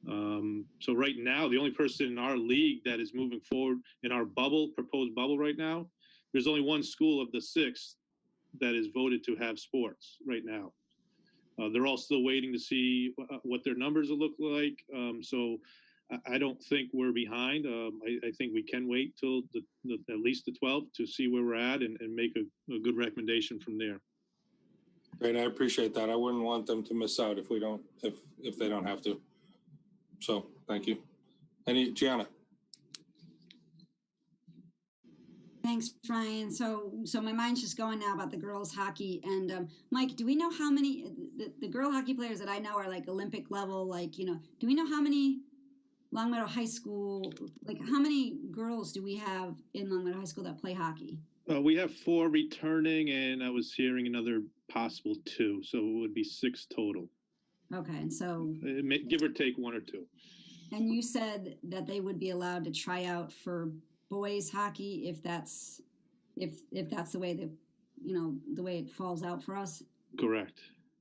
So right now, the only person in our league that is moving forward in our proposed bubble right now, there's only one school of the 6 that is voted to have sports right now. They're all still waiting to see what their numbers will look like. So I don't think we're behind. I think we can wait till at least the 12th to see where we're at and make a good recommendation from there. Great, I appreciate that. I wouldn't want them to miss out if they don't have to. So thank you. Gianna? Thanks, Ryan. So my mind's just going now about the girls hockey. And Mike, do we know how many the girl hockey players that I know are like Olympic level? Like, do we know how many Longmeadow High School, like how many girls do we have in Longmeadow High School that play hockey? We have 4 returning, and I was hearing another possible 2, so it would be 6 total. Okay, and so give or take 1 or 2. And you said that they would be allowed to try out for boys hockey if that's the way that the way it falls out for us. Correct.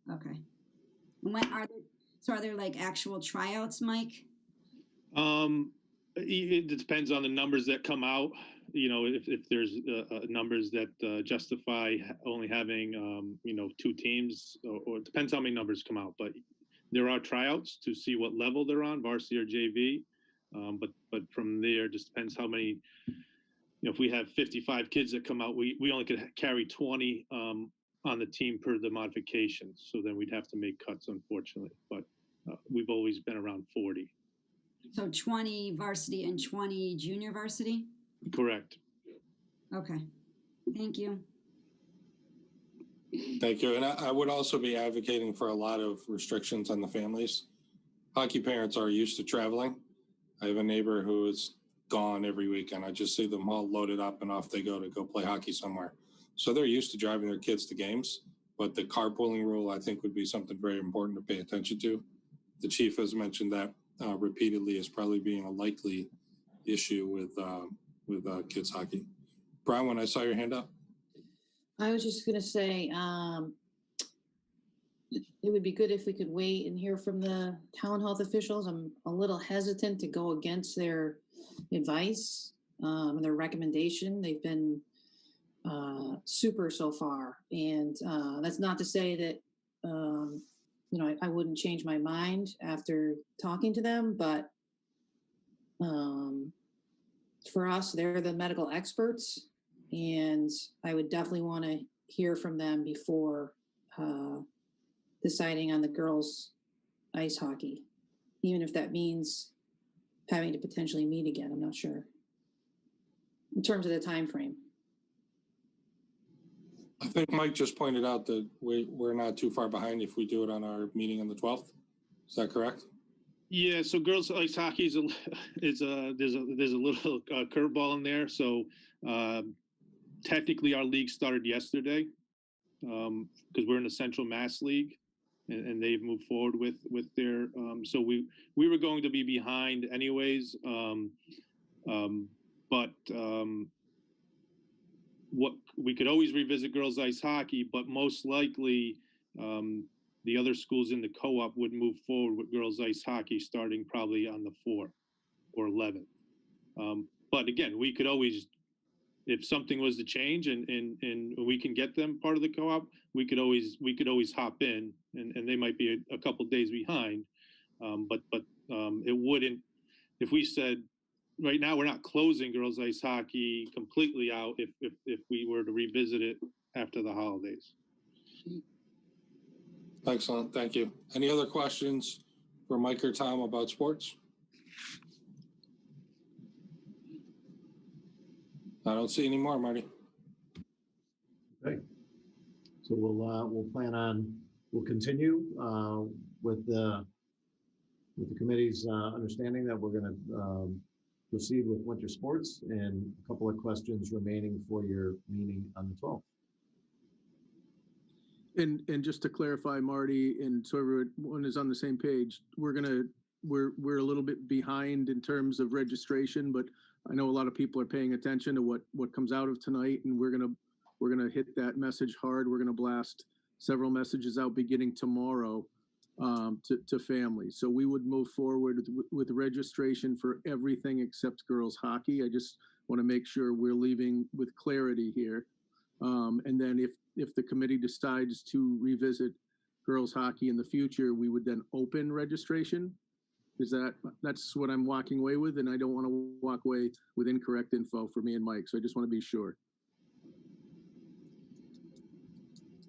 Okay. And when are there like actual tryouts, Mike? It depends on the numbers that come out. If there's numbers that justify only having 2 teams, or it depends how many numbers come out. But there are tryouts to see what level they're on, varsity or JV. But from there, it just depends how many. If we have 55 kids that come out, we only could carry 20 on the team per the modifications. So then we'd have to make cuts, unfortunately. But we've always been around 40. So 20 varsity and 20 junior varsity? Correct. Okay. Thank you. Thank you. And I would also be advocating for a lot of restrictions on the families. Hockey parents are used to traveling. I have a neighbor who is gone every weekend. I just see them all loaded up and off they go to go play hockey somewhere. So they're used to driving their kids to games. But the carpooling rule, I think, would be something very important to pay attention to. The chief has mentioned that repeatedly as probably being a likely issue with kids hockey. Brian, when I saw your hand up. I was just going to say, it would be good if we could wait and hear from the town health officials. I'm a little hesitant to go against their advice and their recommendation. They've been super so far. And that's not to say that, I wouldn't change my mind after talking to them, but for us, they're the medical experts. And I would definitely want to hear from them before deciding on the girls' ice hockey, even if that means having to potentially meet again. I'm not sure in terms of the time frame. I think Mike just pointed out that we're not too far behind if we do it on our meeting on the 12th. Is that correct? Yeah, so girls ice hockey there's a little curveball in there. So technically our league started yesterday because we're in the Central Mass League, and they've moved forward with their. So we were going to be behind anyways, but what we could always revisit girls ice hockey, but most likely the other schools in the co-op would move forward with girls ice hockey starting probably on the 4th or 11th. But again, we could always if something was to change and we can get them part of the co-op, we could always hop in, and they might be a couple days behind. But it wouldn't, if we said, right now we're not closing girls ice hockey completely out if we were to revisit it after the holidays. Excellent, thank you. Any other questions for Mike or Tom about sports? I don't see any more, Marty. Okay. So we'll continue with the committee's understanding that we're going to proceed with winter sports, and a couple of questions remaining for your meeting on the 12th. And just to clarify, Marty, and so everyone is on the same page, we're a little bit behind in terms of registration, but I know a lot of people are paying attention to what comes out of tonight, and we're gonna hit that message hard. We're gonna blast several messages out beginning tomorrow to families. So we would move forward with registration for everything except girls hockey. I just want to make sure we're leaving with clarity here. And then if the committee decides to revisit girls hockey in the future, we would then open registration. That's what I'm walking away with, and I don't want to walk away with incorrect info for me and Mike. So I just want to be sure.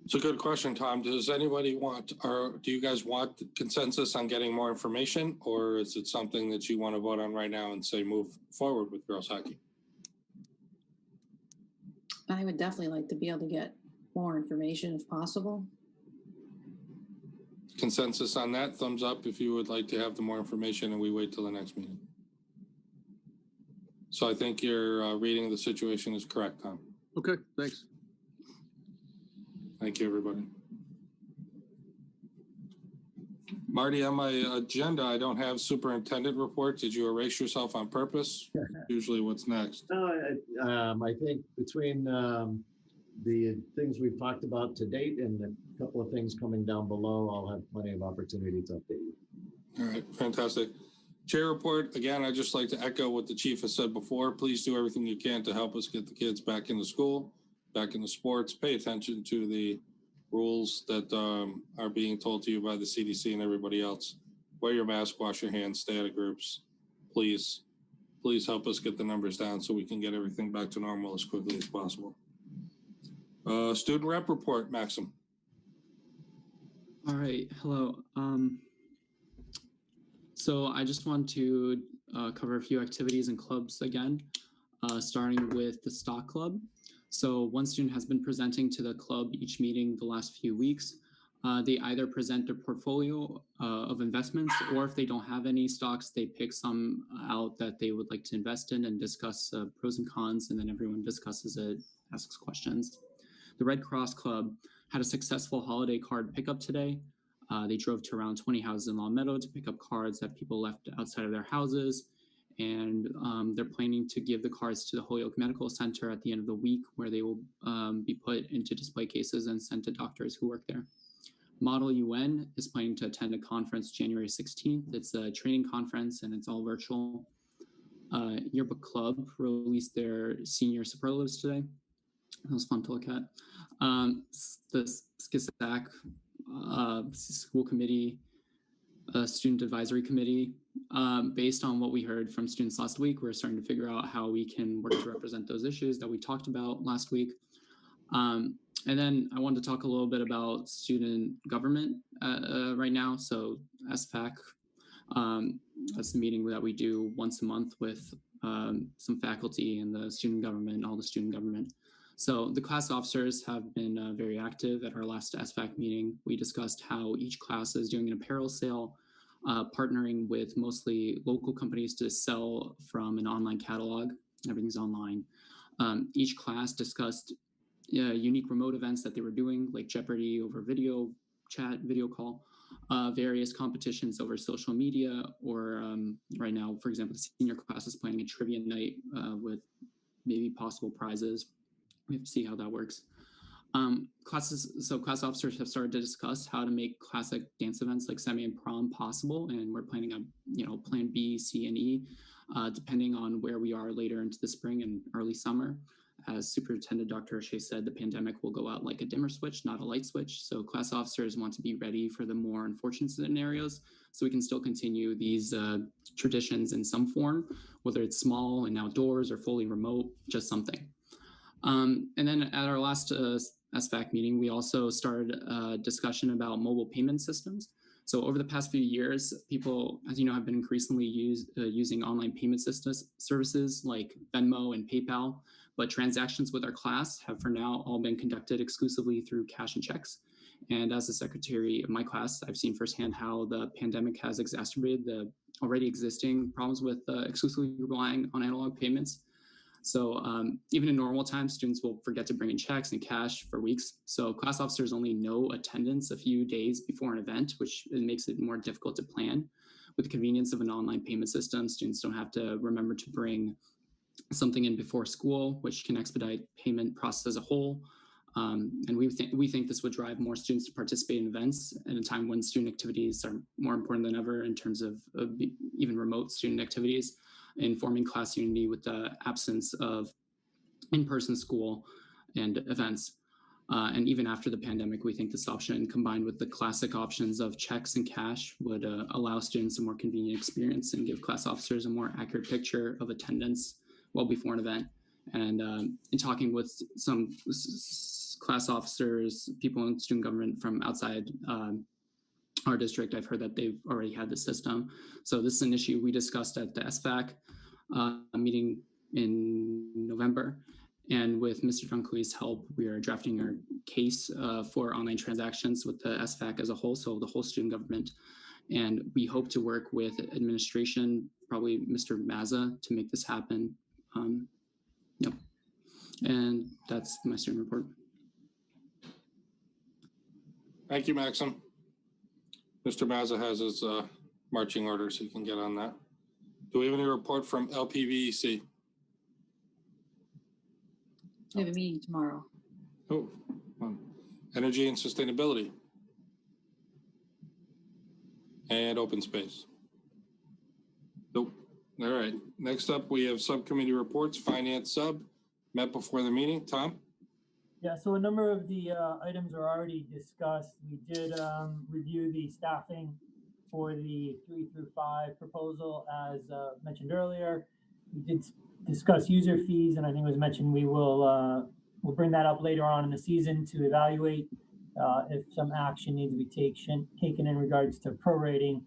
It's a good question, Tom. Does anybody want, or do you guys want consensus on getting more information, or is it something that you want to vote on right now and say move forward with girls hockey? I would definitely like to be able to get more information if possible. Consensus on that? Thumbs up if you would like to have the more information, and we wait till the next meeting. So I think your reading of the situation is correct, Tom. Okay, thanks. Thank you, everybody. Marty, on my agenda, I don't have superintendent report. Did you erase yourself on purpose? Usually what's next? I think between the things we've talked about to date and a couple of things coming down below, I'll have plenty of opportunity to update you. All right, fantastic. Chair report, again, I'd just like to echo what the chief has said before. Please do everything you can to help us get the kids back into school, back into sports. Pay attention to the rules that are being told to you by the CDC and everybody else. Wear your mask, wash your hands, stay out of groups. Please help us get the numbers down so we can get everything back to normal as quickly as possible. Student rep report, Maxim. All right, hello. So I just want to cover a few activities and clubs again, starting with the stock club. So one student has been presenting to the club each meeting the last few weeks. They either present their portfolio of investments, or if they don't have any stocks, they pick some out that they would like to invest in and discuss pros and cons, and then everyone discusses it, asks questions. The Red Cross Club had a successful holiday card pickup today. They drove to around 20 houses in Longmeadow to pick up cards that people left outside of their houses. And they're planning to give the cards to the Holyoke Medical Center at the end of the week, where they will be put into display cases and sent to doctors who work there. Model UN is planning to attend a conference January 16th. It's a training conference and it's all virtual. Yearbook Club released their senior superlatives today. That was fun to look at. The SCISAC school committee, student advisory committee, based on what we heard from students last week, we're starting to figure out how we can work to represent those issues that we talked about last week. And then I wanted to talk a little bit about student government right now. So SFAC, that's the meeting that we do once a month with some faculty and the student government, all the student government. So the class officers have been very active. At our last SFAC meeting, we discussed how each class is doing an apparel sale, partnering with mostly local companies to sell from an online catalog. Everything's online. Each class discussed unique remote events that they were doing, like Jeopardy over video chat, video call, various competitions over social media, or right now, for example, the senior class is planning a trivia night with maybe possible prizes. We have to see how that works. Class officers have started to discuss how to make classic dance events like semi and prom possible, and we're planning a plan B, C, and E, depending on where we are later into the spring and early summer, as Superintendent Dr. O'Shea said, the pandemic will go out like a dimmer switch, not a light switch. So class officers want to be ready for the more unfortunate scenarios so we can still continue these traditions in some form, whether it's small and outdoors or fully remote, just something. And then at our last SFAC meeting, we also started a discussion about mobile payment systems. So over the past few years, people, as you know, have been increasingly using online payment services like Venmo and PayPal, but transactions with our class have for now all been conducted exclusively through cash and checks. And as the secretary of my class, I've seen firsthand how the pandemic has exacerbated the already existing problems with exclusively relying on analog payments. So even in normal times, students will forget to bring in checks and cash for weeks. So class officers only know attendance a few days before an event, which makes it more difficult to plan. With the convenience of an online payment system, students don't have to remember to bring something in before school, which can expedite payment process as a whole. And we think this would drive more students to participate in events at a time when student activities are more important than ever in terms of even remote student activities, in forming class unity with the absence of in-person school and events. And even after the pandemic, we think this option, combined with the classic options of checks and cash, would allow students a more convenient experience and give class officers a more accurate picture of attendance well before an event. And in talking with some class officers, people in student government from outside our district, I've heard that they've already had the system. So this is an issue we discussed at the SFAC meeting in November. And with Mr. Dunkley's help, we are drafting our case for online transactions with the SFAC as a whole, so the whole student government. And we hope to work with administration, probably Mr. Mazza, to make this happen. Yep. And that's my student report. Thank you, Maxim. Mr. Mazza has his marching orders, so you can get on that. Do we have any report from LPVEC? We have a meeting tomorrow. Oh, energy and sustainability. And open space. Nope. All right. Next up, we have subcommittee reports. Finance sub met before the meeting. Tom? Yeah, so a number of the items are already discussed. We did review the staffing for the 3 through 5 proposal, as mentioned earlier. We did discuss user fees, and I think it was mentioned we will we'll bring that up later on in the season to evaluate if some action needs to be taken in regards to prorating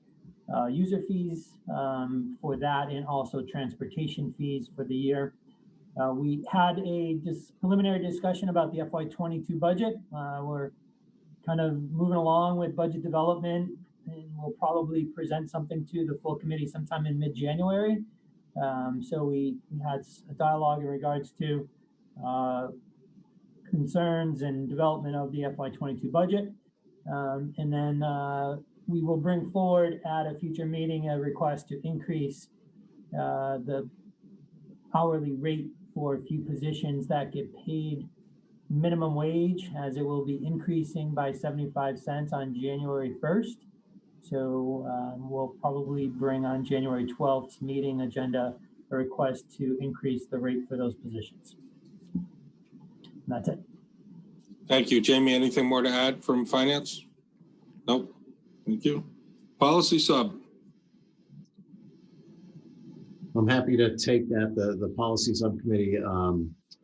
user fees for that, and also transportation fees for the year. We had a preliminary discussion about the FY22 budget. We're kind of moving along with budget development, and we'll probably present something to the full committee sometime in mid-January. So we had a dialogue in regards to concerns and development of the FY22 budget. And then we will bring forward at a future meeting a request to increase the hourly rate for a few positions that get paid minimum wage, as it will be increasing by 75 cents on January 1st. So we'll probably bring on January 12th meeting agenda a request to increase the rate for those positions. And that's it. Thank you. Jamie, anything more to add from finance? Nope. Thank you. Policy sub. I'm happy to take that. The policy subcommittee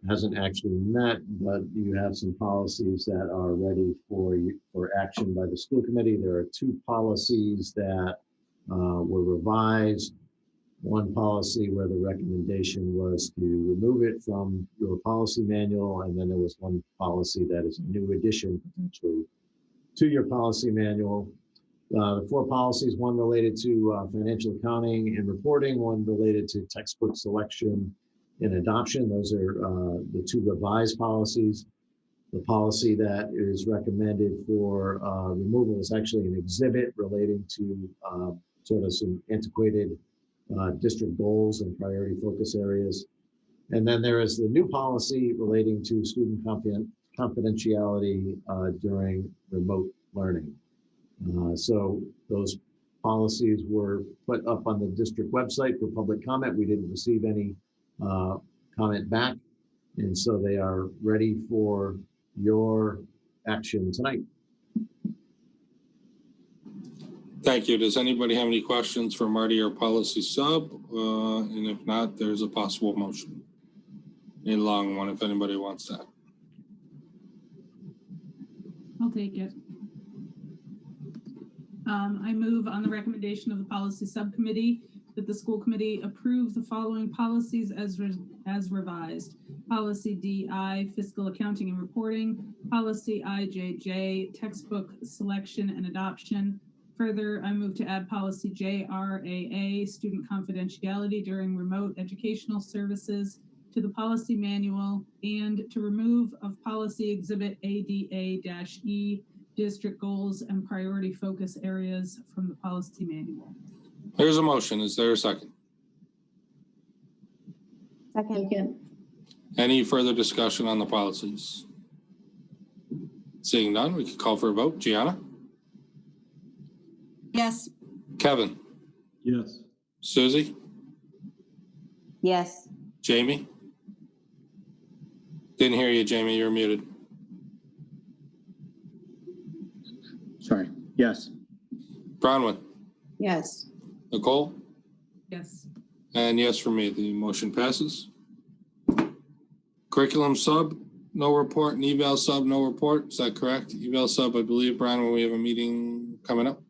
hasn't actually met, but you have some policies that are ready for action by the school committee. There are 2 policies that were revised. One policy where the recommendation was to remove it from your policy manual, and then there was one policy that is a new addition potentially to your policy manual. The 4 policies, one related to financial accounting and reporting, one related to textbook selection and adoption. Those are the 2 revised policies. The policy that is recommended for removal is actually an exhibit relating to sort of some antiquated district goals and priority focus areas. And then there is the new policy relating to student confidentiality during remote learning. So those policies were put up on the district website for public comment. We didn't receive any comment back And so they are ready for your action tonight. Thank you. Does anybody have any questions for Marty or policy sub? And if not, there's a possible motion. A long one, if anybody wants that. I'll take it. I move on the recommendation of the policy subcommittee that the school committee approve the following policies as revised. Policy DI, fiscal accounting and reporting. Policy IJJ, textbook selection and adoption. Further, I move to add policy JRAA, student confidentiality during remote educational services, to the policy manual, and to remove of policy exhibit ADA-E, district goals and priority focus areas from the policy manual. There's a motion. Is there a second? Second. Any further discussion on the policies? Seeing none, we can call for a vote. Gianna? Yes. Kevin? Yes. Susie? Yes. Jamie? Didn't hear you, Jamie. You're muted. Sorry. Yes. Bronwyn? Yes. Nicole? Yes. And yes for me. The motion passes. Curriculum sub, no report. And eval sub, no report. Is that correct? Eval sub, I believe, Brian, when we have a meeting coming up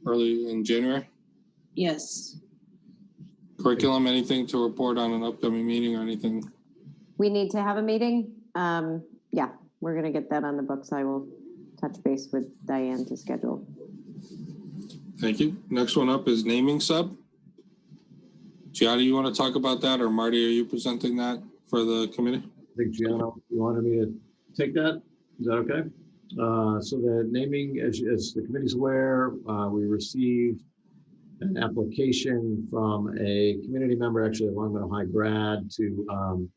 early in January. Yes. Curriculum, anything to report on an upcoming meeting or anything? We need to have a meeting. Yeah, we're going to get that on the books. I will touch base with Diane to schedule. Thank you. Next one up is naming sub. Gianna, you want to talk about that, or Marty, are you presenting that for the committee? I think Gianna, you wanted me to take that? Is that okay? So the naming, as the committee's aware, we received an application from a community member, actually a Longmeadow High grad, to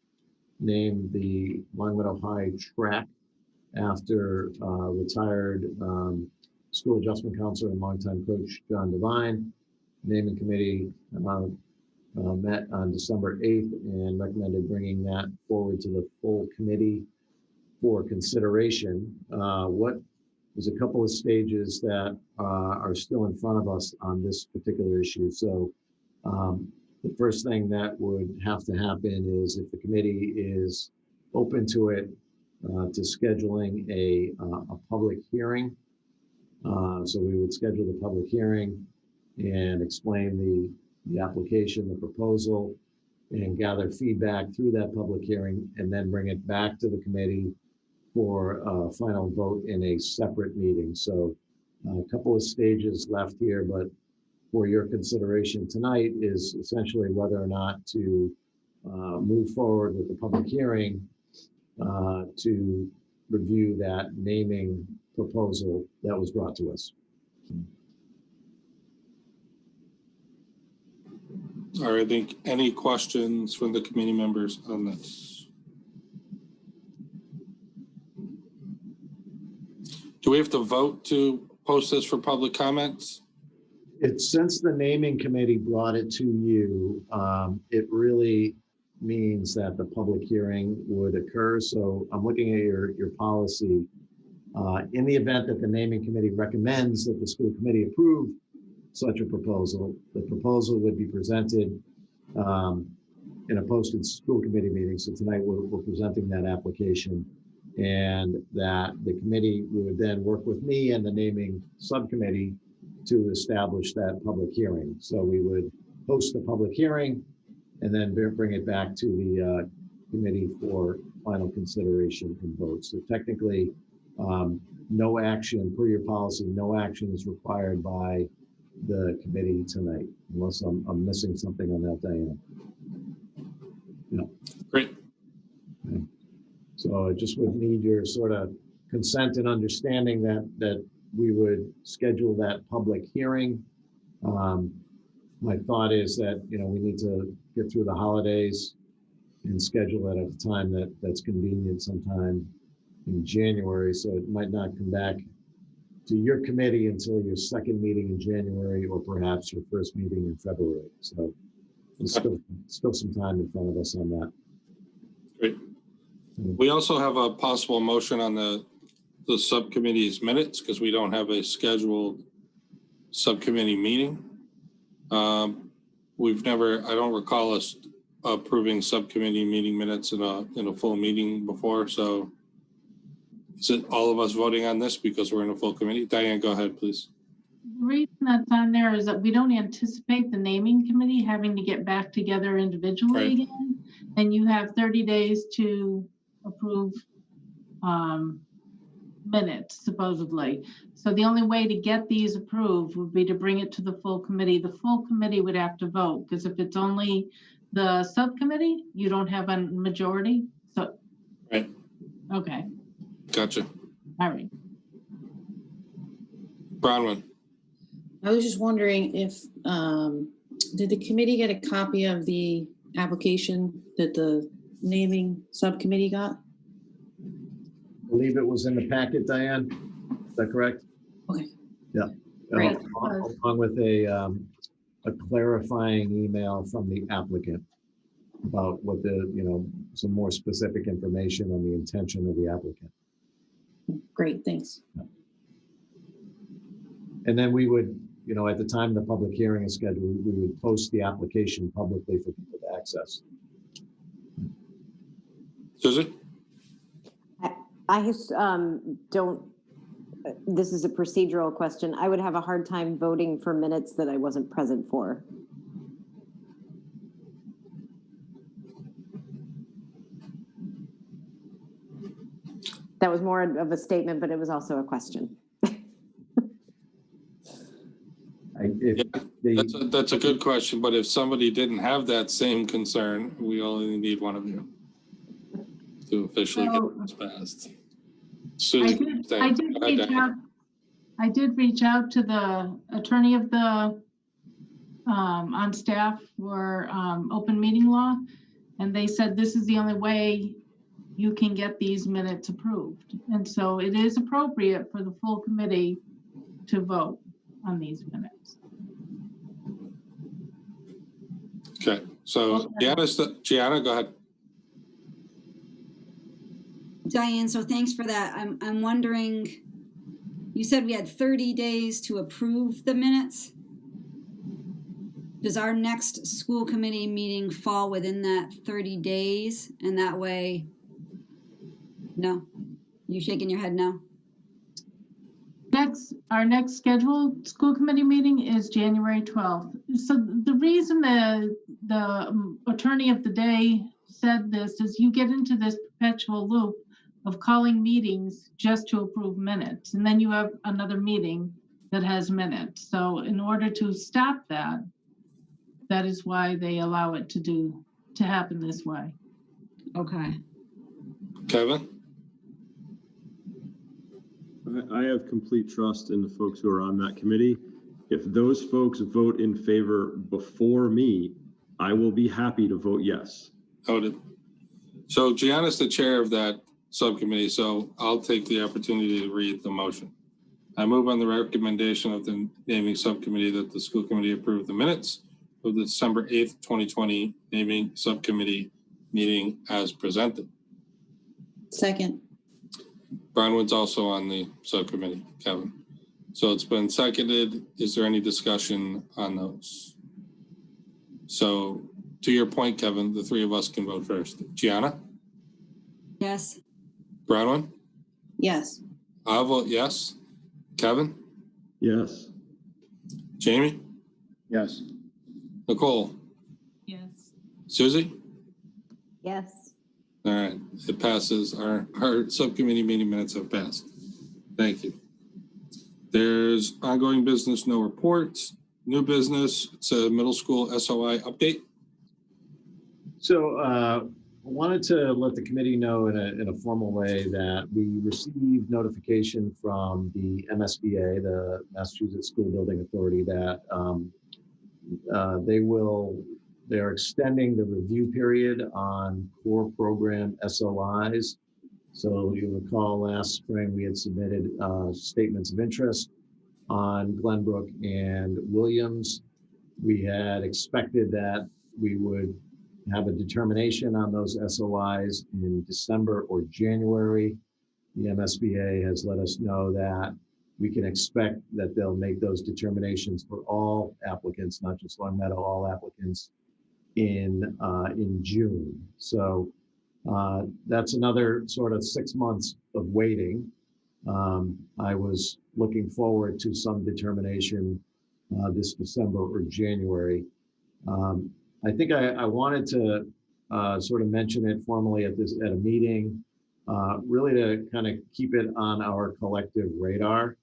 name the Longmeadow High track after retired school adjustment counselor and longtime coach John Devine. Naming committee met on December 8th and recommended bringing that forward to the full committee for consideration. There's a couple of stages that are still in front of us on this particular issue. So the first thing that would have to happen is, if the committee is open to it, to scheduling a public hearing. So we would schedule the public hearing and explain the application, the proposal, and gather feedback through that public hearing, and then bring it back to the committee for a final vote in a separate meeting. So a couple of stages left here, but for your consideration tonight is essentially whether or not to move forward with the public hearing to review that naming proposal that was brought to us. All right, I think any questions from the committee members on this? Do we have to vote to post this for public comments? Since the naming committee brought it to you, it really means that the public hearing would occur. So I'm looking at your policy. In the event that the naming committee recommends that the school committee approve such a proposal, the proposal would be presented in a posted school committee meeting. So tonight we're presenting that application, and that the committee would then work with me and the naming subcommittee to establish that public hearing. So we would host the public hearing and then bring it back to the committee for final consideration and vote. So technically, no action, per your policy, no action is required by the committee tonight, unless I'm missing something on that, Diana. No. Great. Okay. So I just would need your sort of consent and understanding that we would schedule that public hearing. My thought is that, we need to get through the holidays and schedule it at a time that's convenient sometime in January. So it might not come back to your committee until your second meeting in January, or perhaps your first meeting in February. So there's still some time in front of us on that. Great. We also have a possible motion on the subcommittee's minutes because we don't have a scheduled subcommittee meeting. I don't recall us approving subcommittee meeting minutes in a full meeting before. So is it all of us voting on this because we're in a full committee? Diane, go ahead, please. The reason that's on there is that we don't anticipate the naming committee having to get back together individually again. And you have 30 days to approve minutes, supposedly. So the only way to get these approved would be to bring it to the full committee. The full committee would have to vote, because if it's only the subcommittee, you don't have a majority. So, right. Okay. Gotcha. All right. Bronwyn. I was just wondering if, did the committee get a copy of the application that the naming subcommittee got? I believe it was in the packet, Diane. Is that correct? Okay. Yeah. Great. Along with a clarifying email from the applicant about what some more specific information on the intention of the applicant. Great, thanks. And then we would, at the time the public hearing is scheduled, we would post the application publicly for people to access. Susan? I just don't, this is a procedural question. I would have a hard time voting for minutes that I wasn't present for. That was more of a statement, but it was also a question. That's a good question, but if somebody didn't have that same concern, we only need one of you to officially get this passed. Susan, I did reach out to the attorney of the on staff for open meeting law, and they said this is the only way you can get these minutes approved. And so it is appropriate for the full committee to vote on these minutes. Okay, so Gianna, go ahead. Diane, so thanks for that. I'm wondering, you said we had 30 days to approve the minutes. Does our next school committee meeting fall within that 30 days? And that way, no? You shaking your head no? Our next scheduled school committee meeting is January 12th. So the reason the attorney of the day said this is you get into this perpetual loop of calling meetings just to approve minutes. And then you have another meeting that has minutes. So in order to stop that, that is why they allow it to happen this way. Okay. Kevin? I have complete trust in the folks who are on that committee. If those folks vote in favor before me, I will be happy to vote yes. Noted. So Gianna's the chair of that subcommittee, so I'll take the opportunity to read the motion. I move on the recommendation of the naming subcommittee that the school committee approve the minutes of the December 8th, 2020 naming subcommittee meeting as presented. Second. Bronwyn's also on the subcommittee, Kevin. So it's been seconded. Is there any discussion on those? So to your point, Kevin, the three of us can vote first. Gianna? Yes. Bronwyn? Yes. I'll vote yes. Kevin? Yes. Jamie? Yes. Nicole? Yes. Susie? Yes. All right, it passes. Our subcommittee meeting minutes have passed. Thank you. There's ongoing business, no reports. New business, it's a middle school SOI update. So I wanted to let the committee know in a formal way that we received notification from the MSBA, the Massachusetts School Building Authority, that they are extending the review period on core program SOIs. So you recall last spring we had submitted statements of interest on Glenbrook and Williams. We had expected that we would have a determination on those SOIs in December or January. The MSBA has let us know that we can expect that they'll make those determinations for all applicants, not just Longmeadow, all applicants in June. So that's another sort of 6 months of waiting. I was looking forward to some determination this December or January. I think I wanted to sort of mention it formally at a meeting, really to kind of keep it on our collective radar.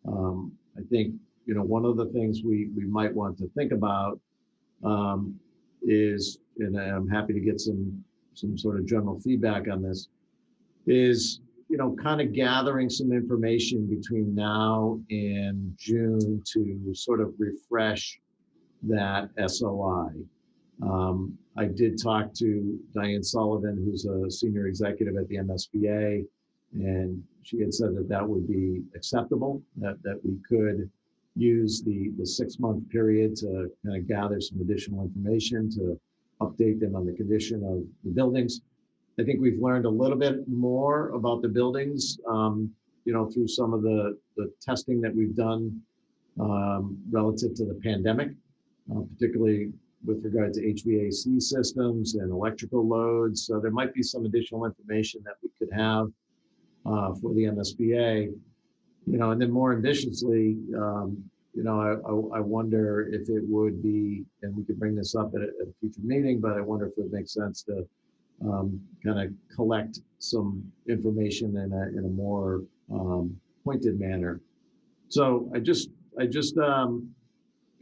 I think, you know, one of the things we might want to think about is, and I'm happy to get some sort of general feedback on this, is, you know, kind of gathering some information between now and June to sort of refresh that SOI. I did talk to Diane Sullivan, who's a senior executive at the MSBA, and she had said that that would be acceptable, that we could use the 6 month period to kind of gather some additional information to update them on the condition of the buildings. I think we've learned a little bit more about the buildings, you know, through some of the testing that we've done relative to the pandemic, particularly with regard to HVAC systems and electrical loads. So there might be some additional information that we could have for the MSBA, you know, and then more ambitiously, you know, I wonder if it would be, and we could bring this up at a future meeting, but I wonder if it would make sense to kind of collect some information in a more pointed manner. So I just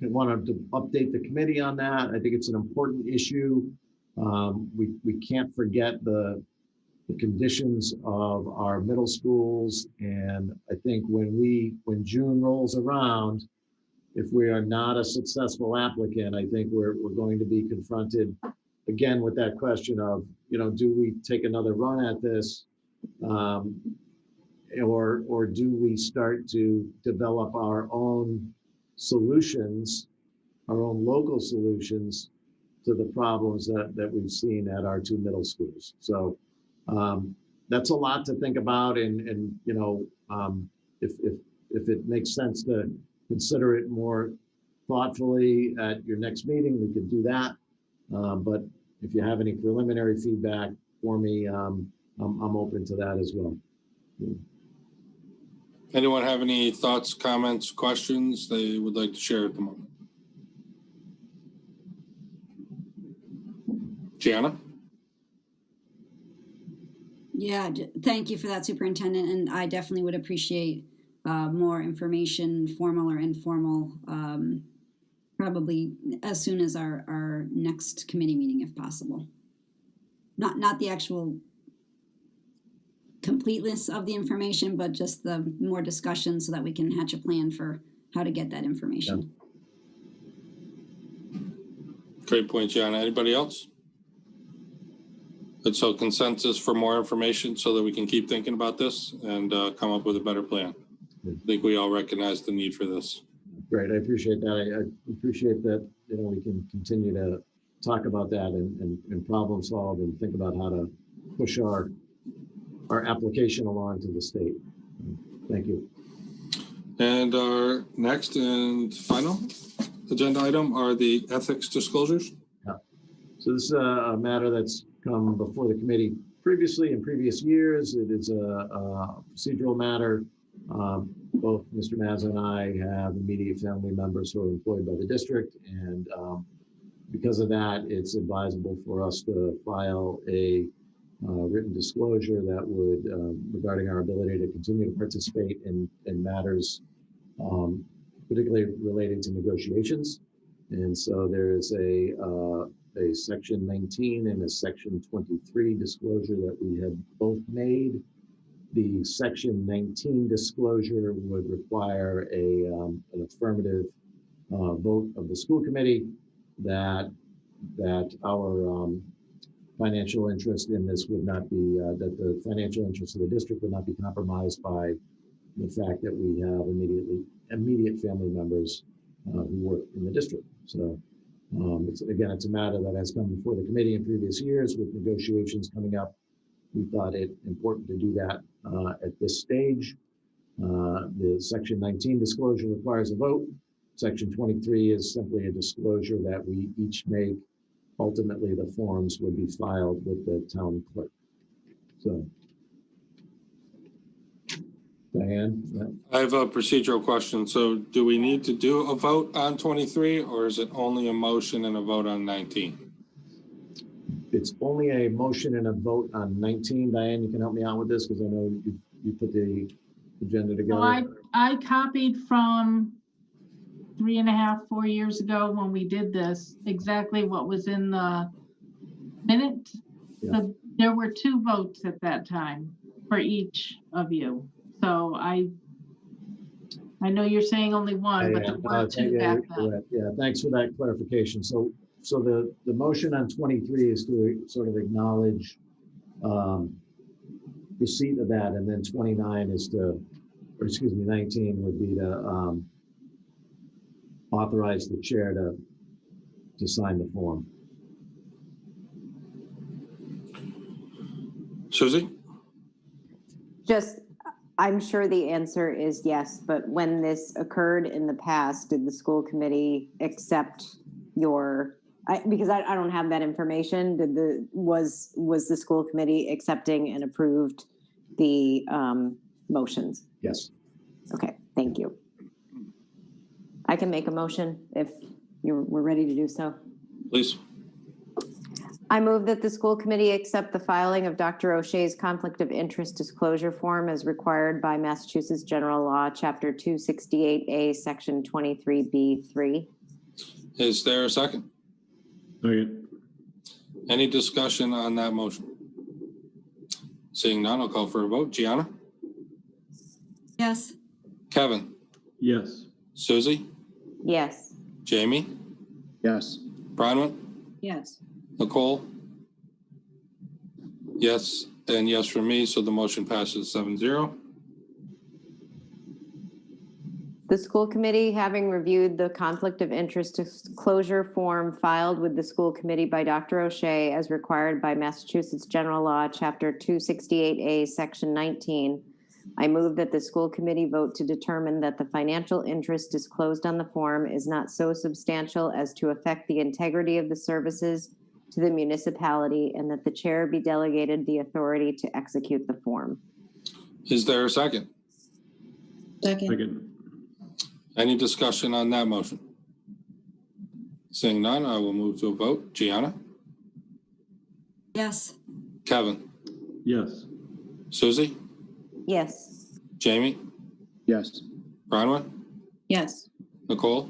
wanted to update the committee on that. I think it's an important issue. We can't forget the conditions of our middle schools, and I think when June rolls around, if we are not a successful applicant, I think we're going to be confronted again with that question of, you know, do we take another run at this, or do we start to develop our own solutions, our own local solutions to the problems that we've seen at our two middle schools. So that's a lot to think about, and you know, if it makes sense to consider it more thoughtfully at your next meeting, we could do that. But if you have any preliminary feedback for me, I'm open to that as well. Anyone have any thoughts, comments, questions they would like to share at the moment? Gianna? Yeah, thank you for that, Superintendent. And I definitely would appreciate more information, formal or informal, probably as soon as our next committee meeting, if possible. Not the actual completeness of the information, but just the more discussion so that we can hatch a plan for how to get that information. Yeah. Great point, Gianna. Anybody else? And so consensus for more information so that we can keep thinking about this and come up with a better plan. I think we all recognize the need for this. Great, I appreciate that. I appreciate that, you know, we can continue to talk about that and problem solve and think about how to push our application along to the state. Thank you. And our next and final agenda item are the ethics disclosures. Yeah. So this is a matter that's come before the committee previously in previous years. It is a procedural matter. Both Mr. Mazza and I have immediate family members who are employed by the district, and because of that, it's advisable for us to file a written disclosure that would, regarding our ability to continue to participate in matters, particularly relating to negotiations. And so there is a section 19 and a section 23 disclosure that we have both made. The section 19 disclosure would require an affirmative vote of the school committee that our financial interest in this would not be, that the financial interest of the district would not be compromised by the fact that we have immediate family members who work in the district. So It's a matter that has come before the committee in previous years with negotiations coming up. We thought it important to do that at this stage. The Section 19 disclosure requires a vote. Section 23 is simply a disclosure that we each make. Ultimately, the forms would be filed with the town clerk. So, Diane? Yeah. I have a procedural question. So do we need to do a vote on 23 or is it only a motion and a vote on 19? It's only a motion and a vote on 19. Diane, you can help me out with this because I know you put the agenda together. So I copied from 3.5, 4 years ago when we did this, exactly what was in the minute. Yeah. So there were 2 votes at that time for each of you. So I know you're saying only one, but there were 2 back then. Yeah, thanks for that clarification. So the motion on 23 is to sort of acknowledge receipt of that, and then 29 is to, or excuse me, 19 would be to authorize the chair to sign the form. Susie? Just, I'm sure the answer is yes, but when this occurred in the past, did the school committee accept your, because I don't have that information, was the school committee accepting and approved the motions? Yes. Okay, thank you. I can make a motion if we're ready to do so. Please. I move that the school committee accept the filing of Dr. O'Shea's conflict of interest disclosure form as required by Massachusetts General Law, Chapter 268A, Section 23B3. Is there a second? Second. Any discussion on that motion? Seeing none, I'll call for a vote. Gianna? Yes. Kevin? Yes. Susie? Yes. Jamie? Yes. Bronwyn? Yes. Nicole? Yes, and yes for me, so the motion passes 7-0. The school committee, having reviewed the conflict of interest disclosure form filed with the school committee by Dr. O'Shea as required by Massachusetts General Law, Chapter 268A, Section 19, I move that the school committee vote to determine that the financial interest disclosed on the form is not so substantial as to affect the integrity of the services to the municipality, and that the chair be delegated the authority to execute the form. Is there a second? Second. Any discussion on that motion? Seeing none, I will move to a vote. Gianna? Yes. Kevin? Yes. Susie? Yes. Jamie? Yes. Bronwyn? Yes. Nicole?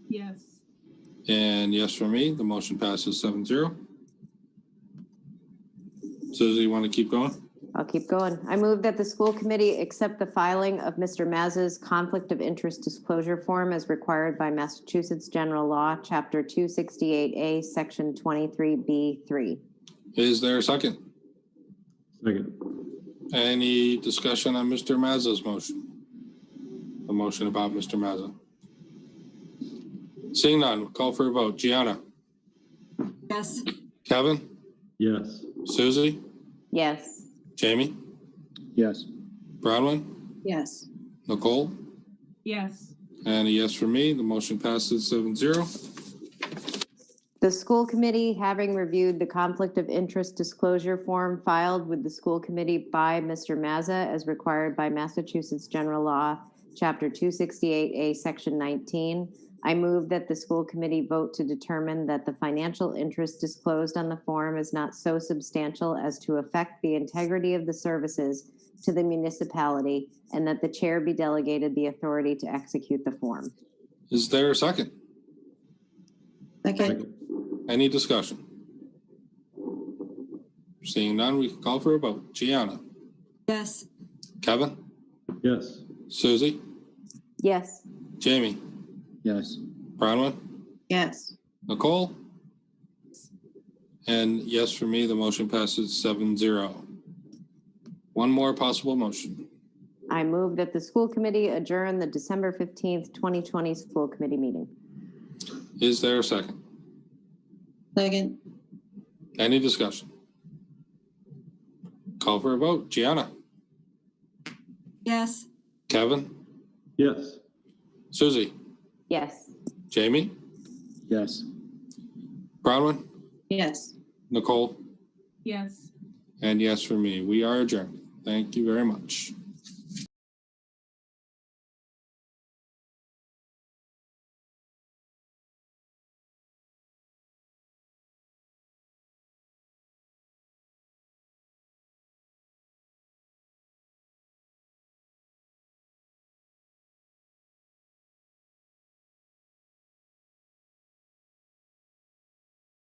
Yes. And yes for me, the motion passes 7-0. Susie, you want to keep going? I'll keep going. I move that the school committee accept the filing of Mr. Mazza's conflict of interest disclosure form as required by Massachusetts General Law, Chapter 268A, Section 23B3. Is there a second? Second. Any discussion on Mr. Mazza's motion? The motion about Mr. Mazza. Seeing none, call for a vote. Gianna? Yes. Kevin? Yes. Susie? Yes. Jamie? Yes. Bronwyn? Yes. Nicole? Yes. And a yes for me, the motion passes 7-0. The school committee, having reviewed the conflict of interest disclosure form filed with the school committee by Mr. Mazza as required by Massachusetts General Law, Chapter 268A, Section 19, I move that the school committee vote to determine that the financial interest disclosed on the form is not so substantial as to affect the integrity of the services to the municipality, and that the chair be delegated the authority to execute the form. Is there a second? Second. Any discussion? Seeing none, we can call for a vote. Gianna? Yes. Kevin? Yes. Susie? Yes. Jamie? Yes. Bronwyn? Yes. Nicole? And yes for me, the motion passes 7-0. One more possible motion. I move that the school committee adjourn the December 15th, 2020 school committee meeting. Is there a second? Second. Any discussion? Call for a vote. Gianna? Yes. Kevin? Yes. Susie? Yes. Jamie? Yes. Bronwyn? Yes. Nicole? Yes. And yes for me. We are adjourned. Thank you very much.